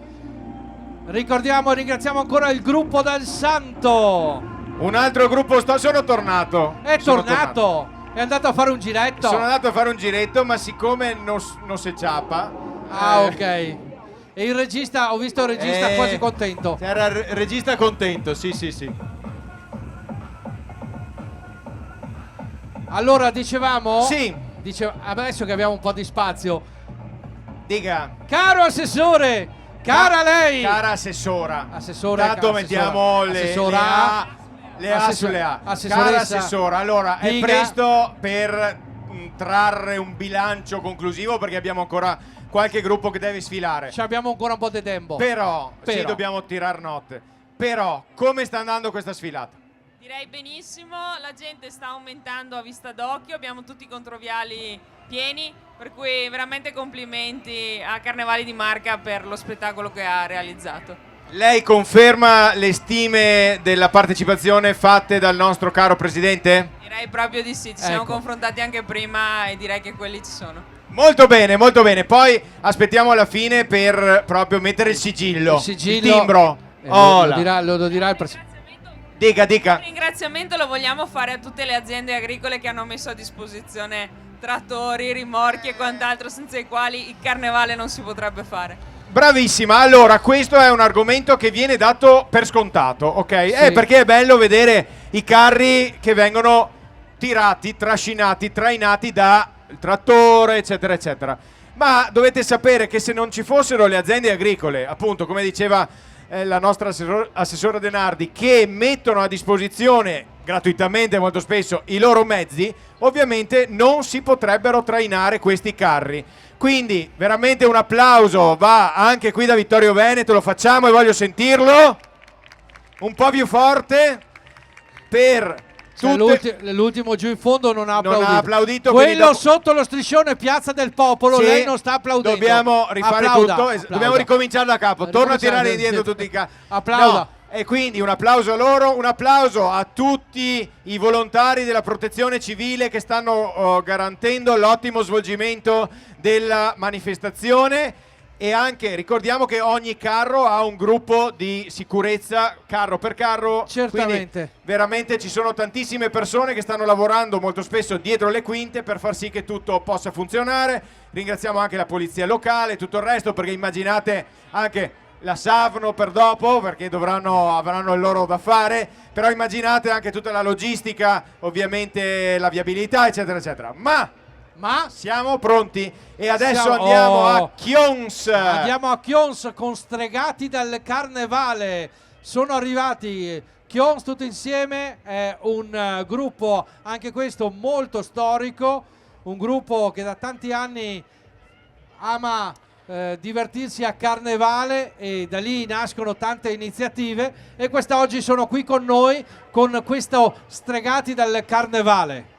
ricordiamo e ringraziamo ancora il gruppo del Santo. Un altro gruppo, sono tornato. È tornato. È andato a fare un giretto. Sono andato a fare un giretto, ma siccome non si ciapa. Ok. E il regista, ho visto il regista quasi contento. Era il regista contento, sì. Allora dicevamo? Sì. Adesso che abbiamo un po' di spazio. Dica. Caro assessore, cara lei. Cara assessora. Assessore. Tanto mettiamo le A Assessora. sulle A. Assessoressa. Cara assessora, allora è Diga. presto per trarre un bilancio conclusivo perché abbiamo ancora qualche gruppo che deve sfilare. Ci abbiamo ancora un po' di tempo. Però, sì, dobbiamo tirar notte. Però, come sta andando questa sfilata? Direi benissimo, la gente sta aumentando a vista d'occhio, abbiamo tutti i controviali pieni, per cui veramente complimenti a Carnevali di Marca per lo spettacolo che ha realizzato. Lei conferma le stime della partecipazione fatte dal nostro caro presidente? Direi proprio di sì, ci siamo confrontati anche prima e direi che quelli ci sono. Molto bene, molto bene. Poi aspettiamo alla fine per proprio mettere il sigillo, il timbro. Lo dirà il presidente. Dica. Un ringraziamento lo vogliamo fare a tutte le aziende agricole che hanno messo a disposizione trattori, rimorchi e quant'altro, senza i quali il carnevale non si potrebbe fare. Bravissima, allora questo è un argomento che viene dato per scontato, ok? Sì. Perché è bello vedere i carri che vengono tirati, trascinati, trainati dal trattore, eccetera, eccetera. Ma dovete sapere che se non ci fossero le aziende agricole, appunto, come diceva la nostra assessora Denardi, che mettono a disposizione gratuitamente molto spesso i loro mezzi, ovviamente non si potrebbero trainare questi carri. Quindi veramente un applauso va anche qui da Vittorio Veneto, lo facciamo e voglio sentirlo un po' più forte per l'ultimo giù in fondo non ha applaudito. Quello dopo... sotto lo striscione Piazza del Popolo, sì, lei non sta applaudendo. Dobbiamo rifare tutto, dobbiamo ricominciare da capo. Torno a tirare indietro tutti i carri. Applauda. No. E quindi un applauso a loro, un applauso a tutti i volontari della protezione civile che stanno garantendo l'ottimo svolgimento della manifestazione. E anche ricordiamo che ogni carro ha un gruppo di sicurezza carro per carro. Certamente. Quindi veramente ci sono tantissime persone che stanno lavorando molto spesso dietro le quinte per far sì che tutto possa funzionare. Ringraziamo anche la polizia locale e tutto il resto, perché immaginate anche la Savno per dopo, perché avranno il loro da fare, però immaginate anche tutta la logistica, ovviamente la viabilità, eccetera, eccetera. Ma siamo pronti e adesso andiamo a Chions. Andiamo a Chions con Stregati dal Carnevale. Sono arrivati Chions tutti insieme, è un gruppo anche questo molto storico, un gruppo che da tanti anni ama divertirsi a Carnevale, e da lì nascono tante iniziative, e quest'oggi sono qui con noi con questo Stregati dal Carnevale.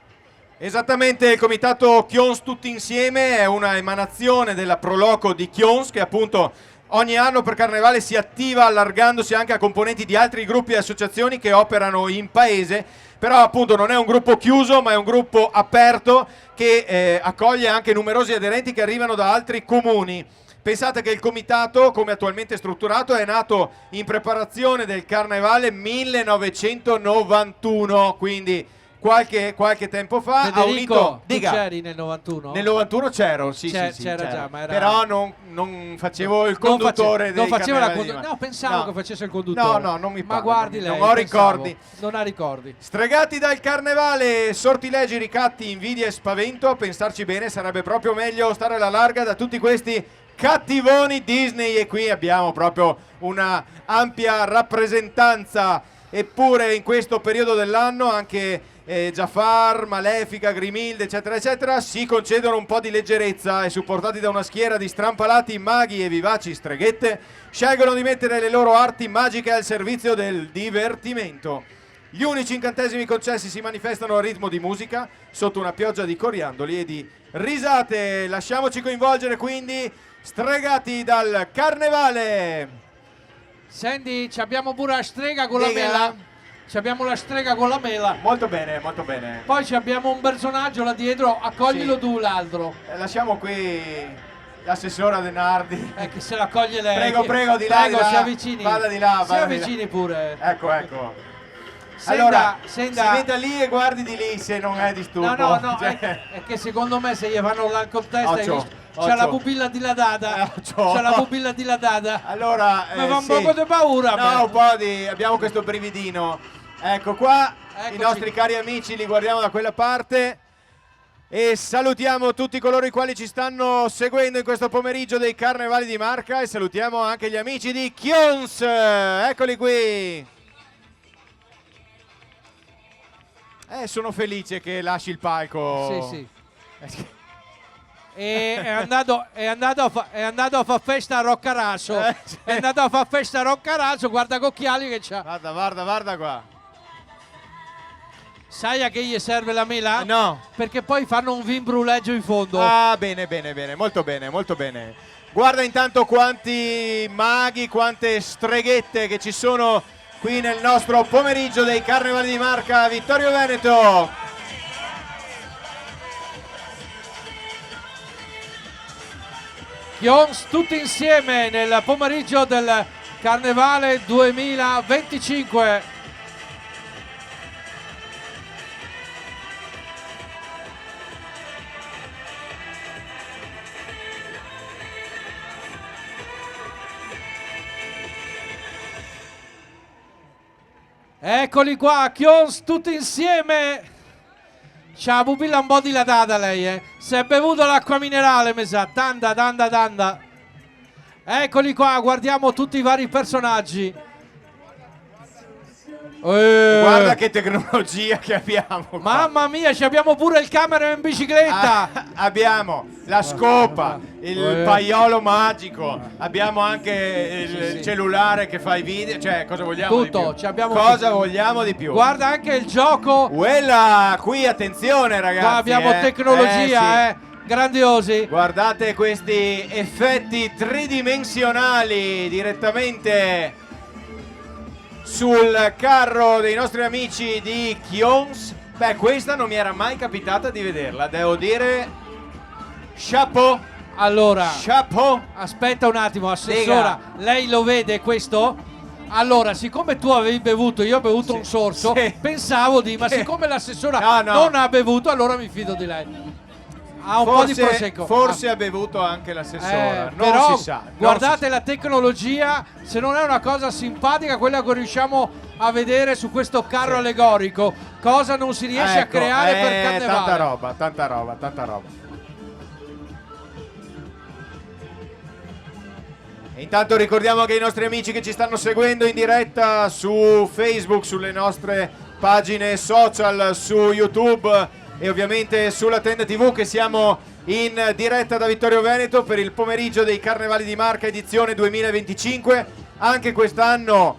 Esattamente, il comitato Chions Tutti Insieme è una emanazione della Proloco di Chions, che appunto ogni anno per Carnevale si attiva allargandosi anche a componenti di altri gruppi e associazioni che operano in paese, però appunto non è un gruppo chiuso ma è un gruppo aperto che accoglie anche numerosi aderenti che arrivano da altri comuni. Pensate che il comitato, come attualmente strutturato, è nato in preparazione del Carnevale 1991, quindi qualche tempo fa. Federico, tu c'eri nel 91? Nel 91 c'ero, sì, c'era c'ero. già, ma era... Però non facevo il conduttore non faceva la Carnevali. No, pensavo che facesse il conduttore. No, non mi pare. Ma guardi lei, non ho ricordi. Non ha ricordi. Stregati dal Carnevale, sortilegi, ricatti, invidia e spavento. A pensarci bene, sarebbe proprio meglio stare alla larga da tutti questi cattivoni Disney, e qui abbiamo proprio una ampia rappresentanza. Eppure in questo periodo dell'anno anche Jafar, Malefica, Grimilde eccetera eccetera si concedono un po' di leggerezza e, supportati da una schiera di strampalati maghi e vivaci streghette, scelgono di mettere le loro arti magiche al servizio del divertimento. Gli unici incantesimi concessi si manifestano a ritmo di musica, sotto una pioggia di coriandoli e di risate. Lasciamoci coinvolgere quindi, stregati dal Carnevale. Sandy, abbiamo pure la strega con la mela. Abbiamo la strega con la mela. Molto bene, molto bene. Poi abbiamo un personaggio là dietro, accoglilo tu l'altro. Lasciamo qui l'assessora Denardi. Che se la accoglie lei. Prego, di là. Prego, si avvicini. Vada di là, si avvicini pure. Ecco. Senda, si metta lì e guardi di lì se non è disturbo. No, è che secondo me se gli fanno l'alcol test hai visto? C'ha la pupilla dilatata. C'ha la pupilla dilatata. Allora, mi fa un po' di paura. No, abbiamo questo brividino. Ecco qua, eccoci. I nostri cari amici li guardiamo da quella parte. E salutiamo tutti coloro i quali ci stanno seguendo in questo pomeriggio dei Carnevali di Marca, e salutiamo anche gli amici di Chions. Eccoli qui. Sono felice che lasci il palco. Sì. È andato a far festa a Roccaraso. È andato a far festa a Roccaraso, guarda che occhiali che c'ha. Guarda qua. Sai a che gli serve la mela? No. Perché poi fanno un vin bruleggio in fondo. Ah, bene, molto bene. Guarda intanto quanti maghi, quante streghette che ci sono qui nel nostro pomeriggio dei Carnevali di Marca, Vittorio Veneto. Chions tutti insieme nel pomeriggio del Carnevale 2025. Eccoli qua, Chions tutti insieme. C'ha la pupilla un po' dilatata lei, Si è bevuto l'acqua minerale, mi sa. Tanta. Eccoli qua, guardiamo tutti i vari personaggi. Guarda che tecnologia che abbiamo qua. Mamma mia, abbiamo pure il camera in bicicletta. Abbiamo la scopa, il paiolo magico, abbiamo anche il cellulare che fa i video. Cioè, cosa vogliamo tutto, di più? Vogliamo di più? Guarda anche il gioco. Qui attenzione ragazzi. Qua abbiamo tecnologia, grandiosi. Guardate questi effetti tridimensionali direttamente sul carro dei nostri amici di Chions. Questa non mi era mai capitata di vederla, devo dire. Chapeau. Allora, aspetta un attimo, assessora, lei lo vede questo? Allora, siccome tu avevi bevuto, io ho bevuto un sorso, pensavo ma siccome l'assessora non ha bevuto, allora mi fido di lei. Ha un po' di prosecco. Forse ha bevuto anche l'assessora, non però si sa. Guardate la tecnologia, se non è una cosa simpatica quella che riusciamo a vedere su questo carro allegorico, cosa non si riesce a creare per Carnevale. Tanta roba. E intanto ricordiamo anche i nostri amici che ci stanno seguendo in diretta su Facebook, sulle nostre pagine social, su YouTube, e ovviamente sulla Tenda TV, che siamo in diretta da Vittorio Veneto per il pomeriggio dei Carnevali di Marca edizione 2025. Anche quest'anno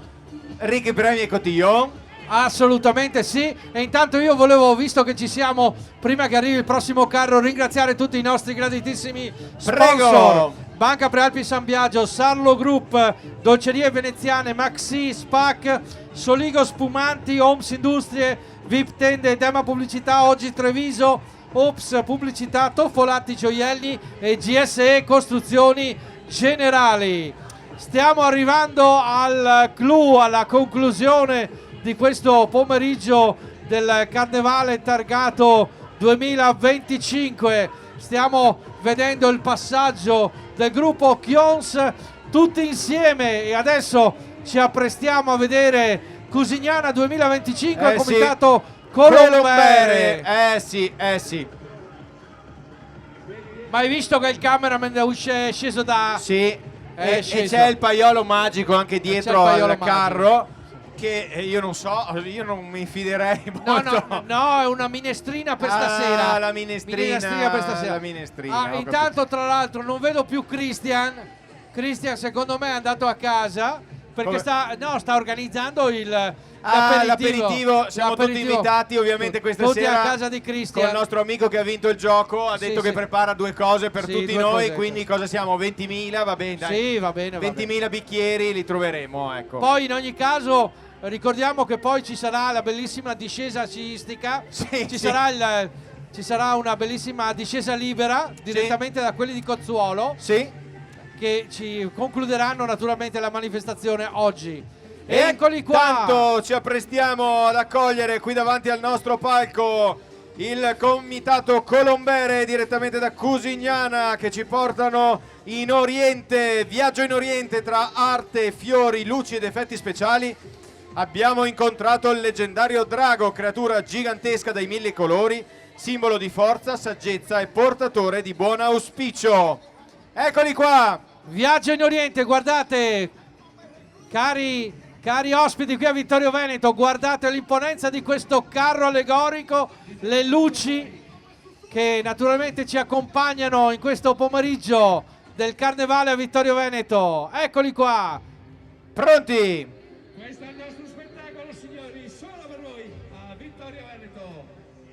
ricchi premi e cotillon. Assolutamente sì. E intanto io volevo, visto che ci siamo, prima che arrivi il prossimo carro, ringraziare tutti i nostri graditissimi sponsor. Prego. Banca Prealpi San Biagio, Sarlo Group, Dolcerie Veneziane, Maxi, Spac, Soligo Spumanti, Homes Industrie, VIP Tende, Tema Pubblicità, Oggi Treviso, Ops Pubblicità, Toffolatti Gioielli e GSE Costruzioni Generali. Stiamo arrivando al clou, alla conclusione di questo pomeriggio del Carnevale Targato 2025. Stiamo vedendo il passaggio del gruppo Chions tutti insieme e adesso ci apprestiamo a vedere Cusignana 2025 comitato Colombere. Sì. Ma hai visto che il cameraman è sceso da... Sì, e c'è il paiolo magico anche dietro al carro. Che io non so, io non mi fiderei molto. No, è una minestrina per stasera. La minestrina per stasera. La minestrina. Intanto, tra l'altro, non vedo più Christian. Christian, secondo me, è andato a casa perché sta organizzando l'aperitivo. Siamo tutti invitati ovviamente questa tutti sera a casa di Christian. Con il nostro amico che ha vinto il gioco. Ha detto che prepara 2 cose per tutti noi. cose. Quindi cosa siamo? 20.000? Va bene, dai. Sì, va bene. 20.000 bicchieri li troveremo, ecco. Poi in ogni caso ricordiamo che poi ci sarà la bellissima discesa sciistica. Ci sarà una bellissima discesa libera direttamente da quelli di Cozzuolo. Che ci concluderanno naturalmente la manifestazione oggi. E eccoli qua. Intanto ci apprestiamo ad accogliere qui davanti al nostro palco il comitato Colombere direttamente da Cusignana, che ci portano in Oriente, viaggio in Oriente tra arte, fiori, luci ed effetti speciali. Abbiamo incontrato il leggendario drago, creatura gigantesca dai 1000 colori, simbolo di forza, saggezza e portatore di buon auspicio. Eccoli qua. Viaggio in Oriente, guardate, cari ospiti qui a Vittorio Veneto, guardate l'imponenza di questo carro allegorico, le luci che naturalmente ci accompagnano in questo pomeriggio del Carnevale a Vittorio Veneto. Eccoli qua. Pronti? Questo è il nostro spettacolo, signori, solo per voi a Vittorio Veneto.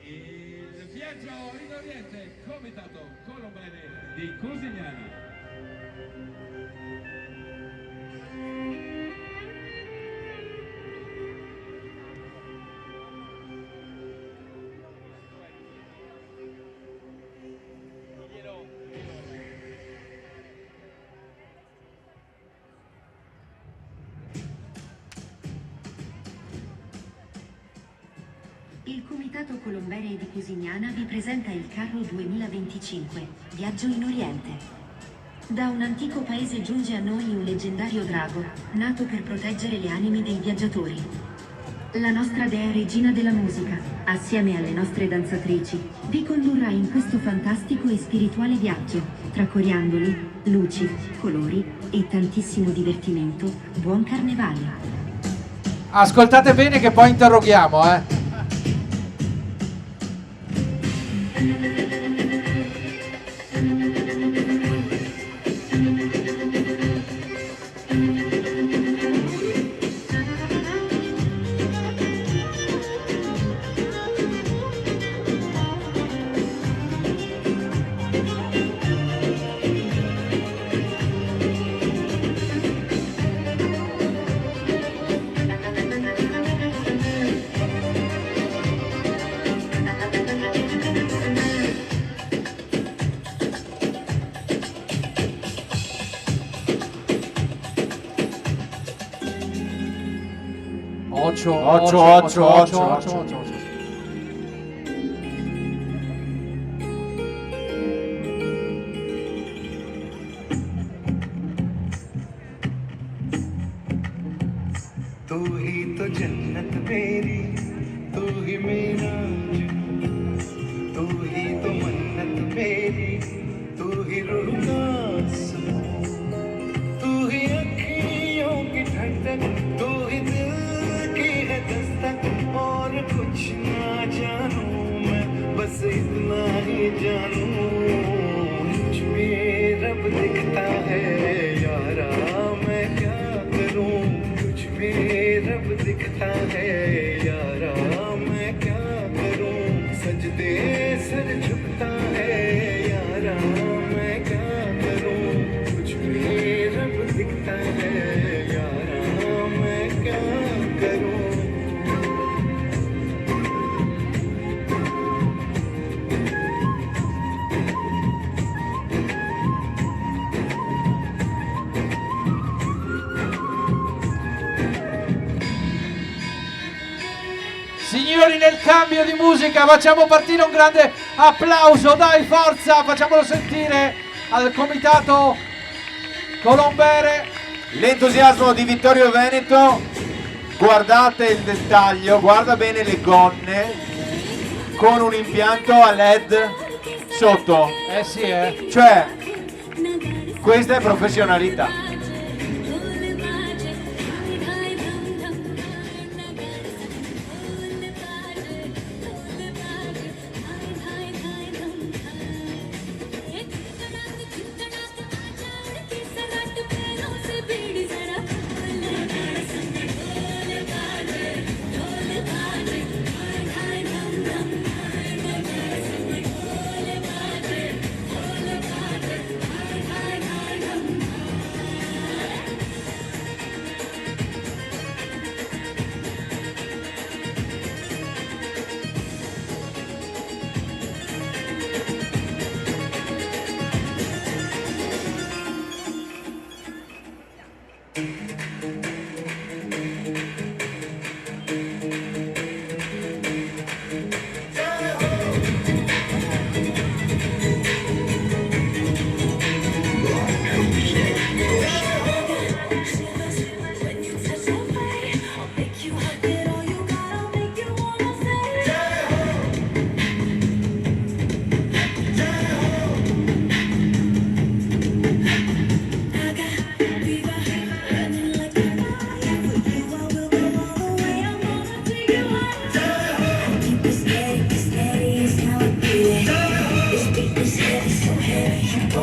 Il viaggio in Oriente, comitato Colombere di Cusignana. Il comitato Colombere di Cusignana vi presenta il carro 2025, Viaggio in Oriente. Da un antico paese giunge a noi un leggendario drago, nato per proteggere le anime dei viaggiatori. La nostra dea regina della musica, assieme alle nostre danzatrici, vi condurrà in questo fantastico e spirituale viaggio, tra coriandoli, luci, colori e tantissimo divertimento. Buon Carnevale! Ascoltate bene che poi interroghiamo, Occhio. तू ही तो जन्नत मेरी, तू ही मेरा जुनून, तू ही तो मन्नत मेरी, तू ही रूह का सुकून, तू ही अखियों की ठंडक, तू ही दिल की है दस्तक और कुछ जानूं मुझ में रब दिखता है यारा मैं क्या करूं मुझ में रब दिखता है यारा मैं क्या करूं सजदे सर झुकता है यारा मैं क्या करूं मुझ में रब दिखता है यारा मैं क्या करूं Signori, nel cambio di musica facciamo partire un grande applauso, dai, forza, facciamolo sentire al comitato Colombere. L'entusiasmo di Vittorio Veneto, guardate il dettaglio, guarda bene le gonne con un impianto a LED sotto. Sì, Cioè, questa è professionalità.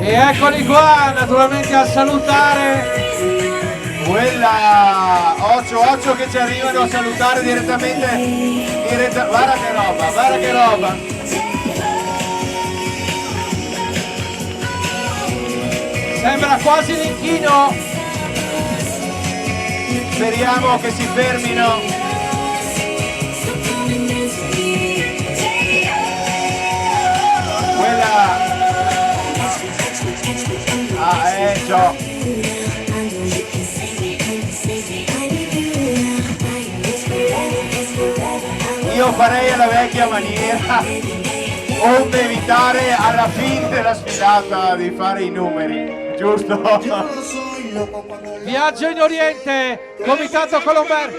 E eccoli qua, naturalmente a salutare quella Occio che ci arrivano a salutare direttamente. Guarda che roba, guarda che roba. Sembra quasi l'inchino. Speriamo che si fermino. Quella ciò. Io farei alla vecchia maniera, onde evitare alla fine della sfilata di fare i numeri, giusto? Viaggio in Oriente, comitato Colombere. Lo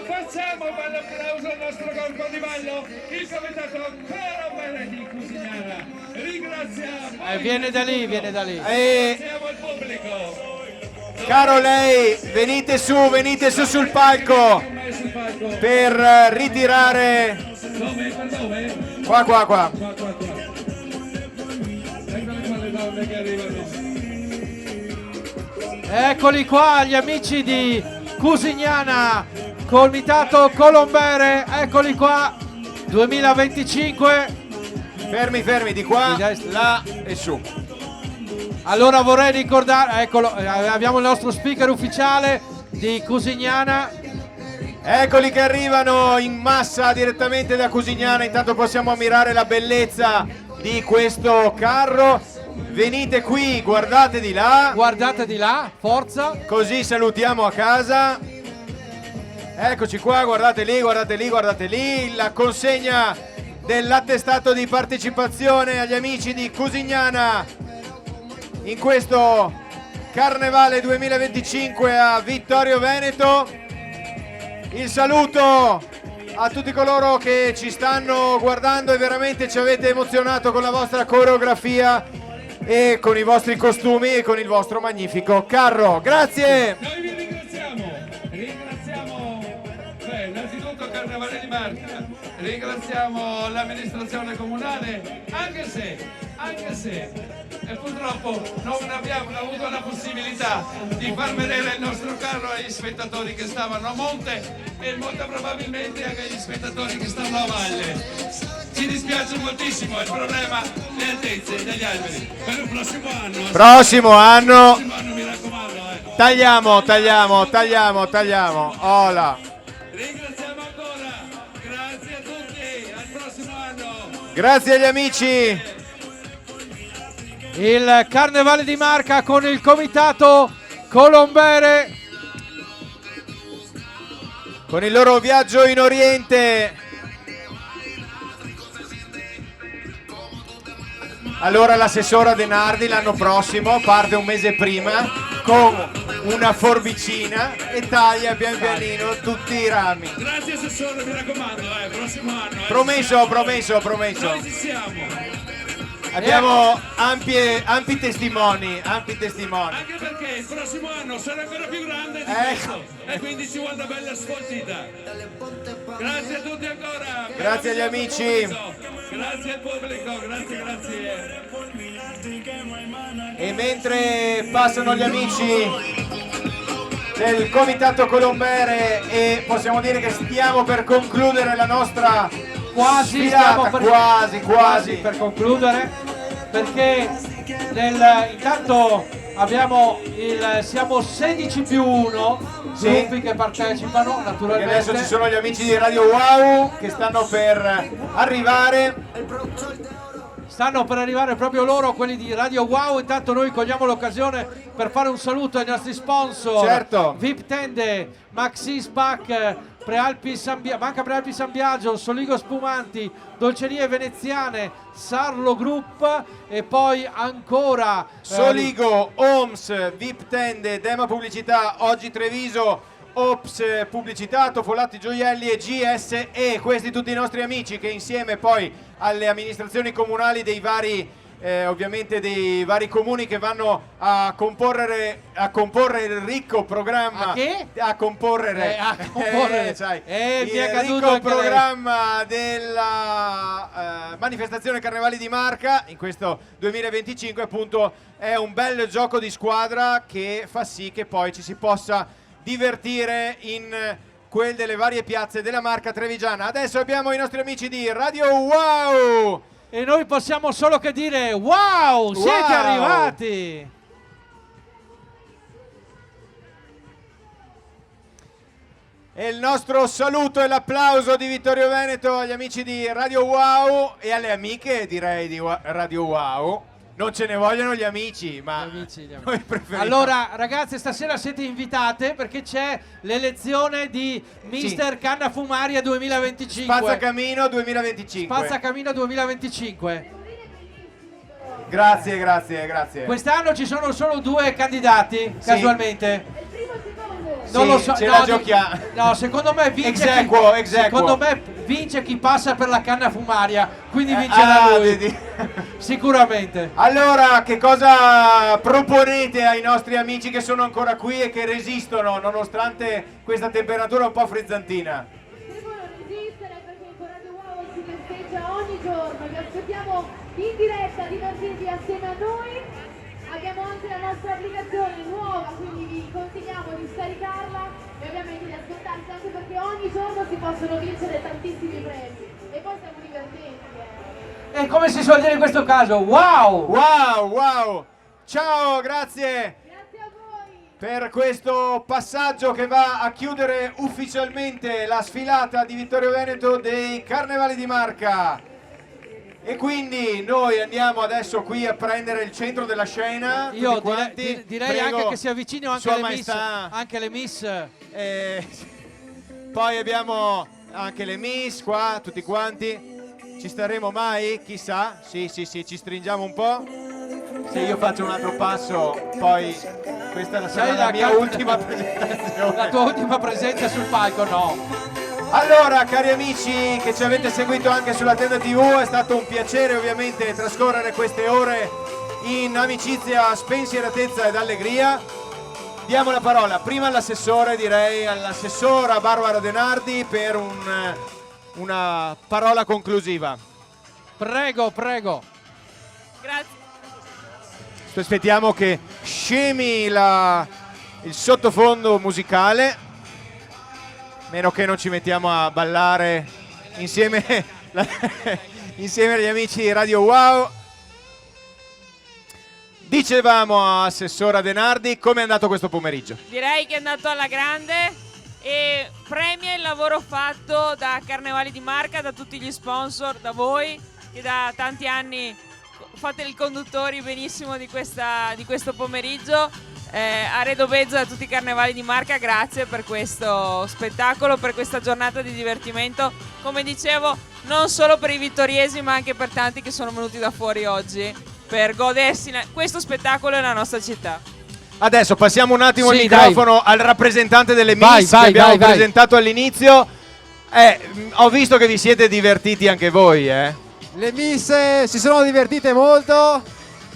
facciamo un bel applauso al nostro corpo di ballo, il comitato Colombere di Cusignana. Ringraziamo. Viene da lì, viene da lì. Ringraziamo il pubblico. Caro lei, venite su sul palco per ritirare. Qua. Eccoli qua gli amici di Cusignana, comitato Colombere, eccoli qua, 2025. Fermi, di qua, là e su. Allora vorrei ricordare, eccolo, abbiamo il nostro speaker ufficiale di Cusignana. Eccoli che arrivano in massa direttamente da Cusignana, intanto possiamo ammirare la bellezza di questo carro. Venite qui, guardate di là. Guardate di là, forza. Così salutiamo a casa. Eccoci qua, guardate lì, la consegna dell'attestato di partecipazione agli amici di Cusignana in questo Carnevale 2025 a Vittorio Veneto. Il saluto a tutti coloro che ci stanno guardando e veramente ci avete emozionato con la vostra coreografia e con i vostri costumi e con il vostro magnifico carro. Grazie! Noi vi ringraziamo innanzitutto Carnevale di Marca, ringraziamo l'amministrazione comunale, anche se purtroppo non abbiamo avuto la possibilità di far vedere il nostro carro agli spettatori che stavano a monte e molto probabilmente anche agli spettatori che stanno a valle. Ci dispiace moltissimo, il problema le altezze degli alberi. Per il prossimo anno. Prossimo anno Mi raccomando. tagliamo. Ola. Ringraziamo ancora, grazie a tutti, al prossimo anno. Grazie agli amici. Il Carnevale di Marca con il comitato Colombere, con il loro viaggio in Oriente. Allora l'assessora De Nardi l'anno prossimo parte un mese prima con una forbicina e taglia pian pianino tutti i rami. Grazie assessore, mi raccomando, prossimo anno. Promesso. Noi ci siamo. Abbiamo ampi testimoni. Anche perché il prossimo anno sarà ancora più grande di questo e quindi ci vuole una bella sfoltita. Grazie a tutti ancora. Grazie agli amici. Grazie al pubblico, grazie. E mentre passano gli amici del comitato Colombere e possiamo dire che stiamo per concludere la nostra sfilata, quasi per concludere, perché intanto siamo 16 più 1 gruppi che partecipano, e naturalmente. adesso ci sono gli amici di Radio Wow che stanno per arrivare. Stanno per arrivare proprio loro, quelli di Radio Wow. Intanto noi cogliamo l'occasione per fare un saluto ai nostri sponsor. Certo. VIP Tende, Maxis Pack, Banca Prealpi San Biagio, Soligo Spumanti, Dolcerie Veneziane, Sarlo Group e poi ancora Soligo, Oms, VIP Tende, Dema Pubblicità, Oggi Treviso, Ops Pubblicità, Tofolatti Gioielli e GSE. Questi tutti i nostri amici che insieme poi alle amministrazioni comunali dei vari ovviamente dei vari comuni che vanno a comporre il ricco programma il ricco programma della manifestazione Carnevali di Marca in questo 2025. Appunto è un bel gioco di squadra che fa sì che poi ci si possa divertire in quelle delle varie piazze della Marca trevigiana. Adesso abbiamo i nostri amici di Radio Wow e noi possiamo solo che dire wow, siete arrivati! E il nostro saluto e l'applauso di Vittorio Veneto agli amici di Radio Wow e alle amiche, direi, di Radio Wow. Non ce ne vogliono gli amici, ma noi preferiamo. Allora ragazze, stasera siete invitate perché c'è l'elezione di Mister Canna Fumaria 2025. Spazzacamino 2025. Spazzacamino 2025. Grazie. Quest'anno ci sono solo 2 candidati, casualmente. Non lo so, ce la giochiamo. No, secondo me vince secondo me vince chi passa per la canna fumaria, quindi vincerà lui. Sicuramente. Allora, che cosa proponete ai nostri amici che sono ancora qui e che resistono nonostante questa temperatura un po' frizzantina? Devono resistere perché con Radio Wow si festeggia ogni giorno. Vi aspettiamo in diretta, divertirvi assieme a noi. Abbiamo anche la nostra applicazione nuova, quindi vi consigliamo di scaricarla e ovviamente di ascoltarci, anche perché ogni giorno si possono vincere tantissimi premi e poi siamo divertenti. E come si suol dire in questo caso? Wow! Ciao, grazie a voi per questo passaggio che va a chiudere ufficialmente la sfilata di Vittorio Veneto dei Carnevali di Marca. E quindi noi andiamo adesso qui a prendere il centro della scena. Io direi anche che si avvicinino anche le miss. Poi abbiamo anche le miss qua, tutti quanti. Ci staremo mai? Chissà. Sì, ci stringiamo un po'. Se io faccio un altro passo, poi questa sarà la mia ultima presentazione. La tua ultima presenza sul palco, no. Allora, cari amici che ci avete seguito anche sulla Tenda TV, è stato un piacere ovviamente trascorrere queste ore in amicizia, spensieratezza ed allegria. Diamo la parola prima all'assessore, direi all'assessora Barbara De Nardi per un una parola conclusiva. Prego. Grazie. Aspettiamo che scemi il sottofondo musicale, meno che non ci mettiamo a ballare insieme, insieme agli amici di Radio Wow. Dicevamo a Assessora Denardi, come è andato questo pomeriggio? Direi che è andato alla grande e premia il lavoro fatto da Carnevali di Marca, da tutti gli sponsor, da voi che da tanti anni fate i conduttori benissimo di questo pomeriggio. A Redo Bezzo e a tutti i Carnevali di Marca, grazie per questo spettacolo, per questa giornata di divertimento, come dicevo, non solo per i vittoriesi ma anche per tanti che sono venuti da fuori oggi per godersi questo spettacolo nella nostra città. Adesso passiamo un attimo il microfono al rappresentante delle Miss che abbiamo presentato all'inizio. Ho visto che vi siete divertiti anche voi, Le Miss si sono divertite molto,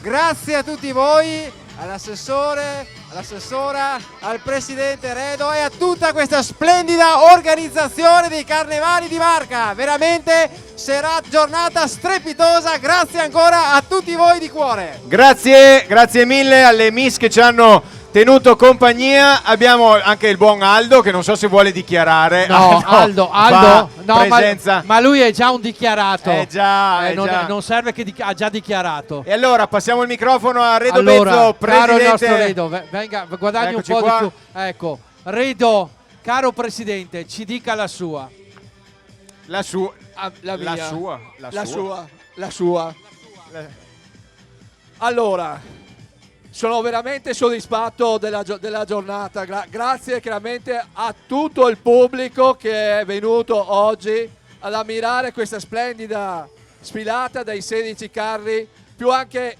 grazie a tutti voi, all'assessore, all'assessora, al presidente Redo e a tutta questa splendida organizzazione dei Carnevali di Marca. Veramente sarà giornata strepitosa, grazie ancora a tutti voi di cuore. Grazie mille alle Miss che ci hanno tenuto compagnia. Abbiamo anche il buon Aldo che non so se vuole dichiarare. Aldo, no, presenza. ma lui è già un dichiarato. Già. Non serve che ha già dichiarato. E allora passiamo il microfono a Redo Bezzo, presidente. Caro il nostro Redo, venga, guadagni Eccoci un po' qua. di più. Ecco, Redo, caro presidente, ci dica la sua. La sua. Allora, sono veramente soddisfatto della giornata. Grazie chiaramente a tutto il pubblico che è venuto oggi ad ammirare questa splendida sfilata dai 16 carri, più anche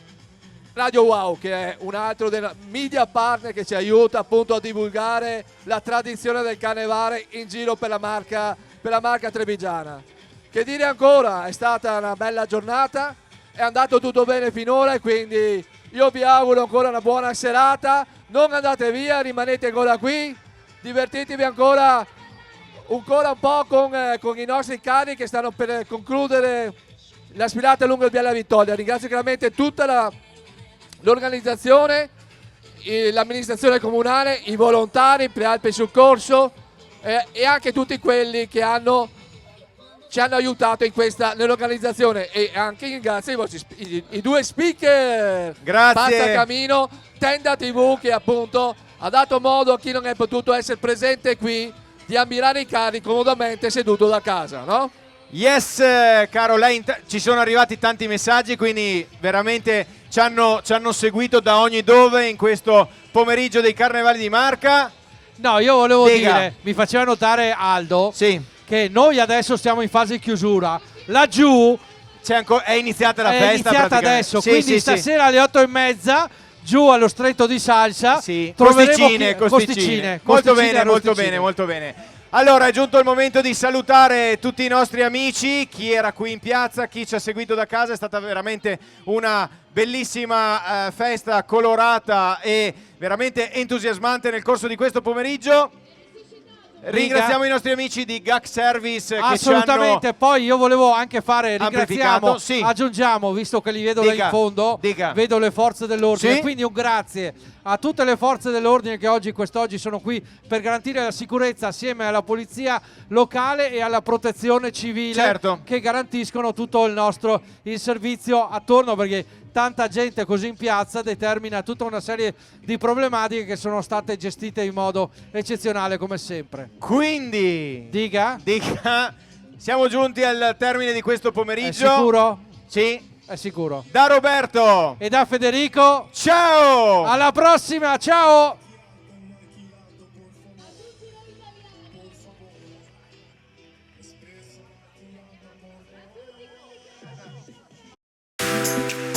Radio Wow, che è un altro dei media partner che ci aiuta appunto a divulgare la tradizione del carnevale in giro per la marca trevigiana. Che dire ancora, è stata una bella giornata, è andato tutto bene finora e quindi io vi auguro ancora una buona serata, non andate via, rimanete ancora qui, divertitevi ancora un po' con i nostri carri che stanno per concludere la sfilata lungo il Viale Vittoria. Ringrazio chiaramente tutta l'organizzazione, l'amministrazione comunale, i volontari, Prealpe Soccorso e anche tutti quelli che ci hanno aiutato nell'organizzazione, e anche ringrazio i due speaker. Grazie. Pasta Camino, Tenda TV, che appunto ha dato modo a chi non è potuto essere presente qui di ammirare i carri comodamente seduto da casa, no? Yes, caro lei, ci sono arrivati tanti messaggi, quindi veramente ci hanno seguito da ogni dove in questo pomeriggio dei Carnevali di Marca. No, io volevo dire, mi faceva notare Aldo, che noi adesso stiamo in fase di chiusura. Laggiù è iniziata la festa. È iniziata adesso, quindi stasera alle 8:30 giù allo Stretto di Salsa Costicine. Molto arrosticine. bene. Allora è giunto il momento di salutare tutti i nostri amici, chi era qui in piazza, chi ci ha seguito da casa. È stata veramente una bellissima festa colorata e veramente entusiasmante nel corso di questo pomeriggio. Ringraziamo i nostri amici di GAC Service che ci hanno poi io volevo anche amplificato. Aggiungiamo, visto che li vedo là in fondo, vedo le forze dell'ordine, quindi un grazie a tutte le forze dell'ordine che quest'oggi sono qui per garantire la sicurezza assieme alla polizia locale e alla protezione civile, che garantiscono tutto il servizio attorno, perché tanta gente così in piazza determina tutta una serie di problematiche che sono state gestite in modo eccezionale come sempre. Quindi dica, siamo giunti al termine di questo pomeriggio. È sicuro? Sì, è sicuro. Da Roberto e da Federico, ciao, alla prossima, ciao. Thank you.